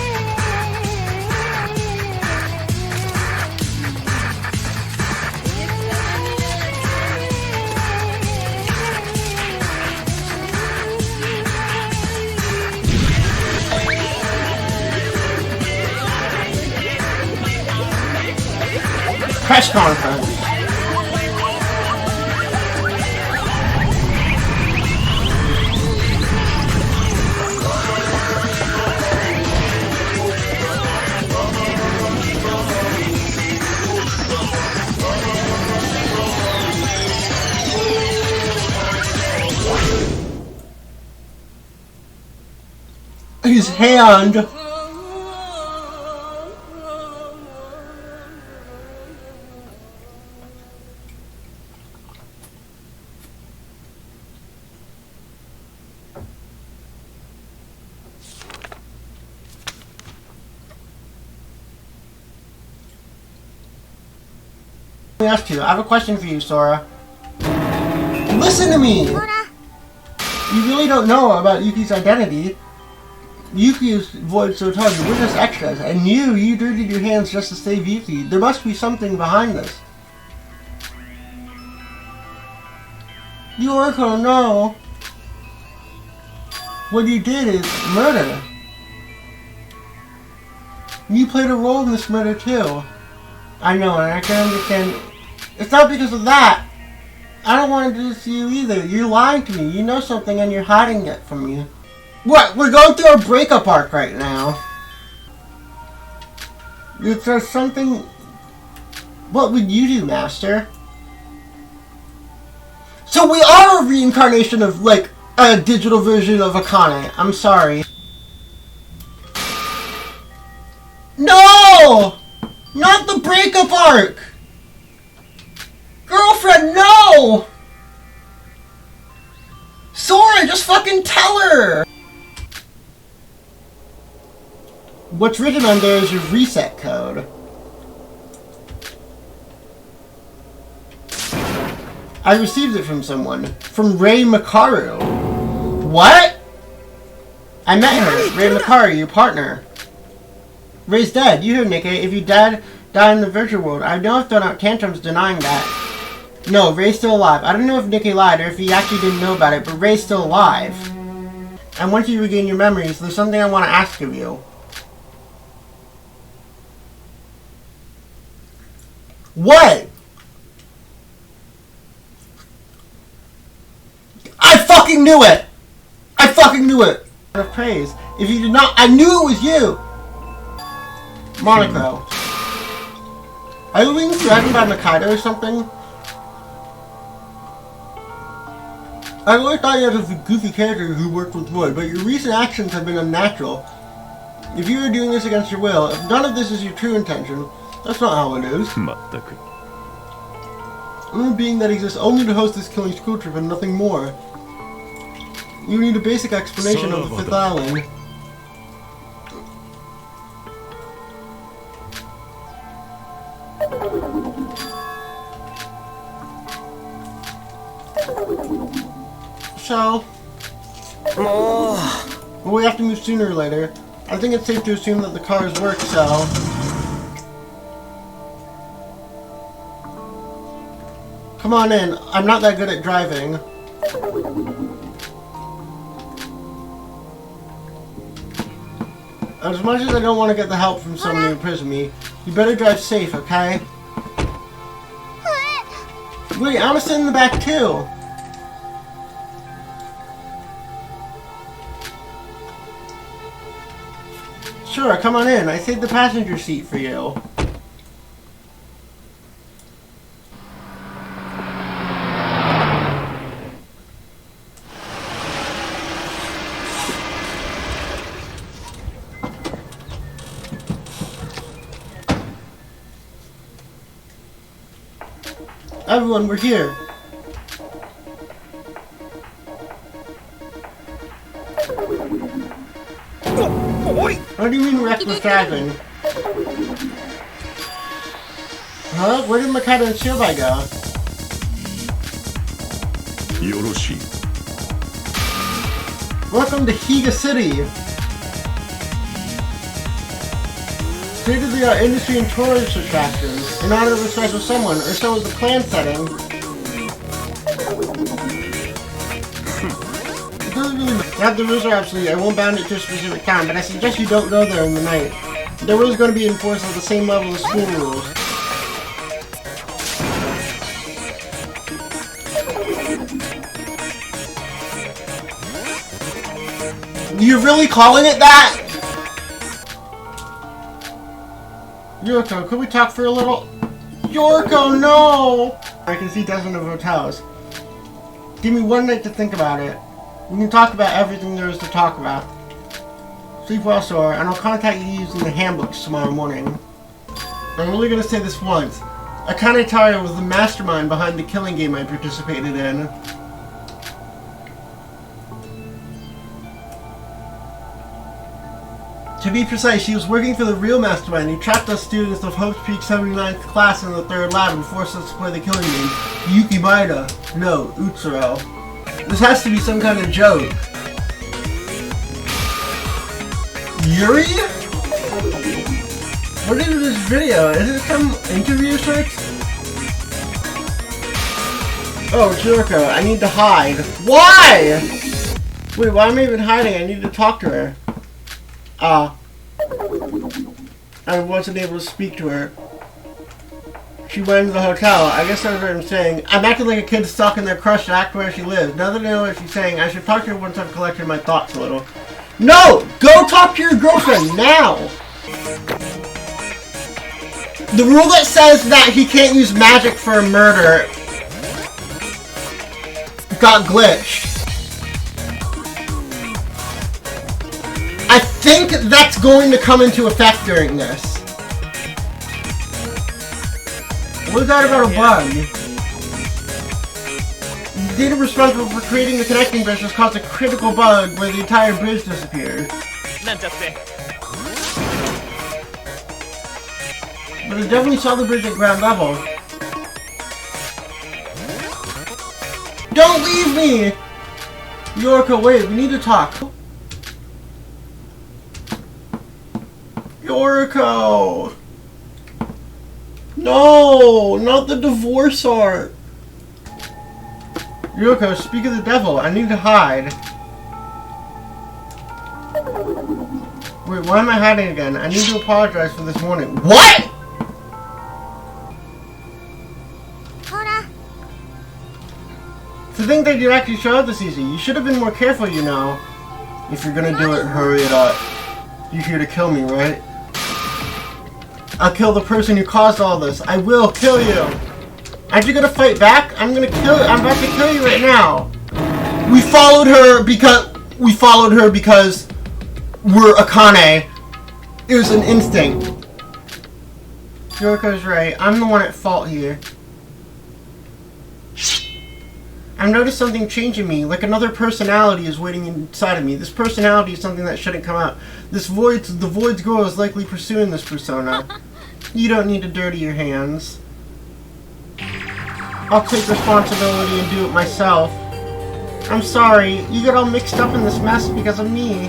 Press conference. His hand. I have a question for you, Sora. Listen to me! You really don't know about Yuki's identity. Yuki is Void Sotaru. We're just extras. And you dirtied your hands just to save Yuki. There must be something behind this. You aren't gonna know. What you did is murder. You played a role in this murder too. I know, and I can understand. It's not because of that. I don't want to do this to you either. You're lying to me. You know something and you're hiding it from me. What? We're going through a breakup arc right now. If there's something... What would you do, Master? So we are a reincarnation of, like, a digital version of Akane. I'm sorry. No! Not the breakup arc! Girlfriend, no! Sora, just fucking tell her! What's written on there is your reset code. I received it from someone. From Rei Makaru. What? I met her. Rei Makaru, your partner. Rei's dead. You heard, Nikkei. If you die in the virtual world, I know I've thrown out tantrums denying that. No, Rei's still alive. I don't know if Nikkei lied or if he actually didn't know about it, but Rei's still alive. And once you regain your memories, there's something I want to ask of you. What? I fucking knew it! I fucking knew it! Of praise. If you did not, I knew it was you! Monaco. Are you being threatened by Mikado or something? I've always thought you as a goofy character who worked with wood, but your recent actions have been unnatural. If you are doing this against your will, if none of this is your true intention, that's not how it is. I'm a being that exists only to host this killing school trip and nothing more. You need a basic explanation of the 5th island. So, well, we have to move sooner or later. I think it's safe to assume that the cars work, so... Come on in. I'm not that good at driving. As much as I don't want to get the help from someone who imprisoned me, you better drive safe, okay? Wait, I want to sit in the back too. Sure, come on in. I saved the passenger seat for you. Everyone, we're here. What do you mean reckless driving? Huh? Where did Makata and Shibai go? Welcome to Higa City! State-of-the-art industry and tourist attractions in honor of a special someone, or so is the plan setting. It doesn't really matter. Now the rules are absolute. I won't bound it to a specific time, but I suggest you don't go there in the night. The rules are going to be enforced at the same level as school rules. You're really calling it that? Yorko, could we talk for a little? Yorko, no! I can see dozens of hotels. Give me one night to think about it. We can talk about everything there is to talk about. Sleep well, Sora, and I'll contact you using the handbooks tomorrow morning. I'm only gonna say this once. Akane Taro was the mastermind behind the killing game I participated in. To be precise, she was working for the real mastermind who trapped us students of Hope's Peak 79th class in the 3rd lab and forced us to play the killing game. Yuki Maeda. No, Utsuro. This has to be some kind of joke. Yuri? What is this video? Is it some interview search? Oh, it's Yuriko. I need to hide. Why? Wait, why am I even hiding? I need to talk to her. I wasn't able to speak to her. She went into the hotel. I guess that's what I'm saying. I'm acting like a kid stuck in their crush to act where she lives. Now that I know what she's saying, I should talk to her once I've collected my thoughts a little. No! Go talk to your girlfriend now! The rule that says that he can't use magic for a murder got glitched. I think that's going to come into effect during this. What is that about a bug? The data responsible for creating the connecting bridge has caused a critical bug where the entire bridge disappeared. But it definitely saw the bridge at ground level. Don't leave me! Yorko, wait, we need to talk. Yoriko! No! Not the divorce art! Yoriko, speak of the devil. I need to hide. Wait, why am I hiding again? I need to apologize for this morning. What?! To think that you'd actually show up this easy. You should have been more careful, you know. If you're gonna do it, hurry it up. You're here to kill me, right? I'll kill the person who caused all this. I will kill you. Aren't you gonna fight back? I'm about to kill you right now. We followed her because we're Akane. It was an instinct. Yoriko's right. I'm the one at fault here. I've noticed something changing me, like another personality is waiting inside of me. This personality is something that shouldn't come out. The void's girl is likely pursuing this persona. You don't need to dirty your hands. I'll take responsibility and do it myself. I'm sorry, you got all mixed up in this mess because of me.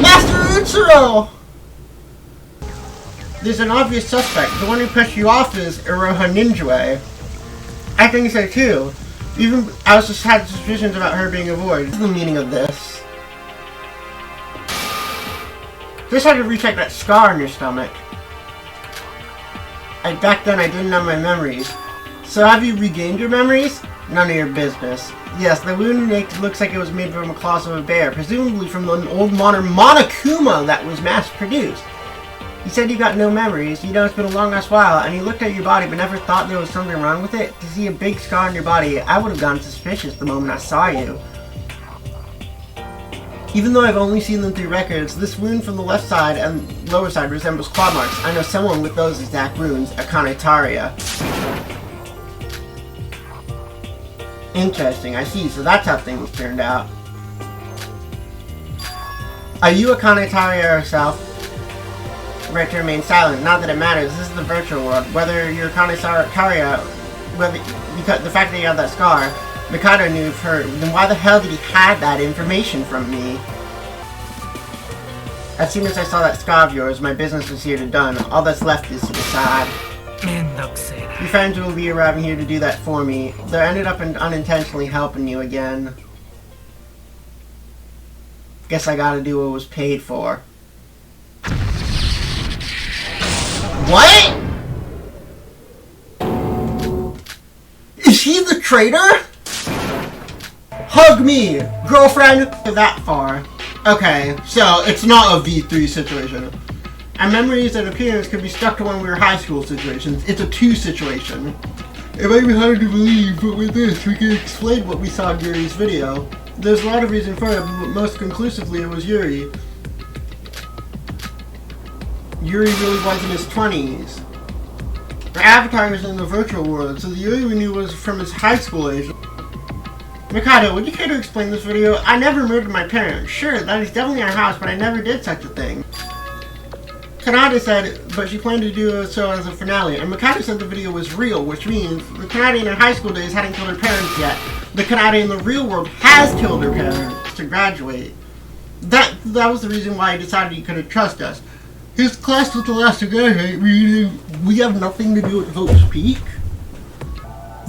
Master Utsuro! There's an obvious suspect. The one who pushed you off is Iroha Ninjue. I think so too. Even I was just had suspicions about her being a void. What's the meaning of this? Just had to recheck that scar on your stomach. Back then I didn't have my memories. So have you regained your memories? None of your business. Yes, the wound looks like it was made from the claws of a bear, presumably from an old modern Monokuma that was mass-produced. You said you got no memories. You know it's been a long-ass while, and you looked at your body but never thought there was something wrong with it. To see a big scar on your body, I would have gotten suspicious the moment I saw you. Even though I've only seen them through records, this wound from the left side and lower side resembles claw marks. I know someone with those exact wounds, Akane Taria. Interesting, I see, so that's how things turned out. Are you Akane Taria herself? Right to remain silent, not that it matters, this is the virtual world. Whether you're Akane Taria, because the fact that you have that scar, Mikado knew of her, then why the hell did he hide that information from me? As soon as I saw that scar of yours, my business was here to done. All that's left is to decide. Your friends will be arriving here to do that for me. They ended up unintentionally helping you again. Guess I gotta do what was paid for. What? Is he the traitor? Hug me, girlfriend. That far. Okay, so it's not a V3 situation. Our memories and appearance could be stuck to when we were high school situations. It's a 2 situation. It might be hard to believe, but with this, we can explain what we saw in Yuri's video. There's a lot of reason for it, but most conclusively it was Yuri. Yuri really was in his 20s. Our avatar was in the virtual world, so the Yuri we knew was from his high school age. Mikado, would you care to explain this video? I never murdered my parents. Sure, that is definitely our house, but I never did such a thing. Kanade said, but she planned to do so as a finale, and Mikado said the video was real, which means the Kanade in her high school days hadn't killed her parents yet. The Kanade in the real world has killed her parents to graduate. That was the reason why he decided he couldn't trust us. His class was the last to graduate, we have nothing to do with Hope's Peak.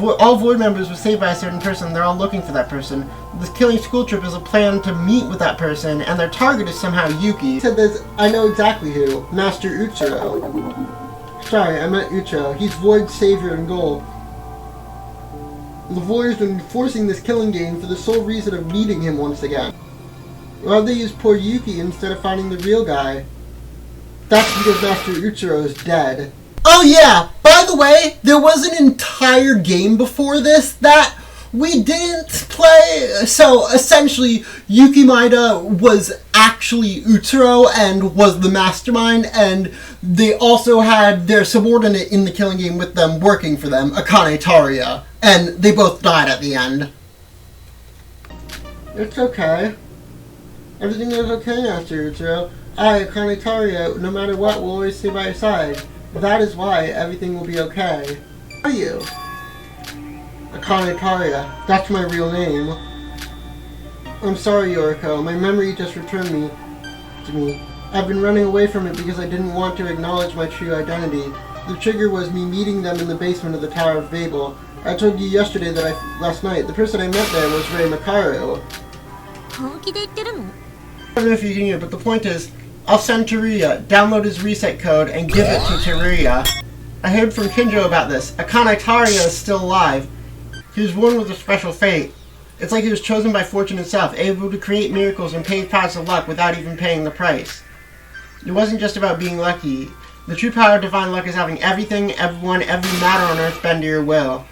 All Void members were saved by a certain person, they're all looking for that person. This killing school trip is a plan to meet with that person, and their target is somehow Yuki. He said this, I know exactly who. Master Utsuro. Sorry, I meant Utsuro. He's Void's savior and goal. The Void has been forcing this killing game for the sole reason of meeting him once again. Why'd they use poor Yuki instead of finding the real guy? That's because Master Utsuro is dead. Oh yeah, by the way, there was an entire game before this that we didn't play. So essentially, Yuki Maeda was actually Utsuro and was the mastermind, and they also had their subordinate in the killing game with them working for them, Akane Taria, and they both died at the end. It's okay. Everything is okay, Master Utsuro. I, Akane Taria, no matter what, will always stay by your side. That is why everything will be okay. Who are you? Akane Taria. That's my real name. I'm sorry, Yoriko. My memory just returned to me. I've been running away from it because I didn't want to acknowledge my true identity. The trigger was me meeting them in the basement of the Tower of Babel. I told you yesterday that last night, the person I met there was Ray Makaru. I don't know if you can hear, but the point is, I'll send Teruya, download his reset code, and give it to Teruya. I heard from Kinjo about this. Akane Taria is still alive. He was born with a special fate. It's like he was chosen by fortune itself, able to create miracles and pave paths of luck without even paying the price. It wasn't just about being lucky. The true power of divine luck is having everything, everyone, every matter on earth bend to your will.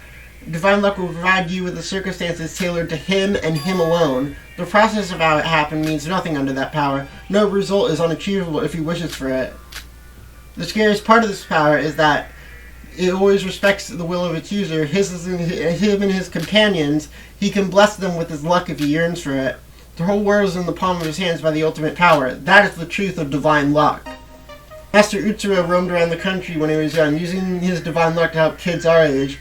Divine luck will provide you with the circumstances tailored to him and him alone. The process of how it happened means nothing under that power. No result is unachievable if he wishes for it. The scariest part of this power is that it always respects the will of its user. Him and his companions. He can bless them with his luck if he yearns for it. The whole world is in the palm of his hands by the ultimate power. That is the truth of divine luck. Master Utsuro roamed around the country when he was young, using his divine luck to help kids our age.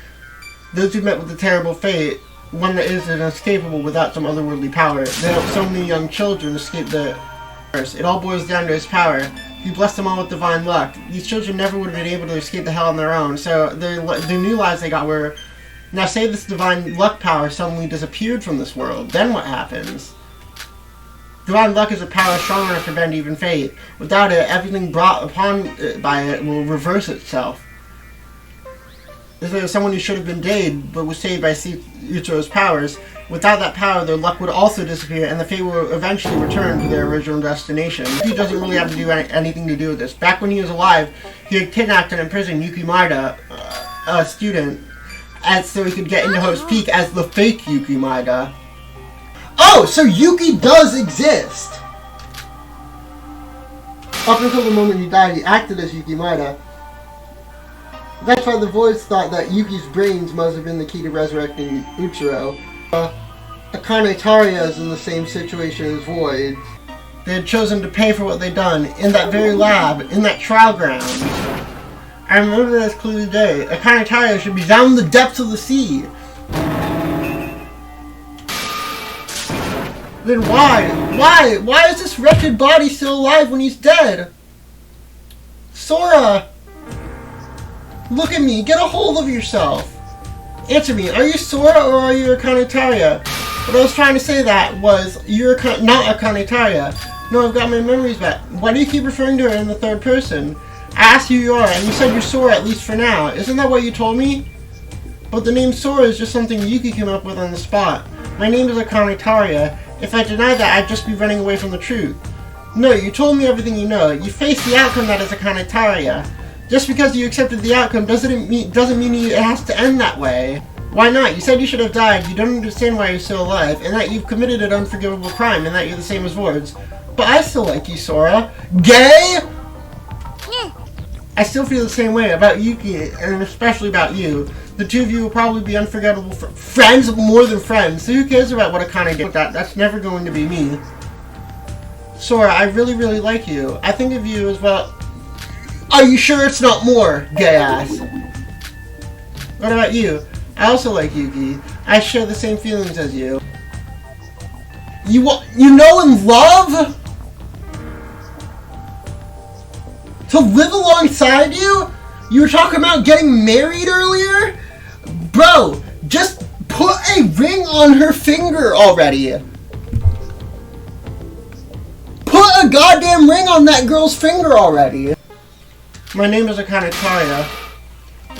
Those who met with a terrible fate, one that is inescapable without some otherworldly power. They helped so many young children escape the curse. It all boils down to his power. He blessed them all with divine luck. These children never would have been able to escape the hell on their own, so their new lives they got were... Now say this divine luck power suddenly disappeared from this world, then what happens? Divine luck is a power strong enough to bend even fate. Without it, everything brought upon it by it will reverse itself. If there was someone who should have been dead, but was saved by Utsuro's powers, without that power, their luck would also disappear, and the fate will eventually return to their original destination. He doesn't really have to do anything to do with this. Back when he was alive, he had kidnapped and imprisoned Yuki Maeda, a student, and so he could get into Hope's Peak as the fake Yuki Maeda. Oh, so Yuki does exist! Up until the moment he died, he acted as Yuki Maeda. That's why the Voids thought that Yuki's brains must have been the key to resurrecting Utsuro. Akane Tariya is in the same situation as Void. They had chosen to pay for what they'd done in that very lab, in that trial ground. I remember that as clearly today. Akane Tariya should be down in the depths of the sea. Then why? Why is this wretched body still alive when he's dead? Sora! Look at me, get a hold of yourself! Answer me, are you Sora or are you Akane Tariya? What I was trying to say that was, you're not Akane Tariya. No, I've got my memories back. Why do you keep referring to her in the third person? I asked who you are, and you said you're Sora, at least for now. Isn't that what you told me? But the name Sora is just something Yuki came up with on the spot. My name is Akane Tariya. If I denied that, I'd just be running away from the truth. No, you told me everything you know. You faced the outcome that is Akane Tariya. Just because you accepted the outcome doesn't mean it has to end that way. Why not? You said you should have died, you don't understand why you're still alive, and that you've committed an unforgivable crime, and that you're the same as Wards. But I still like you, Sora. Gay? I still feel the same way about Yuki, and especially about you. The two of you will probably be unforgettable friends more than friends, so who cares about what Akane did? That's never going to be me. Sora, I really, really like you. I think of you as well... Are you sure it's not more, gay ass? What about you? I also like Yuki. I share the same feelings as you. You know in love? To live alongside you? You were talking about getting married earlier? Bro, just put a ring on her finger already. Put a goddamn ring on that girl's finger already. My name is Akane Tariya,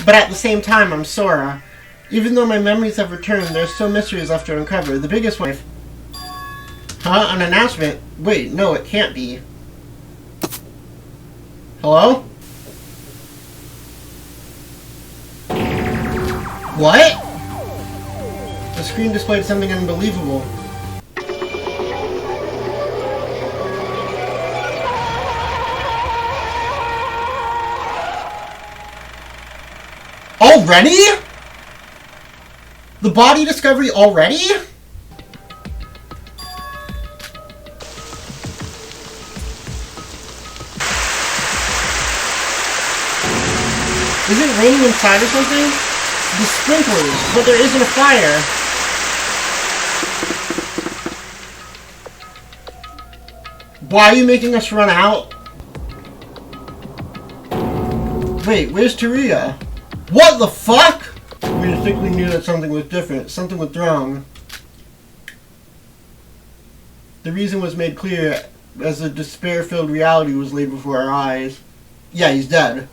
but at the same time I'm Sora. Even though my memories have returned, there's still mysteries left to uncover. The biggest one... Huh? An announcement? Wait, no, it can't be. Hello? What? The screen displayed something unbelievable. Already? The body discovery already? Is it raining inside or something? The sprinklers, but there isn't a fire. Why are you making us run out? Wait, where's Tariya? What the fuck? We distinctly knew that something was different. Something was wrong. The reason was made clear as a despair-filled reality was laid before our eyes. Yeah, he's dead.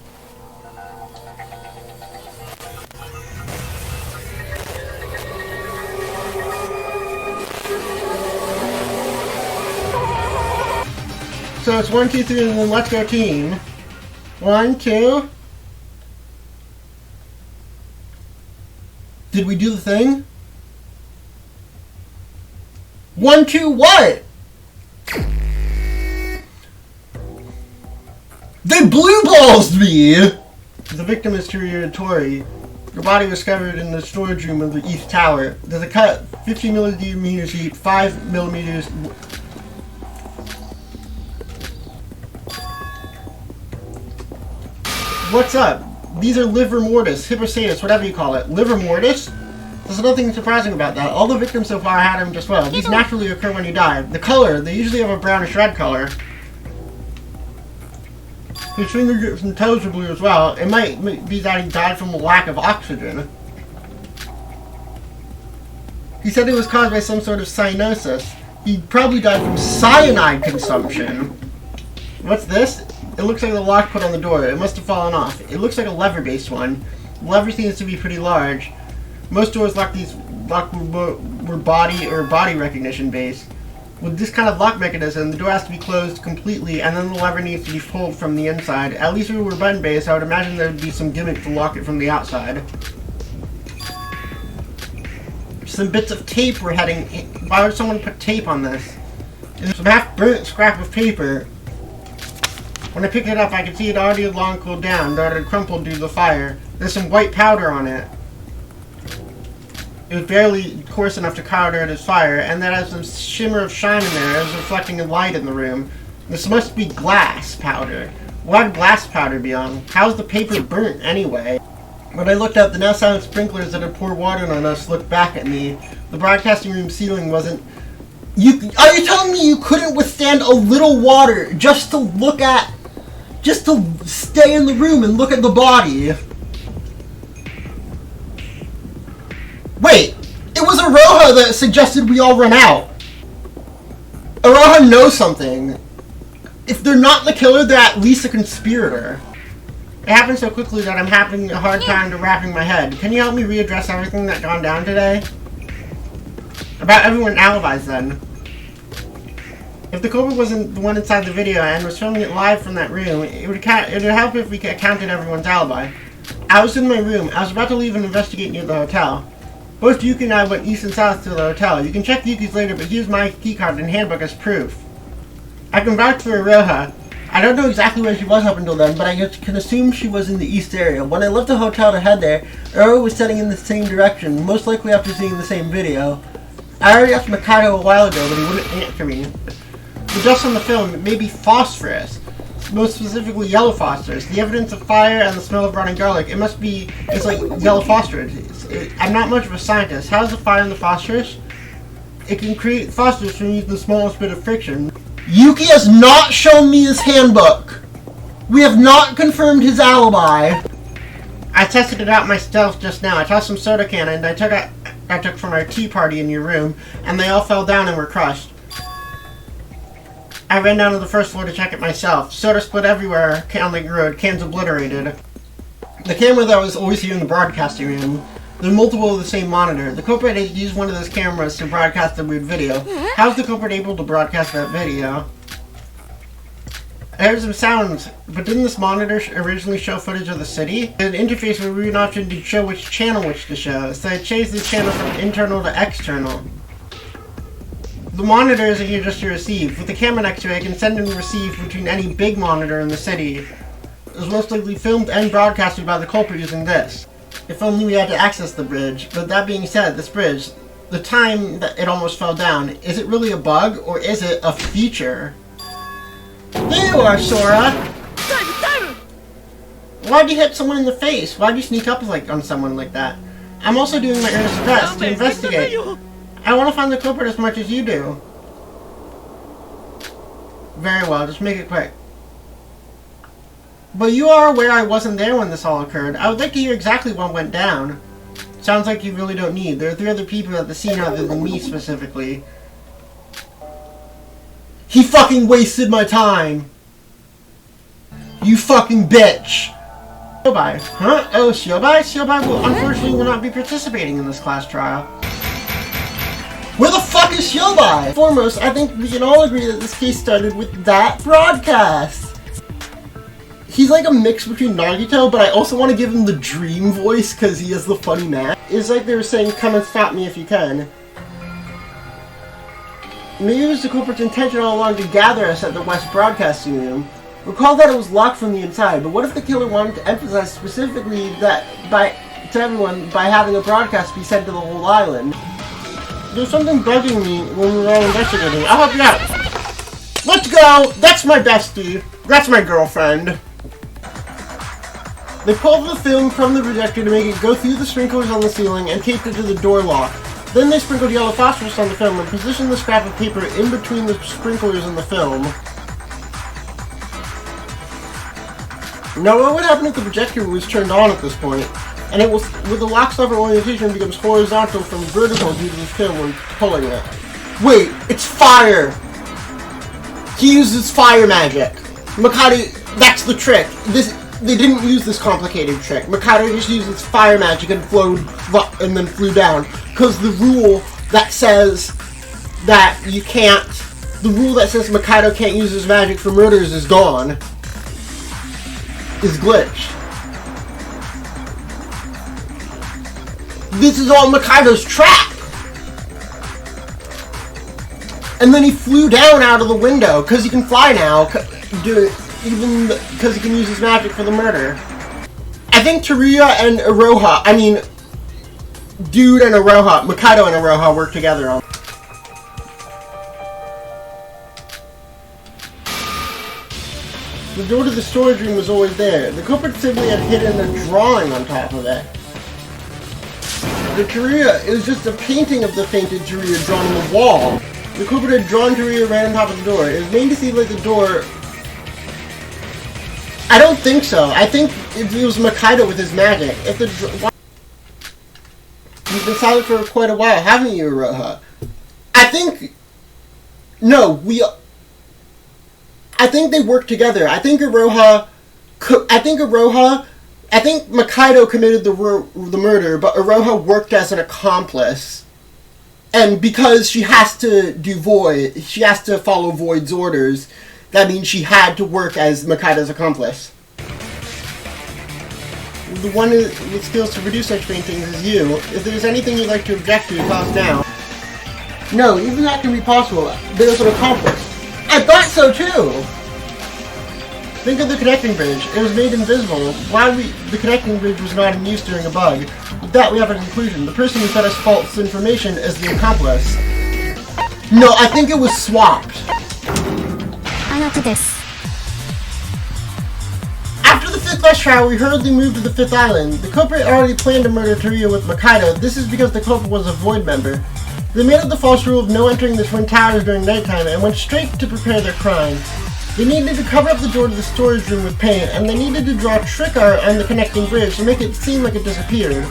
So it's 1, 2, 3, and then let's go team. 1, 2. Did we do the thing? 1, 2, what? They blue balls me! The victim is Tori. Her body was discovered in the storage room of the East Tower. There's a cut 50 millimeters deep, 5 millimeters. What's up? These are liver mortis, hippocatus, whatever you call it. Liver mortis? There's nothing surprising about that. All the victims so far had them just well. These naturally occur when you die. The color, they usually have a brownish red color. His fingertips and toes are blue as well. It might be that he died from a lack of oxygen. He said it was caused by some sort of cyanosis. He probably died from cyanide consumption. What's this? It looks like the lock put on the door. It must have fallen off. It looks like a lever-based one. The lever seems to be pretty large. Most doors were body recognition based. With this kind of lock mechanism, the door has to be closed completely, and then the lever needs to be pulled from the inside. At least if it were button-based, I would imagine there would be some gimmick to lock it from the outside. Some bits of tape were heading... Why would someone put tape on this? There's some half-burnt scrap of paper. When I picked it up, I could see it already long cooled down, though it had crumpled due to the fire. There's some white powder on it. It was barely coarse enough to powder at its fire, and that has some shimmer of shine in there as reflecting a light in the room. This must be glass powder. What would glass powder be on? How's the paper burnt anyway? When I looked up, the now silent sprinklers that had poured water on us looked back at me. The broadcasting room ceiling wasn't... Are you telling me you couldn't withstand a little water just to look at... Just to stay in the room and look at the body? Wait, it was Aroha that suggested we all run out. Aroha knows something. If they're not the killer, they're at least a conspirator. It happened so quickly that I'm having a hard time to wrapping my head. Can you help me readdress everything that gone down today? About everyone's alibis then. If the culprit wasn't the one inside the video and was filming it live from that room, it would help if we counted everyone's alibi. I was in my room. I was about to leave and investigate near the hotel. Both Yuki and I went east and south to the hotel. You can check Yuki's later, but here's my keycard and handbook as proof. I can vouch for Aroha. I don't know exactly where she was up until then, but I can assume she was in the east area. When I left the hotel to head there, Aroha was heading in the same direction, most likely after seeing the same video. I already asked Mikado a while ago, but he wouldn't answer me. The dust on the film may be phosphorus, most specifically yellow phosphorus. The evidence of fire and the smell of rotting garlic, it's like yellow phosphorus. I'm not much of a scientist. How's the fire and the phosphorus? It can create phosphorus from using the smallest bit of friction. Yuki has not shown me his handbook. We have not confirmed his alibi. I tested it out myself just now. I tossed some soda can and I took from our tea party in your room, and they all fell down and were crushed. I ran down to the first floor to check it myself. Soda split everywhere on the road, cans obliterated. The camera that was always here in the broadcasting room, there are multiple of the same monitor. The culprit had used one of those cameras to broadcast the weird video. How's the culprit able to broadcast that video? I heard some sounds, but didn't this monitor originally show footage of the city? There's an interface where we had an option to show which channel to show, so I changed the channel from internal to external. The monitor isn't here just to receive. With the camera next to it, I can send and receive between any big monitor in the city. It was most likely filmed and broadcasted by the culprit using this. If only we had to access the bridge. But that being said, this bridge, the time that it almost fell down, is it really a bug or is it a feature? There you are, Sora! Why'd you hit someone in the face? Why'd you sneak up on someone like that? I'm also doing my earnest best to investigate. I want to find the culprit as much as you do. Very well, just make it quick. But you are aware I wasn't there when this all occurred. I would like to hear exactly what went down. Sounds like you really don't need. There are 3 other people at the scene other than me specifically. He fucking wasted my time! You fucking bitch! Shiobai. Huh? Oh, Shiobai? Shiobai unfortunately will not be participating in this class trial. Where the fuck is Shiobai? Foremost, I think we can all agree that this case started with that broadcast. He's like a mix between Nagito, but I also want to give him the dream voice because he has the funny mask. It's like they were saying, come and stop me if you can. Maybe it was the culprit's intention all along to gather us at the West Broadcasting Room. Recall that it was locked from the inside, but what if the killer wanted to emphasize specifically that to everyone by having a broadcast be sent to the whole island? There's something bugging me when we're all investigating. I'll help you out. Let's go! That's my bestie. That's my girlfriend. They pulled the film from the projector to make it go through the sprinklers on the ceiling and taped it to the door lock. Then they sprinkled yellow phosphorus on the film and positioned the scrap of paper in between the sprinklers and the film. Now what would happen if the projector was turned on at this point? And it will, with the lock lever orientation, becomes horizontal from vertical due to the film when pulling it. Wait, it's fire! He uses fire magic. Mikado, that's the trick. They didn't use this complicated trick. Mikado just uses fire magic and then flew down. Because the rule that says that you can't, the rule that says Mikado can't use his magic for murders is gone. Is glitched. This is all Mikado's trap! And then he flew down out of the window, because he can fly now, even because he can use his magic for the murder. I think Teruya and Iroha, Dude and Iroha, Mikado and Iroha work together on. The door to the storage room was always there. The culprit simply had hidden a drawing on top of it. The Teruya, it was just a painting of the fainted Teruya drawn on the wall. The culprit had drawn Teruya right on top of the door. It was made to seem like the door... I don't think so. I think it was Mikado with his magic. If the... You've been silent for quite a while, haven't you, Iroha? I think... No, I think they work together. I think Mikado committed the murder, but Iroha worked as an accomplice. And because she has to follow Void's orders, that means she had to work as Mikado's accomplice. The one with skills to produce such paintings is you. If there's anything you'd like to object to, tell us now. No, even that can be possible. There's an accomplice. I thought so too! Think of the connecting bridge. It was made invisible. The connecting bridge was not in use during a bug. With that, we have a conclusion. The person who fed us false information is the accomplice. No, I think it was swapped. After the 5th West trial, we hurriedly moved to the 5th island. The culprit already planned to murder Teruya with Mikado. This is because the culprit was a Void member. They made up the false rule of no entering the Twin Towers during nighttime and went straight to prepare their crime. They needed to cover up the door to the storage room with paint, and they needed to draw trick art on the connecting bridge to make it seem like it disappeared.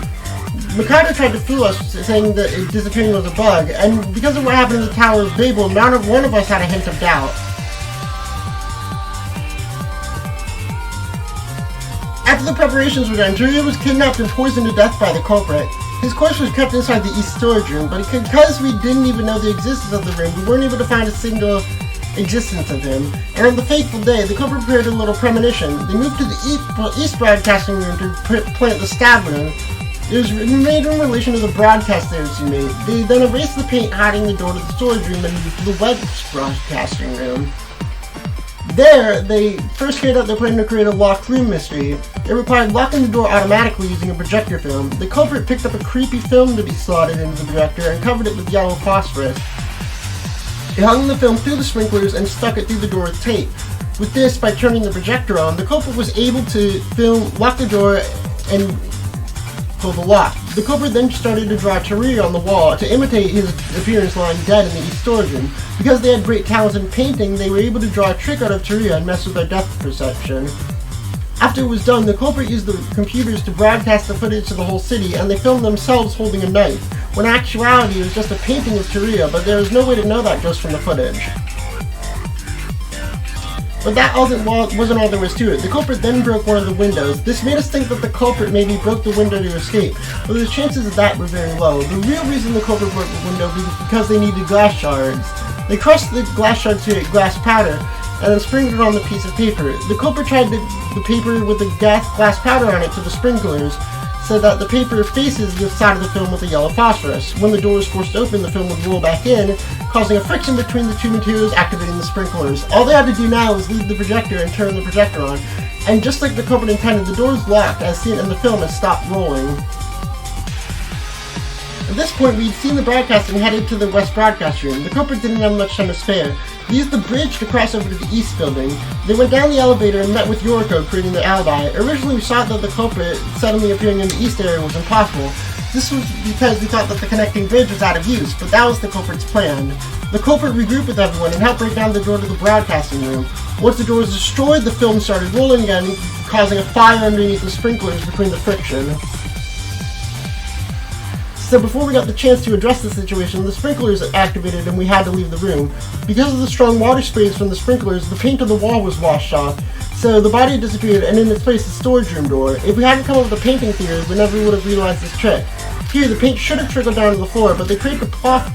Mikado tried to fool us, saying that it disappearing was a bug, and because of what happened in the Tower of Babel, not one of us had a hint of doubt. After the preparations were done, Teruya was kidnapped and poisoned to death by the culprit. His corpse was kept inside the East storage room, but because we didn't even know the existence of the room, we weren't able to find a single existence of him. And on the fateful day, the culprit prepared a little premonition. They moved to the East Broadcasting Room to plant the stab wound. It was made in relation to the broadcast they made. They then erased the paint hiding the door to the storage room and moved to the West Broadcasting Room. There, they first carried out their plan to create a locked room mystery. It required locking the door automatically using a projector film. The culprit picked up a creepy film to be slotted into the projector and covered it with yellow phosphorus. He hung the film through the sprinklers and stuck it through the door with tape. With this, by turning the projector on, the culprit was able to lock the door and pull the lock. The culprit then started to draw Teruya on the wall to imitate his appearance lying dead in the East storage room. Because they had great talents in painting, they were able to draw a trick out of Teruya and mess with their depth perception. After it was done, the culprit used the computers to broadcast the footage to the whole city, and they filmed themselves holding a knife, when in actuality it was just a painting of Teruya, but there was no way to know that just from the footage. But that wasn't all there was to it. The culprit then broke one of the windows. This made us think that the culprit maybe broke the window to escape, but the chances of that were very low. The real reason the culprit broke the window was because they needed glass shards. They crushed the glass shards to create glass powder, and then sprinkled it on the piece of paper. The culprit tried the paper with the glass powder on it to the sprinklers, so that the paper faces the side of the film with the yellow phosphorus. When the door is forced open, the film would roll back in, causing a friction between the two materials, activating the sprinklers. All they had to do now was leave the projector and turn the projector on. And just like the culprit intended, the door is locked as seen in the film has stopped rolling. At this point, we'd seen the broadcast and headed to the west broadcast room. The culprit didn't have much time to spare. They used the bridge to cross over to the east building. They went down the elevator and met with Yoriko, creating their alibi. Originally, we thought that the culprit suddenly appearing in the east area was impossible. This was because we thought that the connecting bridge was out of use, but that was the culprit's plan. The culprit regrouped with everyone and helped break down the door to the broadcasting room. Once the door was destroyed, the film started rolling again, causing a fire underneath the sprinklers between the friction. So before we got the chance to address the situation, the sprinklers activated and we had to leave the room. Because of the strong water sprays from the sprinklers, the paint on the wall was washed off, so the body disappeared and in its place the storage room door. If we hadn't come up with a painting theory, we never would have realized this trick. Here, the paint should have trickled down to the floor, but they created a cloth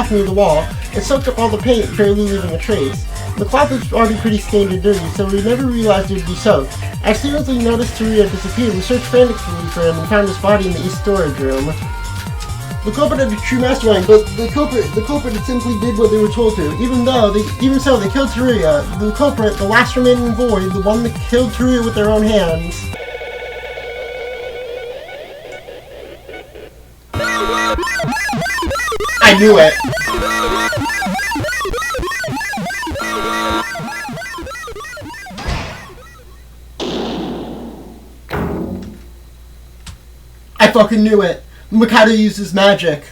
near the wall and soaked up all the paint, barely leaving a trace. The cloth was already pretty stained and dirty, so we never realized it would be soaked. As soon as we noticed Teruya had disappeared, we searched frantically for him and found his body in the east storage room. The culprit had a true mastermind, but the culprit simply did what they were told to. Even so, they killed Teruya. The culprit, the last remaining void, the one that killed Teruya with their own hands. I knew it! I fucking knew it! Mikado uses magic.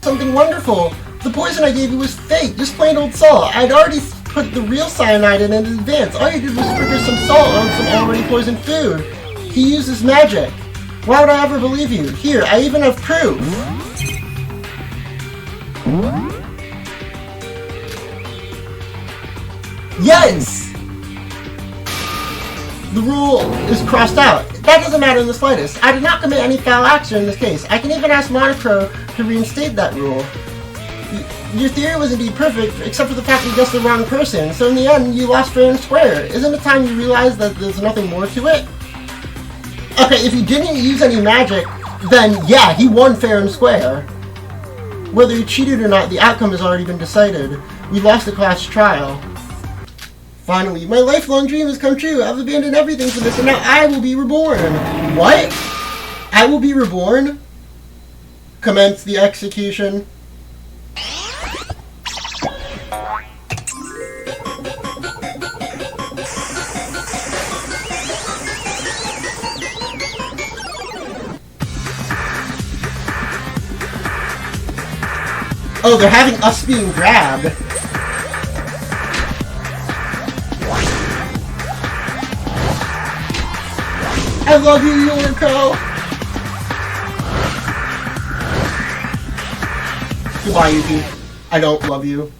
Something wonderful! The poison I gave you was fake, just plain old salt. I'd already put the real cyanide in advance. All you did was sprinkle some salt on some already poisoned food. He uses magic. Why would I ever believe you? Here, I even have proof. Yes! The rule is crossed out. That doesn't matter in the slightest. I did not commit any foul action in this case. I can even ask Monocro to reinstate that rule. Your theory was indeed perfect, except for the fact that you guessed the wrong person, so in the end, you lost fair and square. Isn't it time you realize that there's nothing more to it? Okay, if he didn't use any magic, then yeah, he won fair and square. Whether he cheated or not, the outcome has already been decided. We lost the class trial. Finally, my lifelong dream has come true. I've abandoned everything for this, and now I will be reborn. What? I will be reborn? Commence the execution. Oh, they're having us being grabbed. I love you, Yoriko! Goodbye, Yuki. I don't love you.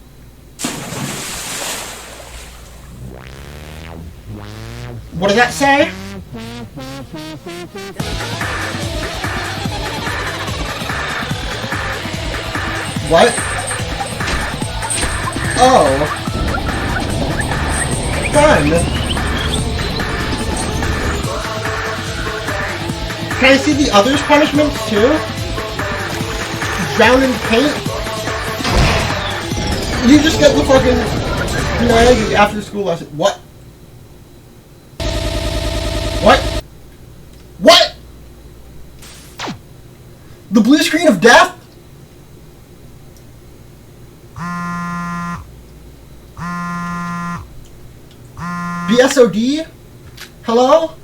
What does that say? What? Oh. Fun. Can I see the others' punishments too? Drown in paint? You just get the fucking after school lesson. What? What? What? The blue screen of death? BSOD? Hello?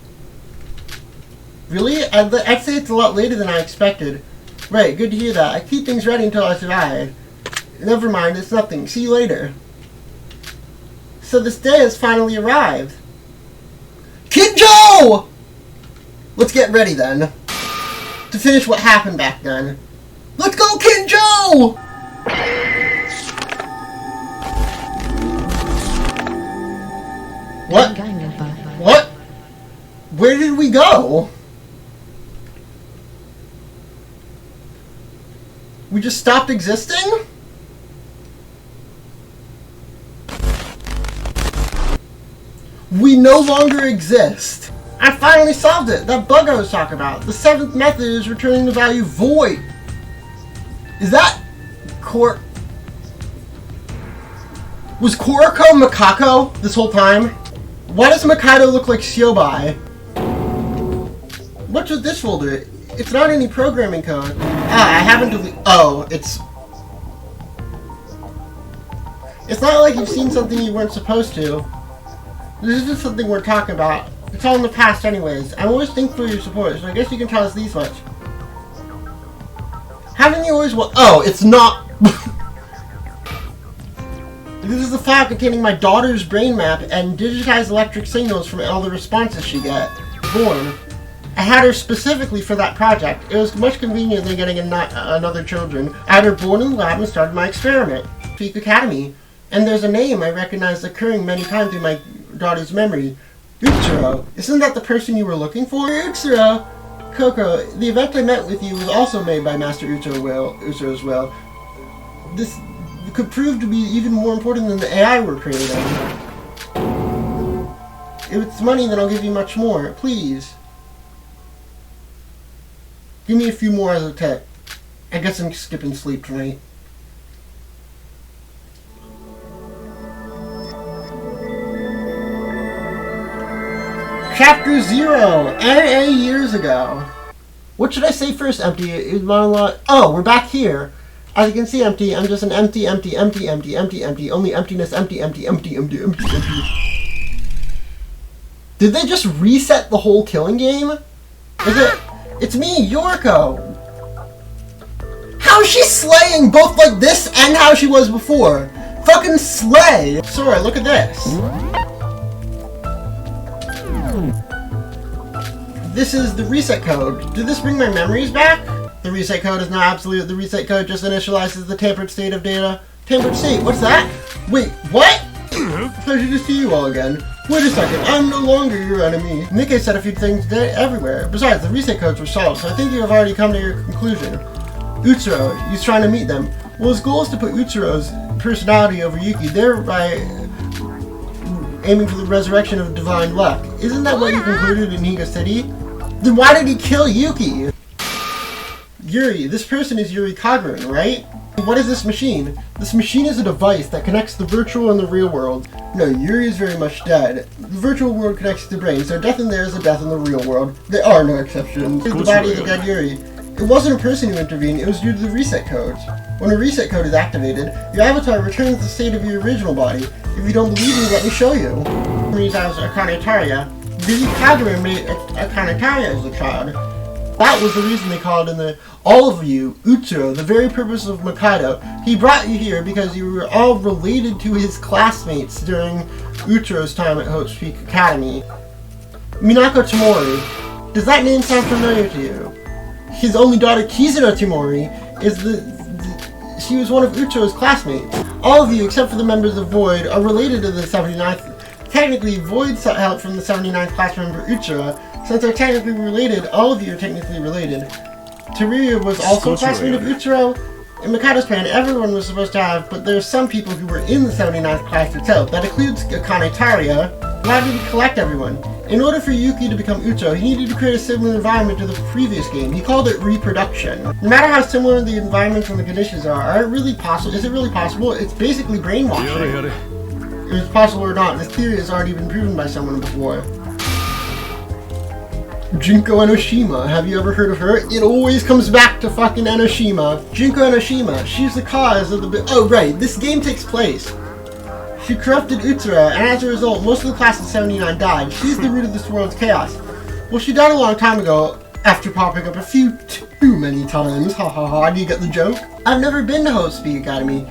Really? I'd say it's a lot later than I expected. Right, good to hear that. I keep things ready until I survive. Never mind, it's nothing. See you later. So this day has finally arrived. Kinjo! Let's get ready then. To finish what happened back then. Let's go, Kinjo! What? What? Where did we go? We just stopped existing? We no longer exist. I finally solved it! That bug I was talking about. The 7th method is returning the value void. Is that Was Koroko Makako this whole time? Why does Mikado look like Shiobai? What's with this folder? It's not any programming code. I haven't deleted. Oh, it's not like you've seen something you weren't supposed to. This is just something we're talking about. It's all in the past anyways. I'm always thankful for your support, so I guess you can tell us these much. Haven't you always Oh, it's not... This is a file containing my daughter's brain map and digitized electric signals from all the responses she got. Born. I had her specifically for that project. It was much convenient than getting another children. I had her born in the lab and started my experiment. Peak Academy. And there's a name I recognize occurring many times in my daughter's memory. Utsuro. Isn't that the person you were looking for? Utsuro. Coco, the event I met with you was also made by Master Utsuro's will. This could prove to be even more important than the AI we're creating. If it's money, then I'll give you much more. Please. Give me a few more as a tip. I guess I'm skipping sleep tonight. Chapter 0, NA years ago. What should I say first, Empty? Is monologue. Oh, we're back here. As you can see, Empty, I'm just an empty, empty, empty, empty, empty, empty, only emptiness, empty, empty, empty, empty, empty, empty. Did they just reset the whole killing game? Is it? It's me, Yoriko. How is she slaying both like this and how she was before? Fucking slay! Sora, look at this. This is the reset code. Did this bring my memories back? The reset code is not absolute. The reset code just initializes the tampered state of data. Tampered state? What's that? Wait, what? Pleasure to see you all again. Wait a second, I'm no longer your enemy. Nikkei said a few things everywhere. Besides, the reset codes were solved, so I think you have already come to your conclusion. Utsuro, he's trying to meet them. Well, his goal is to put Utsuro's personality over Yuki, thereby aiming for the resurrection of divine luck. Isn't that what you concluded in Higa City? Then why did he kill Yuki? Yuri, this person is Yuri Kagura, right? What is this machine? This machine is a device that connects the virtual and the real world. No, Yuri is very much dead. The virtual world connects to the brain, so death in there is a death in the real world. There are no exceptions. It's the body of the dead Yuri. It wasn't a person who intervened, it was due to the reset codes. When a reset code is activated, your avatar returns the state of your original body. If you don't believe me, let me show you. Memories as Akanataria. Yuri Kagura made Akanataria as a child. That was the reason they called in all of you, Utsuro, the very purpose of Mikado. He brought you here because you were all related to his classmates during Utsuro's time at Hope's Peak Academy. Minako Tamori. Does that name sound familiar to you? His only daughter, Kizuna Tamori, is she was one of Utsuro's classmates. All of you, except for the members of Void, are related to the 79th. Technically, Void sought help from the 79th class member Utsuro. Since they're technically related, all of you are technically related. Teruya was also a classmate of Utsuro. In Mikado's plan, everyone was supposed to have, but there are some people who were in the 79th class itself. That includes Akane Taria, who had to collect everyone. In order for Yuki to become Utsuro, he needed to create a similar environment to the previous game. He called it reproduction. No matter how similar the environments and the conditions are it really possible? Is it really possible? It's basically brainwashing. If it's possible or not, this theory has already been proven by someone before. Junko Enoshima, have you ever heard of her? It always comes back to fucking Enoshima. Junko Enoshima, she's the cause of the oh right, this game takes place. She corrupted Utsuro, and as a result, most of the class of 79 died. She's the root of this world's chaos. Well, she died a long time ago, after popping up a few too many times. Ha ha ha, do you get the joke? I've never been to Hope's Peak Academy.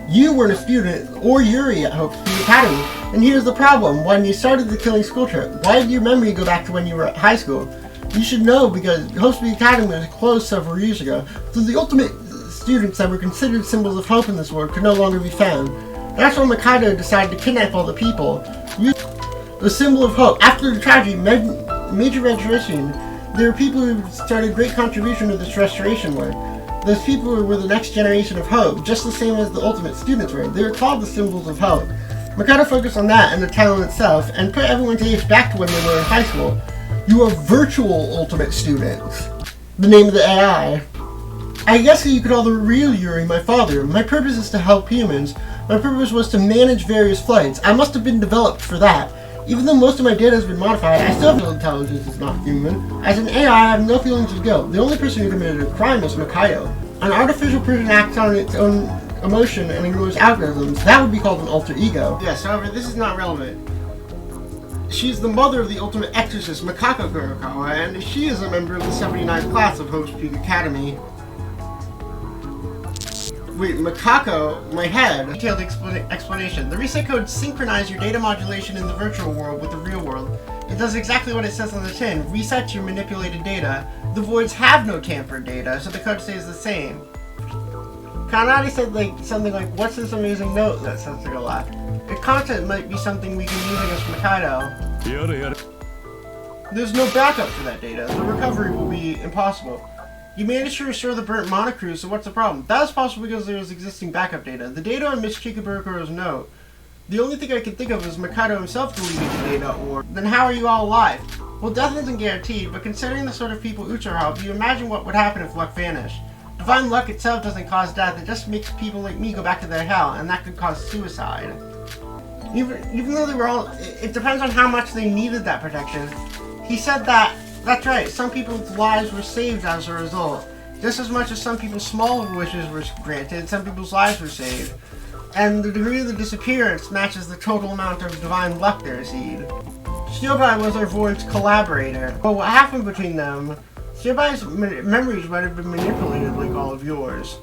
You weren't a student, or Yuri at Hope's Peak Academy. And here's the problem, when you started the killing school trip, why did your memory go back to when you were at high school? You should know because Hope's Peak Academy was closed several years ago, so the ultimate students that were considered symbols of hope in this world could no longer be found. That's when Mikado decided to kidnap all the people. The symbol of hope. After the tragedy, major restoration, there were people who started great contribution to this restoration work. Those people were the next generation of hope, just the same as the ultimate students were. They were called the symbols of hope. Mikado focused on that and the title itself, and put everyone's age back to when they were in high school. You are virtual ultimate students. The name of the AI. I guess you could call the real Yuri my father. My purpose is to help humans. My purpose was to manage various flights. I must have been developed for that. Even though most of my data has been modified, I still feel intelligence is not human. As an AI, I have no feelings of guilt. The only person who committed a crime is Mikado. An artificial person acts on its own emotion and ignores algorithms. That would be called an alter ego. Yes, however, this is not relevant. She's the mother of the ultimate exorcist, Makako Kurokawa, and she is a member of the 79th class of Hope's Peak Academy. Wait, Makako, my head. Detailed explanation. The reset codes synchronize your data modulation in the virtual world with the real world. It does exactly what it says on the tin. Resets your manipulated data. The voids have no tampered data, so the code stays the same. Kanari said something like, "What's this amazing note?" That sounds like a lot. The content might be something we can use against Mikado. There's no backup for that data. The recovery will be impossible. You managed to restore the burnt monocrew, so what's the problem? That is possible because there is existing backup data. The data on Miss Chikaburo's note. The only thing I can think of is Mikado himself deleting the data, or then how are you all alive? Well, death isn't guaranteed, but considering the sort of people Ucho help, you imagine what would happen if luck vanished. Divine luck itself doesn't cause death, it just makes people like me go back to their hell, and that could cause suicide. Even though they were all... It depends on how much they needed that protection. He said that... That's right, some people's lives were saved as a result. Just as much as some people's small wishes were granted, some people's lives were saved. And the degree of the disappearance matches the total amount of divine luck they received. Shiobai was our void's collaborator. But what happened between them... Shiobai's memories might have been manipulated like all of yours.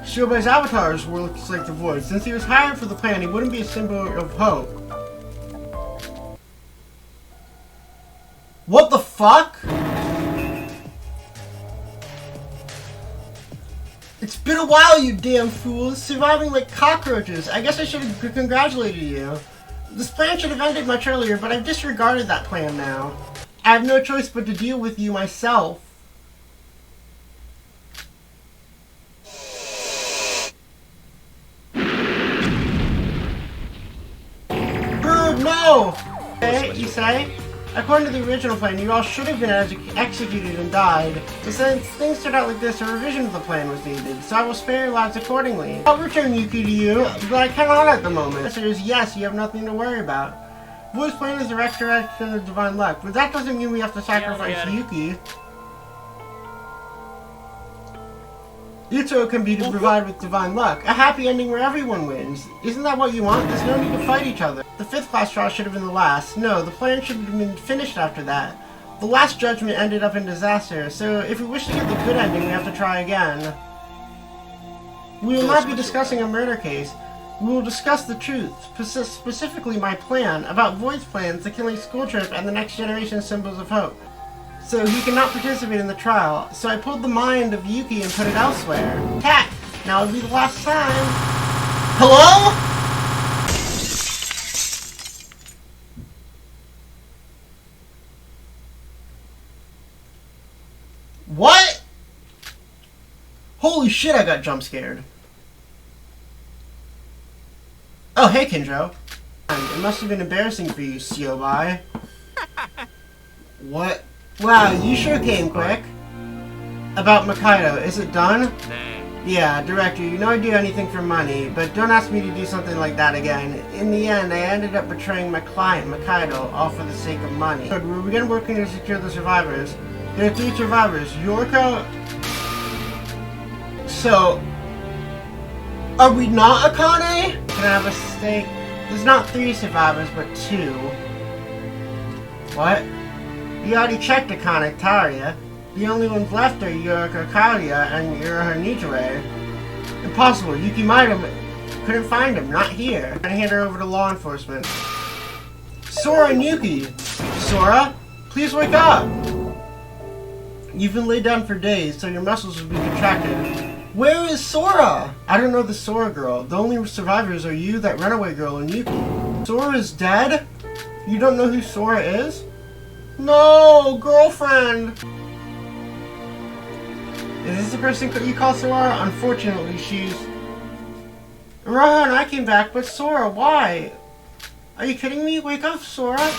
Shiobai's avatars were looks like the void. Since he was hired for the plan, he wouldn't be a symbol of hope. What the fuck? It's been a while, you damn fools, surviving like cockroaches. I guess I should have congratulated you. This plan should have ended much earlier, but I've disregarded that plan now. I have no choice but to deal with you myself. Bird, no! Okay, you say? According to the original plan, you all should have been executed and died. But since things turned out like this, a revision of the plan was needed, so I will spare your lives accordingly. I'll return Yuki to you, but I cannot at the moment. The answer is yes, you have nothing to worry about. Voice plan is the restoration of divine luck, but that doesn't mean we have to sacrifice Yuki. Ucho can be provided with divine luck, a happy ending where everyone wins. Isn't that what you want? There's no need to fight each other. The 5th class trial should have been the last. No, the plan should have been finished after that. The last judgment ended up in disaster, so if we wish to get the good ending, we have to try again. We will not be discussing a murder case. We will discuss the truth, specifically my plan, about Void's plans, the killing school trip, and the next generation symbols of hope. So he cannot participate in the trial, so I pulled the mind of Yuki and put it elsewhere. Heck! Now would be the last time. Hello? What? Holy shit, I got jump scared. Oh, hey, Kinjo. It must have been embarrassing for you, Shiobai. What? Wow, you sure came quick. About Mikado, is it done? Yeah, director, you know I do anything for money, but don't ask me to do something like that again. In the end, I ended up betraying my client, Mikado, all for the sake of money. But we're again working to secure the survivors. There are 3 survivors. Yoriko... So... Are we not Akane? Can I have a stake? There's not 3 survivors, but 2. What? You already checked Akane Taria. The only ones left are Yoriko Kalia and Yura Nijue. Impossible. Yuki Maida couldn't find him. Not here. I hand her over to law enforcement. Sora and Yuki! Sora? Please wake up! You've been laid down for days, so your muscles will be contracted. Where is Sora? I don't know the Sora girl. The only survivors are you, that runaway girl, and Yuki. Sora is dead? You don't know who Sora is? No, girlfriend! Is this the person you call Sora? Unfortunately, she's... Rohan and I came back, but Sora, why? Are you kidding me? Wake up, Sora!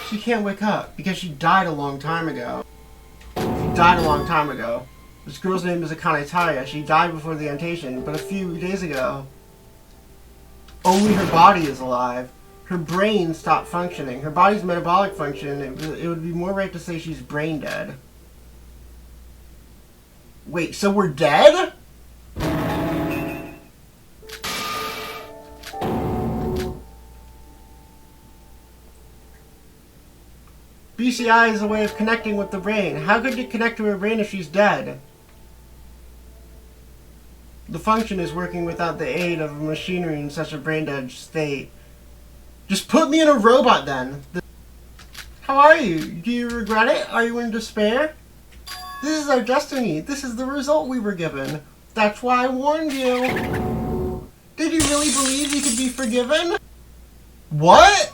She can't wake up because she died a long time ago. This girl's name is Akane Taya. She died before the annotation, but a few days ago. Only her body is alive. Her brain stopped functioning. Her body's metabolic function, it would be more right to say she's brain dead. Wait, so we're dead? BCI is a way of connecting with the brain. How could you connect to her brain if she's dead? The function is working without the aid of machinery in such a brain-dead state. Just put me in a robot then. How are you? Do you regret it? Are you in despair? This is our destiny. This is the result we were given. That's why I warned you. Did you really believe you could be forgiven? What?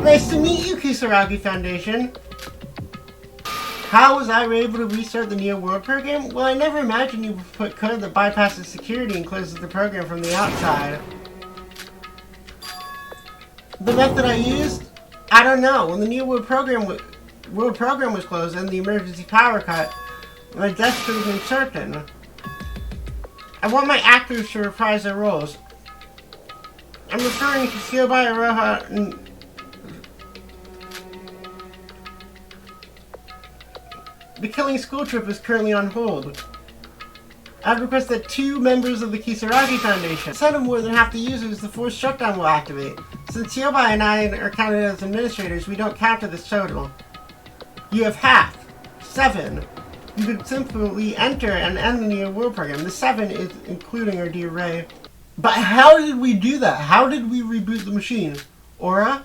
Nice to meet you, Kisaragi Foundation. How was I able to restart the Neo World program? Well, I never imagined you would put code that bypasses security and closes the program from the outside. The method I used? I don't know. When the Neo World program was closed and the emergency power cut, my death could have been certain. I want my actors to reprise their roles. I'm referring to Shiobaya Aroha and the killing school trip is currently on hold. I'd request that 2 members of the Kisaragi Foundation send of more than half the users the forced shutdown will activate. Since Shiobaya and I are counted as administrators, we don't count to this total. You have half. 7. You could simply enter and end the Neo World program. The 7 is including our dear Ray. But how did we do that? How did we reboot the machine? Aura?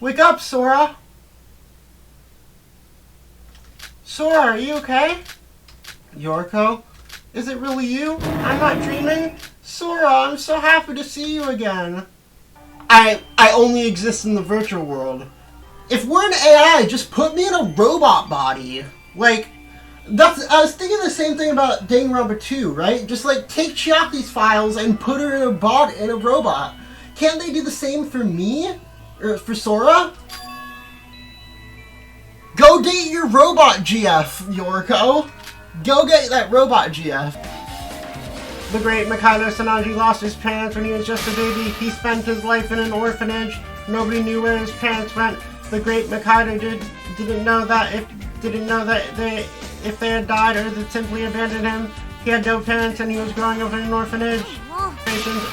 Wake up, Sora! Sora, are you okay? Yoriko? Is it really you? I'm not dreaming? Sora, I'm so happy to see you again. I only exist in the virtual world. If we're an AI, just put me in a robot body. Like, I was thinking the same thing about Danganronpa 2, right? Just like take Chiaki's files and put her in a robot. Can't they do the same for me? Or for Sora? Go date your robot GF, Yoriko. Go get that robot GF. The great Mikado Sanagi lost his parents when he was just a baby. He spent his life in an orphanage. Nobody knew where his parents went. The great Mikado didn't know that if they had died or that simply abandoned him. He had no parents and he was growing up in an orphanage.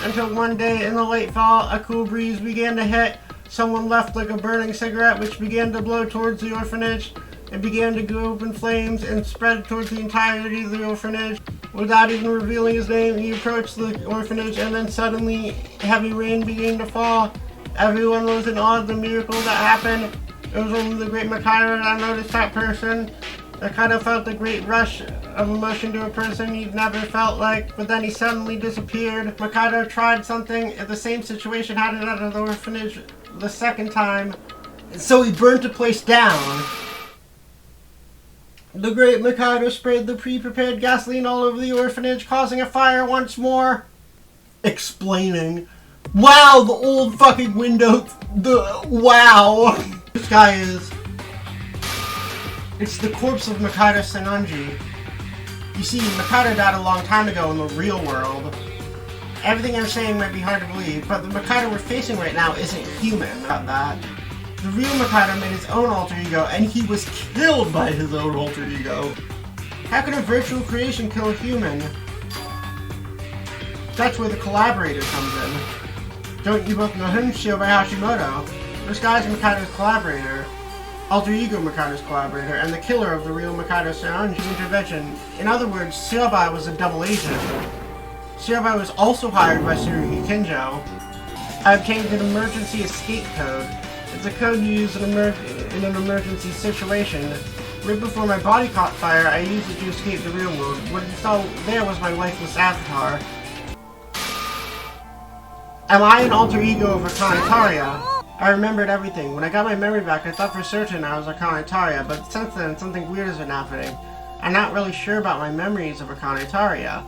Until one day in the late fall, a cool breeze began to hit. Someone left like a burning cigarette which began to blow towards the orphanage. It began to go up in flames and spread towards the entirety of the orphanage. Without even revealing his name, he approached the orphanage and then suddenly heavy rain began to fall. Everyone was in awe of the miracle that happened. It was only the great Mikado that noticed that person. Mikado felt a great rush of emotion to a person he'd never felt like, but then he suddenly disappeared. Mikado tried something at the same situation, had it out of the orphanage the second time, so he burnt the place down. The great Mikado sprayed the pre-prepared gasoline all over the orphanage, causing a fire once more. Wow, the old fucking window. Wow. This guy is... It's the corpse of Mikado Senonji. You see, Mikado died a long time ago in the real world. Everything I'm saying might be hard to believe, but the Mikado we're facing right now isn't human. About that. The real Mikado made his own alter ego, and he was killed by his own alter ego. How can a virtual creation kill a human? That's where the collaborator comes in. Don't you both know him? Shiobaya Hashimoto. This guy's Mikado's collaborator. Alter ego Mikado's collaborator, and the killer of the real Mikado Senonji's intervention. In other words, Shiobaya was a double agent. Shiobaya was also hired by Tsurugi Kinjo. I obtained an emergency escape code. It's a code you use in an emergency situation. Right before my body caught fire, I used it to escape the real world. What you saw there was my lifeless avatar. Am I an alter ego of Akane Taria? I remembered everything. When I got my memory back, I thought for certain I was Akane Taria, but since then, something weird has been happening. I'm not really sure about my memories of Akane Taria.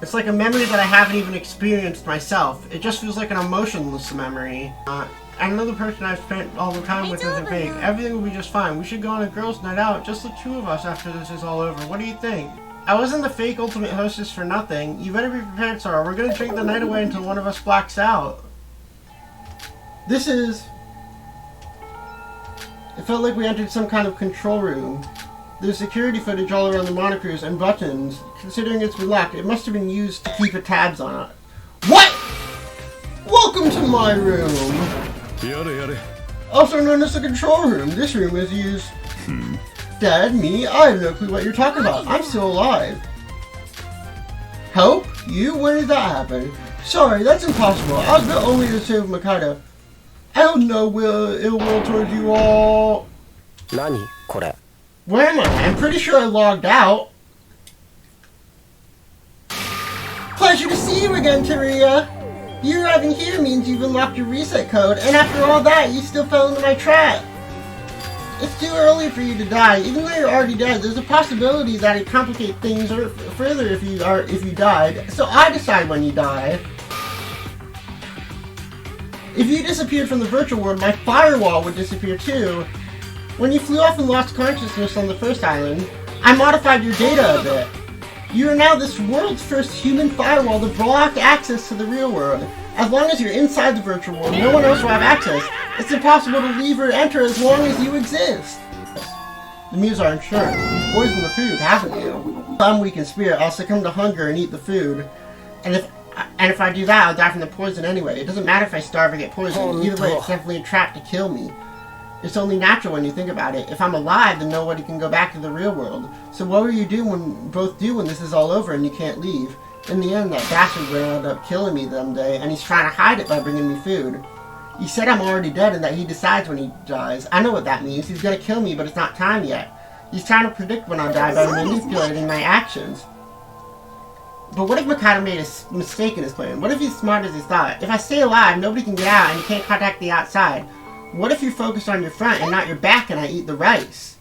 It's like a memory that I haven't even experienced myself. It just feels like an emotionless memory. And another person I've spent all the time with isn't fake. Everything will be just fine. We should go on a girls' night out, just the two of us after this is all over. What do you think? I wasn't the fake ultimate hostess for nothing. You better be prepared, Sora. We're gonna drink the night away until one of us blacks out. This is... It felt like we entered some kind of control room. There's security footage all around the monitors and buttons. Considering it's been locked, it must have been used to keep tabs on it. What?! Welcome to my room! Also known as the control room. This room is used... Dad, me? I have no clue what you're talking about. I'm still alive. Help? You? When did that happen? Sorry, that's impossible. I was built only to save Mikado. I have no ill will towards you all. Nani, kore? Where am I? I'm pretty sure I logged out. Pleasure to see you again, Taria. You arriving here means you've unlocked your reset code, and after all that, you still fell into my trap. It's too early for you to die. Even though you're already dead, there's a possibility that it'd complicate things further if you died. So I decide when you die. If you disappeared from the virtual world, my firewall would disappear too. When you flew off and lost consciousness on the first island, I modified your data a bit. You are now this world's first human firewall to block access to the real world. As long as you're inside the virtual world, no one else will have access. It's impossible to leave or enter as long as you exist. The Muse are insurance. You've poisoned the food, haven't you? If I'm weak in spirit, I'll succumb to hunger and eat the food. And if I do that, I'll die from the poison anyway. It doesn't matter if I starve or get poisoned. Either way, it's definitely a trap to kill me. It's only natural when you think about it. If I'm alive, then nobody can go back to the real world. So what will you do when this is all over and you can't leave? In the end, that bastard will end up killing me someday, and he's trying to hide it by bringing me food. He said I'm already dead and that he decides when he dies. I know what that means. He's gonna kill me, but it's not time yet. He's trying to predict when I'll die by manipulating my actions. But what if Mikado made a mistake in his plan? What if he's smart as he thought? If I stay alive, nobody can get out and you can't contact the outside. What if you're focused on your front and not your back and I eat the rice?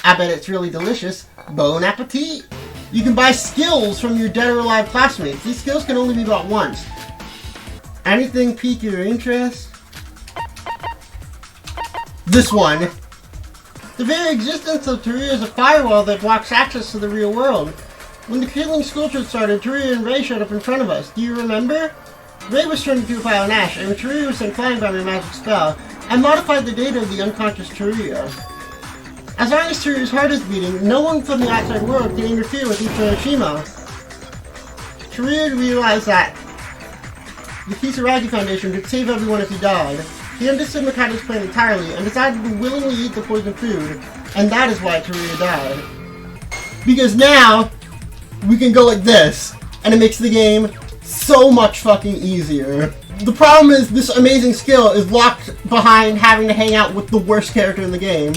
I bet it's really delicious. Bon appetit! You can buy skills from your dead or alive classmates. These skills can only be bought once. Anything pique your interest? This one. The very existence of Taria is a firewall that blocks access to the real world. When the killing school trip started, Taria and Ray showed up in front of us. Do you remember? Ray was turned into a pile of ash, and when Taria was sent flying by my magic spell, I modified the data of the unconscious Taria. As long as Taria's heart is beating, no one from the outside world can interfere with Ichirashima. Taria realized that the Kisaragi Foundation could save everyone if he died. He understood Mikado's plan entirely and decided to willingly eat the poisoned food, and that is why Taria died. Because now, we can go like this, and it makes the game so much fucking easier. The problem is this amazing skill is locked behind having to hang out with the worst character in the game.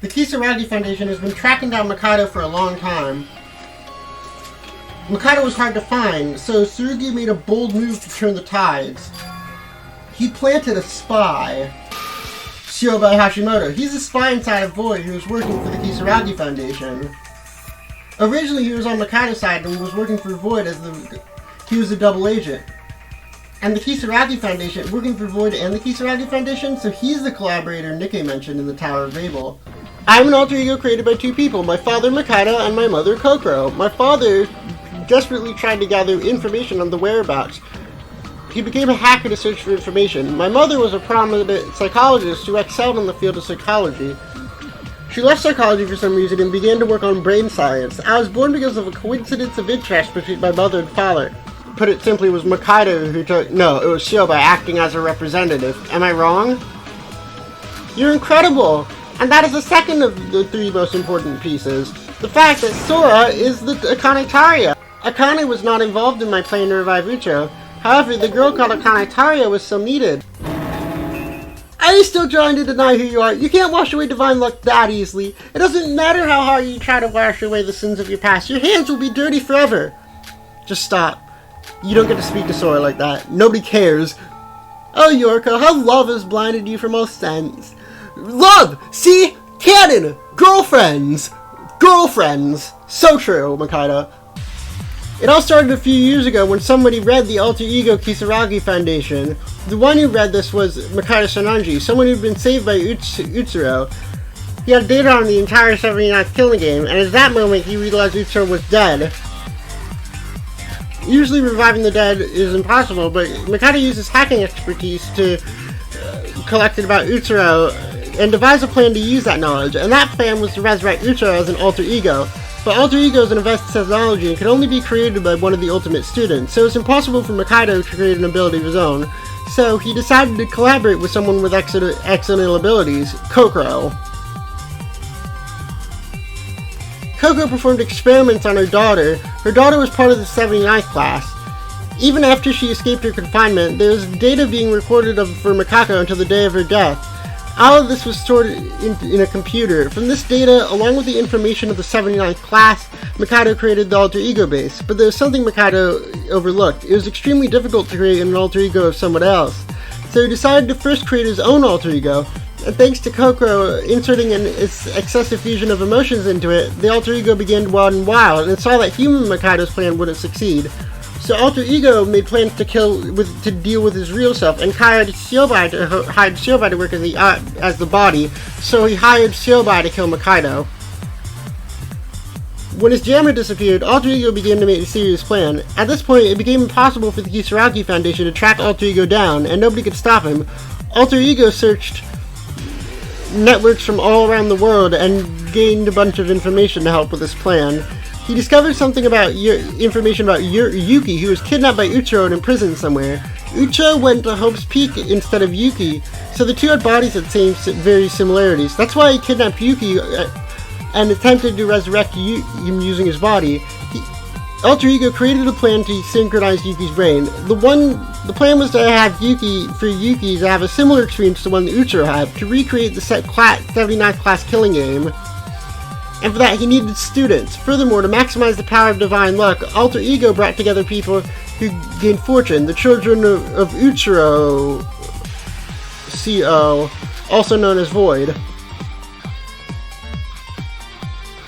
The Kisaragi Foundation has been tracking down Mikado for a long time. Mikado was hard to find, so Tsurugi made a bold move to turn the tides. He planted a spy, Shiobai Hashimoto. He's a spy inside of Void who was working for the Kisaragi Foundation. Originally he was on Mikado's side and was working for Void as he was a double agent. And the Kisaragi Foundation, working for Void and the Kisaragi Foundation, so he's the collaborator Nikke mentioned in the Tower of Babel. I'm an alter ego created by two people, my father Mikado and my mother Kokoro. My father desperately tried to gather information on the whereabouts. He became a hacker to search for information. My mother was a prominent psychologist who excelled in the field of psychology. She left psychology for some reason and began to work on brain science. I was born because of a coincidence of interest between my mother and father. Put it simply, it was Mikado who took... No, it was Shiobai acting as a representative. Am I wrong? You're incredible! And that is the second of the three most important pieces. The fact that Sora is the Akane Taria. Akane was not involved in my plan to revive Ucho. However, the girl called Akane Taria was still needed. Are you still trying to deny who you are? You can't wash away divine luck that easily. It doesn't matter how hard you try to wash away the sins of your past. Your hands will be dirty forever. Just stop. You don't get to speak to Sora like that. Nobody cares. Oh, Yorko, how love has blinded you from all sense. Love! See? Canon! Girlfriends! Girlfriends! So true, Mikado. It all started a few years ago when somebody read the Alter Ego Kisaragi Foundation. The one who read this was Mikado Sonanji, someone who'd been saved by Utsuro. He had data on the entire 79th killing game, and at that moment he realized Utsuro was dead. Usually reviving the dead is impossible, but Mikado uses hacking expertise to collect it about Utsuro and devise a plan to use that knowledge, and that plan was to resurrect Utsuro as an alter ego. But alter ego is an advanced technology and can only be created by one of the ultimate students, so it's impossible for Mikado to create an ability of his own. So he decided to collaborate with someone with excellent abilities, Kokoro. Coco performed experiments on her daughter. Her daughter was part of the 79th class. Even after she escaped her confinement, there was data being recorded for Mikako until the day of her death. All of this was stored in a computer. From this data, along with the information of the 79th class, Mikado created the alter ego base. But there was something Mikado overlooked. It was extremely difficult to create an alter ego of someone else. So he decided to first create his own alter ego. And thanks to Kokoro inserting an excessive fusion of emotions into it, the alter ego began to run wild and saw that human Mikado's plan wouldn't succeed. So alter ego made plans to deal with his real self, and hired Shiobai to work as the body. So he hired Shiobai to kill Mikado. When his jammer disappeared, alter ego began to make a serious plan. At this point, it became impossible for the Kisaragi Foundation to track alter ego down, and nobody could stop him. Alter ego searched networks from all around the world and gained a bunch of information to help with this plan. He discovered something about information about Yuki, who was kidnapped by Utsuro and imprisoned somewhere. Utsuro went to Hope's Peak instead of Yuki, so the two had bodies that had very similarities. That's why he kidnapped Yuki and attempted to resurrect him using his body. Alter Ego created a plan to synchronize Yuki's brain. The plan was to have Yuki to have a similar experience to the one that Utsuro had, to recreate the 79th class killing game. And for that, he needed students. Furthermore, to maximize the power of divine luck, Alter Ego brought together people who gained fortune, the children of Utsuro, CO, also known as Void.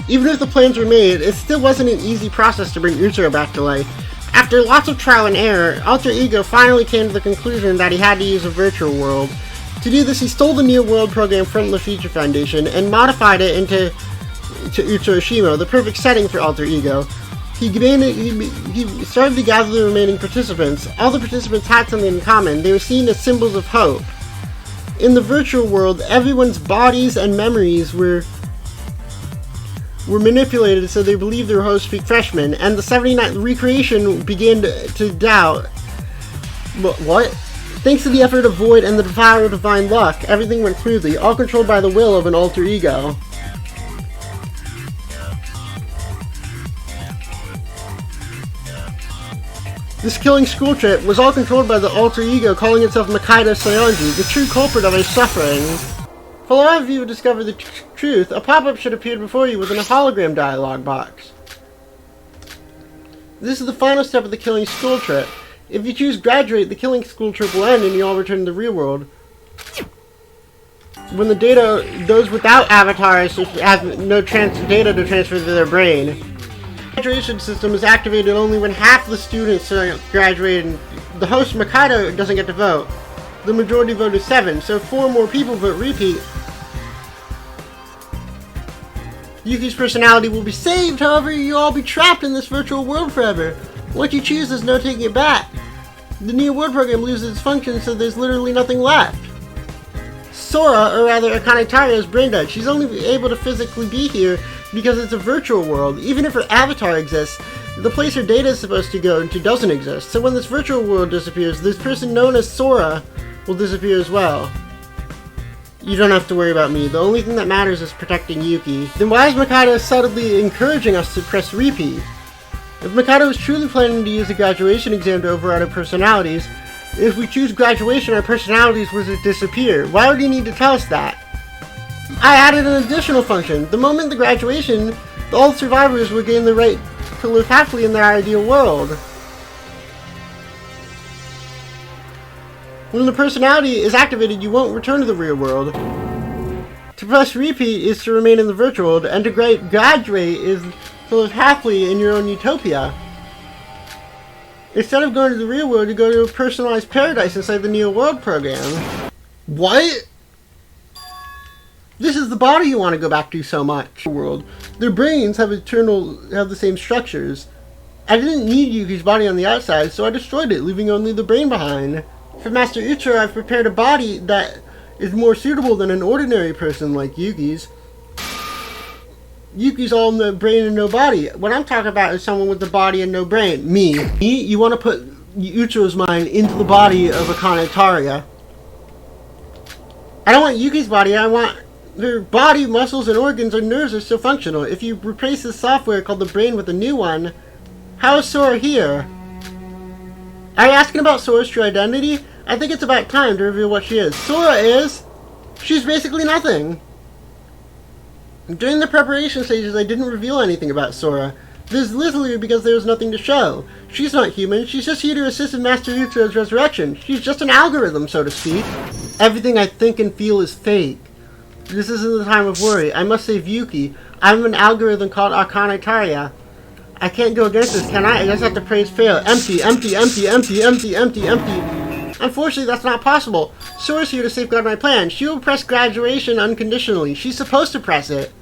Even if the plans were made, it still wasn't an easy process to bring Utsuro back to life. After lots of trial and error, Alter Ego finally came to the conclusion that he had to use a virtual world. To do this, he stole the Near World program from the Future Foundation and modified it into Utsuro Shimo, the perfect setting for Alter Ego. He started to gather the remaining participants. All the participants had something in common. They were seen as symbols of hope. In the virtual world, everyone's bodies and memories were manipulated so they believed they were Host-Peak freshmen, and the 79th recreation began to doubt. What? Thanks to the effort of Void and the power of divine luck, everything went smoothly, all controlled by the will of an alter ego. This killing school trip was all controlled by the alter ego calling itself Mikado Sayonji, the true culprit of his suffering. For a lot of you who discover the truth, a pop-up should appear before you within a hologram dialog box. This is the final step of the killing school trip. If you choose graduate, the killing school trip will end and you all return to the real world. When those without avatars have no data to transfer to their brain. The graduation system is activated only when half the students graduate and the host Mikado doesn't get to vote. The majority vote is 7, so 4 more people vote repeat. Yuki's personality will be saved, however, you'll all be trapped in this virtual world forever. Once you choose, there's no taking it back. The Near World program loses its function, so there's literally nothing left. Sora, or rather Akane Taro, is brain dead. She's only able to physically be here because it's a virtual world. Even if her avatar exists, the place her data is supposed to go into doesn't exist. So when this virtual world disappears, this person known as Sora will disappear as well. You don't have to worry about me. The only thing that matters is protecting Yuki. Then why is Mikado subtly encouraging us to press repeat? If Mikado is truly planning to use the graduation exam to override our personalities, if we choose graduation, our personalities will disappear. Why would he need to tell us that? I added an additional function. The moment the graduation, all survivors will gain the right to live happily in their ideal world. When the personality is activated, you won't return to the real world. To press repeat is to remain in the virtual world, and to graduate is to live happily in your own utopia. Instead of going to the real world, you go to a personalized paradise inside the Neo World program. What? This is the body you want to go back to so much. World. Their brains have the same structures. I didn't need Yuki's body on the outside, so I destroyed it, leaving only the brain behind. For Master Uchiha, I've prepared a body that is more suitable than an ordinary person like Yuki's. Yuki's all in the brain and no body. What I'm talking about is someone with the body and no brain. Me, you want to put Uchiha's mind into the body of Akane Taria. I don't want Yuki's body, I want her body, muscles, and organs and nerves are still functional. If you replace the software called the brain with a new one, how is Sora here? Are you asking about Sora's true identity? I think it's about time to reveal what she is. Sora is... she's basically nothing. During the preparation stages, I didn't reveal anything about Sora. This is literally because there was nothing to show. She's not human, she's just here to assist in Master Uchiha's resurrection. She's just an algorithm, so to speak. Everything I think and feel is fake. This isn't the time of worry. I must save Yuki. I'm an algorithm called Akane Taria. I can't go against this, can I? I just have to praise fail. Empty, empty, empty, empty, empty, empty, empty. Unfortunately, that's not possible. Sora's here to safeguard my plan. She will press graduation unconditionally. She's supposed to press it.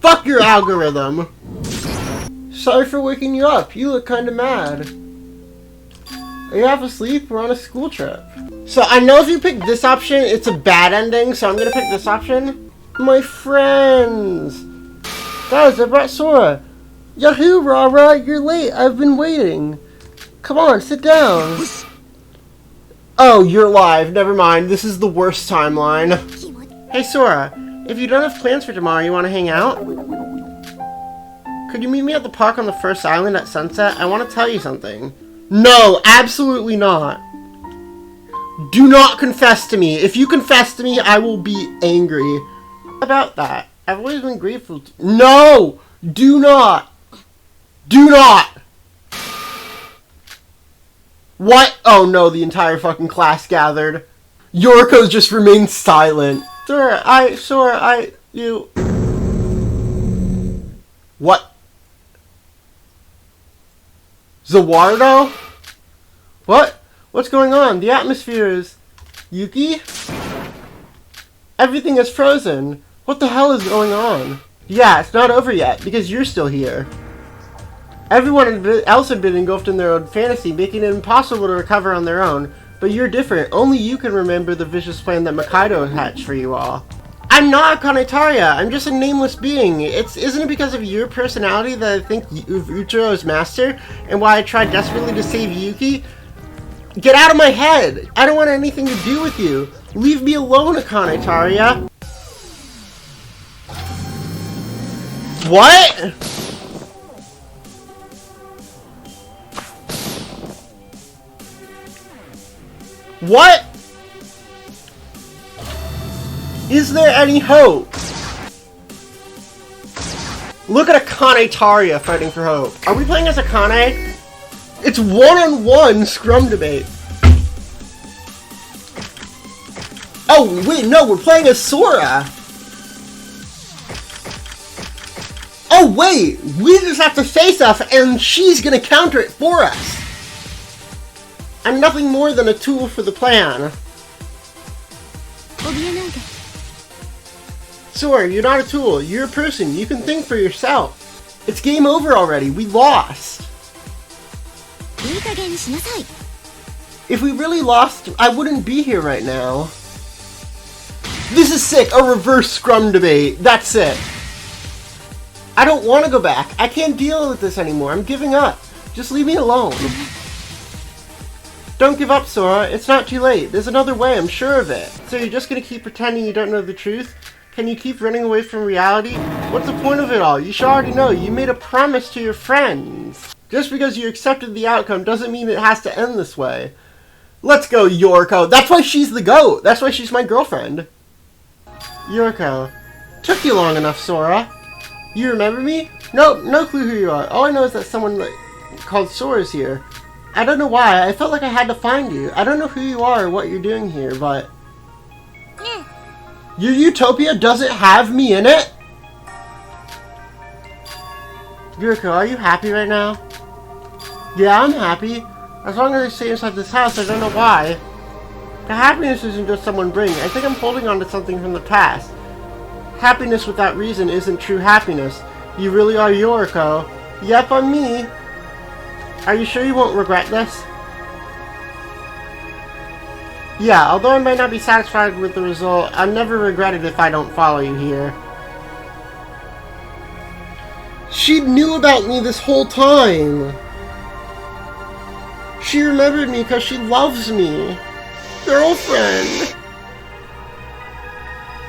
Fuck your algorithm! Sorry for waking you up. You look kinda mad. Are you half asleep? We're on a school trip. So I know if you pick this option, it's a bad ending, so I'm gonna pick this option. My friends! Guys, I brought Sora. Yahoo, Rara, you're late. I've been waiting. Come on, sit down. Oh, you're live. Never mind. This is the worst timeline. Hey, Sora. If you don't have plans for tomorrow, you want to hang out? Could you meet me at the park on the first island at sunset? I want to tell you something. No, absolutely not. Do not confess to me. If you confess to me, I will be angry. About that. I've always been grateful to... No! Do not! Do not! What? Oh no, the entire fucking class gathered. Yoriko just remained silent. You... What? Zawardo? What? What's going on? The atmosphere is... Yuki? Everything is frozen. What the hell is going on? Yeah, it's not over yet, because you're still here. Everyone else had been engulfed in their own fantasy, making it impossible to recover on their own. But you're different. Only you can remember the vicious plan that Makaido hatched for you all. I'm not Akane Taria. I'm just a nameless being. Isn't it because of your personality that I think of Uchiha as master, and why I tried desperately to save Yuki? Get out of my head! I don't want anything to do with you. Leave me alone, Akane Taria. What? What? Is there any hope? Look at Akane Taria fighting for hope. Are we playing as Akane? It's one-on-one scrum debate. Oh, wait, no, we're playing as Sora. Oh, wait, we just have to face off and she's gonna counter it for us. I'm nothing more than a tool for the plan. Sora, you're not a tool. You're a person. You can think for yourself. It's game over already. We lost. If we really lost, I wouldn't be here right now. This is sick. A reverse scrum debate. That's it. I don't want to go back. I can't deal with this anymore. I'm giving up. Just leave me alone. Don't give up, Sora. It's not too late. There's another way, I'm sure of it. So you're just gonna keep pretending you don't know the truth? Can you keep running away from reality? What's the point of it all? You should already know. You made a promise to your friends. Just because you accepted the outcome doesn't mean it has to end this way. Let's go, Yoriko. That's why she's the GOAT. That's why she's my girlfriend. Yoriko. Took you long enough, Sora. You remember me? Nope, no clue who you are. All I know is that someone called Sora's here. I don't know why. I felt like I had to find you. I don't know who you are or what you're doing here, but... Your utopia doesn't have me in it? Yuriko, are you happy right now? Yeah, I'm happy. As long as I stay inside this house, I don't know why. The happiness isn't just someone bring. I think I'm holding on to something from the past. Happiness without reason isn't true happiness. You really are Yuriko. Yep, I'm me. Are you sure you won't regret this? Yeah, although I might not be satisfied with the result, I'll never regret it if I don't follow you here. She knew about me this whole time. She remembered me because she loves me. Girlfriend.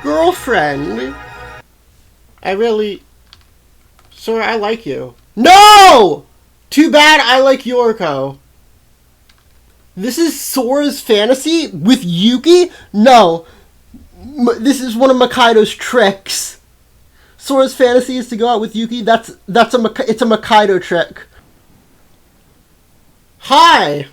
Girlfriend. Sora, I like you. No! Too bad I like Yuriko. This is Sora's fantasy with Yuki? No. This is one of Makaido's tricks. Sora's fantasy is to go out with Yuki. It's a Makaido trick. Hi!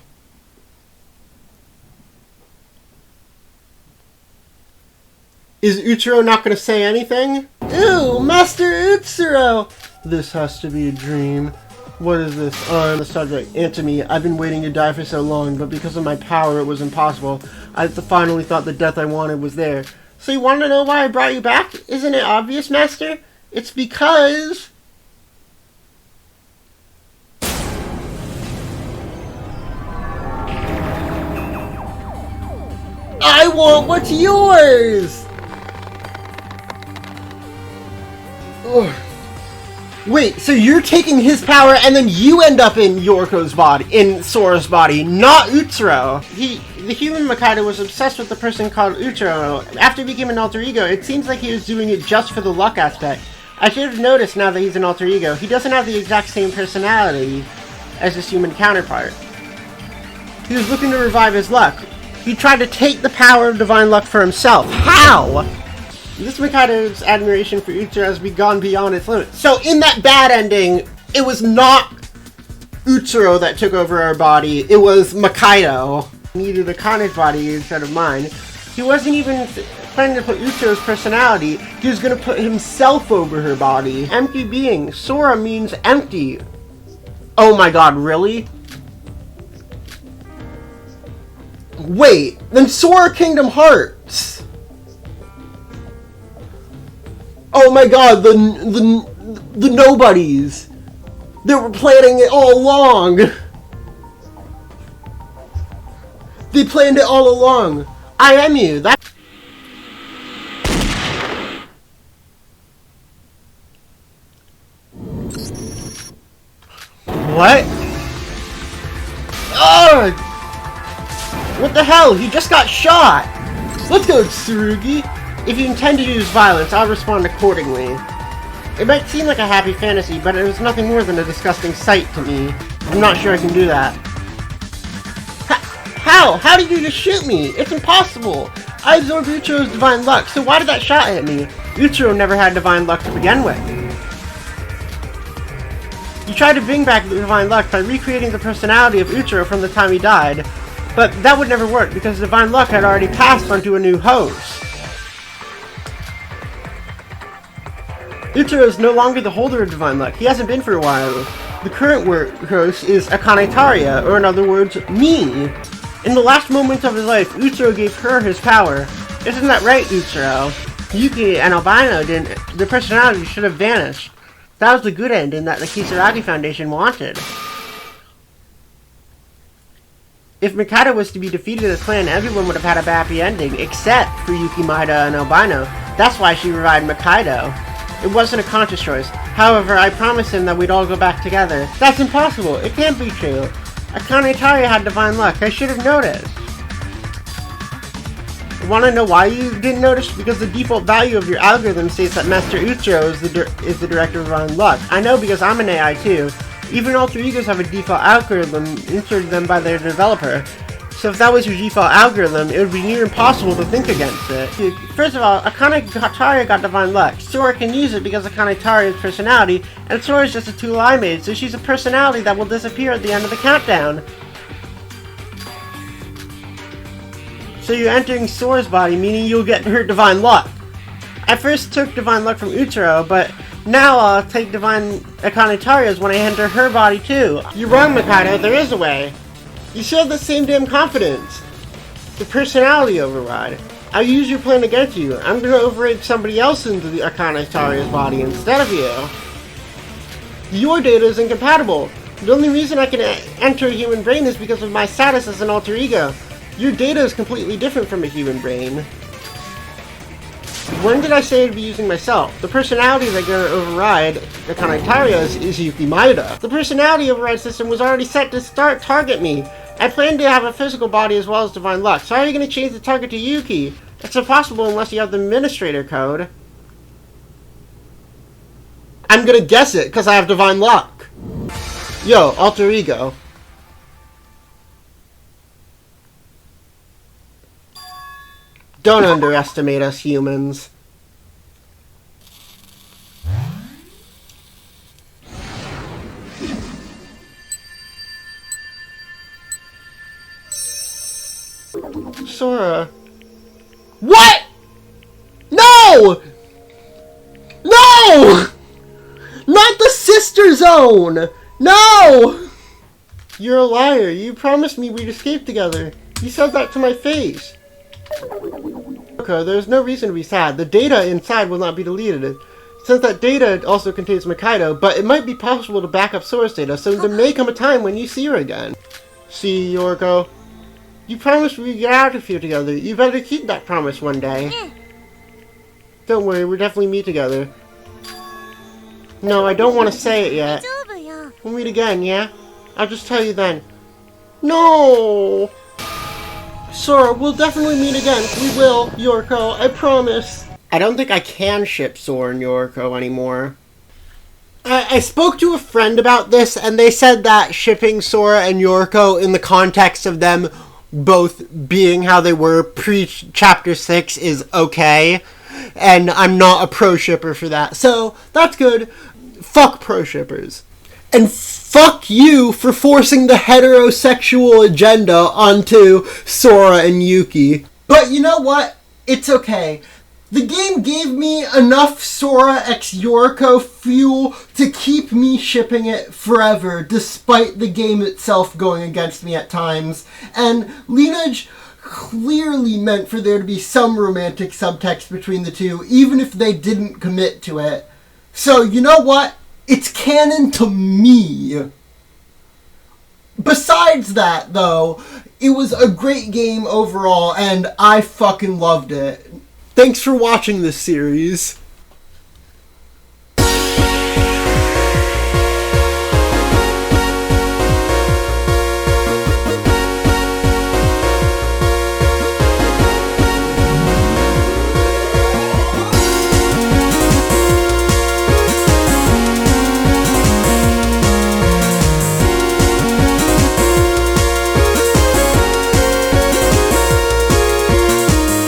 Is Utsuro not going to say anything? Ew, Master Utsuro! This has to be a dream. What is this? On the subject. Answer me. I've been waiting to die for so long, but because of my power, it was impossible. I finally thought the death I wanted was there. So you want to know why I brought you back? Isn't it obvious, Master? It's because... I want what's yours! Ugh. Wait, so you're taking his power and then you end up in Yuriko's body, in Sora's body, not Utsuro. The human Makaido was obsessed with the person called Utsuro. After he became an alter ego, it seems like he was doing it just for the luck aspect. I should have noticed now that he's an alter ego. He doesn't have the exact same personality as his human counterpart. He was looking to revive his luck. He tried to take the power of divine luck for himself. How? This Makaido's admiration for Utsuro has gone beyond its limits. So in that bad ending, it was not Utsuro that took over our body. It was Makaido. He needed Akane's body instead of mine. He wasn't even planning to put Utsuro's personality. He was going to put himself over her body. Empty being. Sora means empty. Oh my god, really? Wait, then Sora Kingdom Hearts. Oh my god, the nobodies. They were planning it all along. They planned it all along. I am you. That. What? Ugh! What the hell? He just got shot! Let's go, Tsurugi! If you intend to use violence, I'll respond accordingly. It might seem like a happy fantasy, but it was nothing more than a disgusting sight to me. I'm not sure I can do that. How? How did you just shoot me? It's impossible! I absorbed Utsuro's divine luck, so why did that shot hit me? Utsuro never had divine luck to begin with. You tried to bring back the divine luck by recreating the personality of Utsuro from the time he died, but that would never work because divine luck had already passed onto a new host. Utsuro is no longer the holder of divine luck. He hasn't been for a while. The current host is Akane Taria, or in other words, me. In the last moments of his life, Utsuro gave her his power. Isn't that right, Utsuro? Yuki and Albino didn't. Their personality should have vanished. That was the good ending that the Kisaragi Foundation wanted. If Mikado was to be defeated in the clan, everyone would have had a happy ending, except for Yuki, Maida, and Albino. That's why she revived Mikado. It wasn't a conscious choice. However, I promised him that we'd all go back together. That's impossible. It can't be true. Akane Taria had divine luck. I should have noticed. Want to know why you didn't notice? Because the default value of your algorithm states that Master Utsuro is the director of divine luck. I know because I'm an AI too. Even alter egos have a default algorithm inserted them by their developer. So if that was your default algorithm, it would be near impossible to think against it. First of all, Akane Taria got divine luck. Sora can use it because Akane Taria's personality, and Sora is just a tool I made, so she's a personality that will disappear at the end of the countdown. So you're entering Sora's body, meaning you'll get her divine luck. I first took Divine Luck from Utaro, but now I'll take Divine Akane Taria's when I enter her body too. You're wrong, Mikado, there is a way. You still have the same damn confidence. The personality override. I'll use your plan against you. I'm gonna override somebody else into the Akane Taria's body instead of you. Your data is incompatible. The only reason I can enter a human brain is because of my status as an alter ego. Your data is completely different from a human brain. When did I say I'd be using myself? The personality that's gonna override the Akane Taria's is Yuki Maeda. The personality override system was already set to target me. I plan to have a physical body as well as Divine Luck. So how are you gonna change the target to Yuki? That's impossible unless you have the administrator code. I'm gonna guess it, because I have Divine Luck. Yo, alter ego. Don't underestimate us humans. Sora. What? No! No! Not the Sister Zone! No! You're a liar. You promised me we'd escape together. You said that to my face. Okay, there's no reason to be sad. The data inside will not be deleted. Since that data also contains Mikado, but it might be possible to back up Sora's data, so there may come a time when you see her again. See, Yoriko? You promised we'd get out of here together. You better keep that promise one day. Don't worry, we'll definitely meet together. No, I don't want to say it yet. We'll meet again, yeah? I'll just tell you then. No! Sora, we'll definitely meet again. We will, Yoriko, I promise. I don't think I can ship Sora and Yoriko anymore. I spoke to a friend about this, and they said that shipping Sora and Yoriko in the context of them both being how they were pre-Chapter 6 is okay. And I'm not a pro-shipper for that. So, that's good. Fuck pro-shippers. And fuck you for forcing the heterosexual agenda onto Sora and Yuki. But you know what? It's okay. The game gave me enough Sora x Yoriko fuel to keep me shipping it forever, despite the game itself going against me at times. And Lineage clearly meant for there to be some romantic subtext between the two, even if they didn't commit to it. So, you know what? It's canon to me. Besides that, though, it was a great game overall, and I fucking loved it. Thanks for watching this series.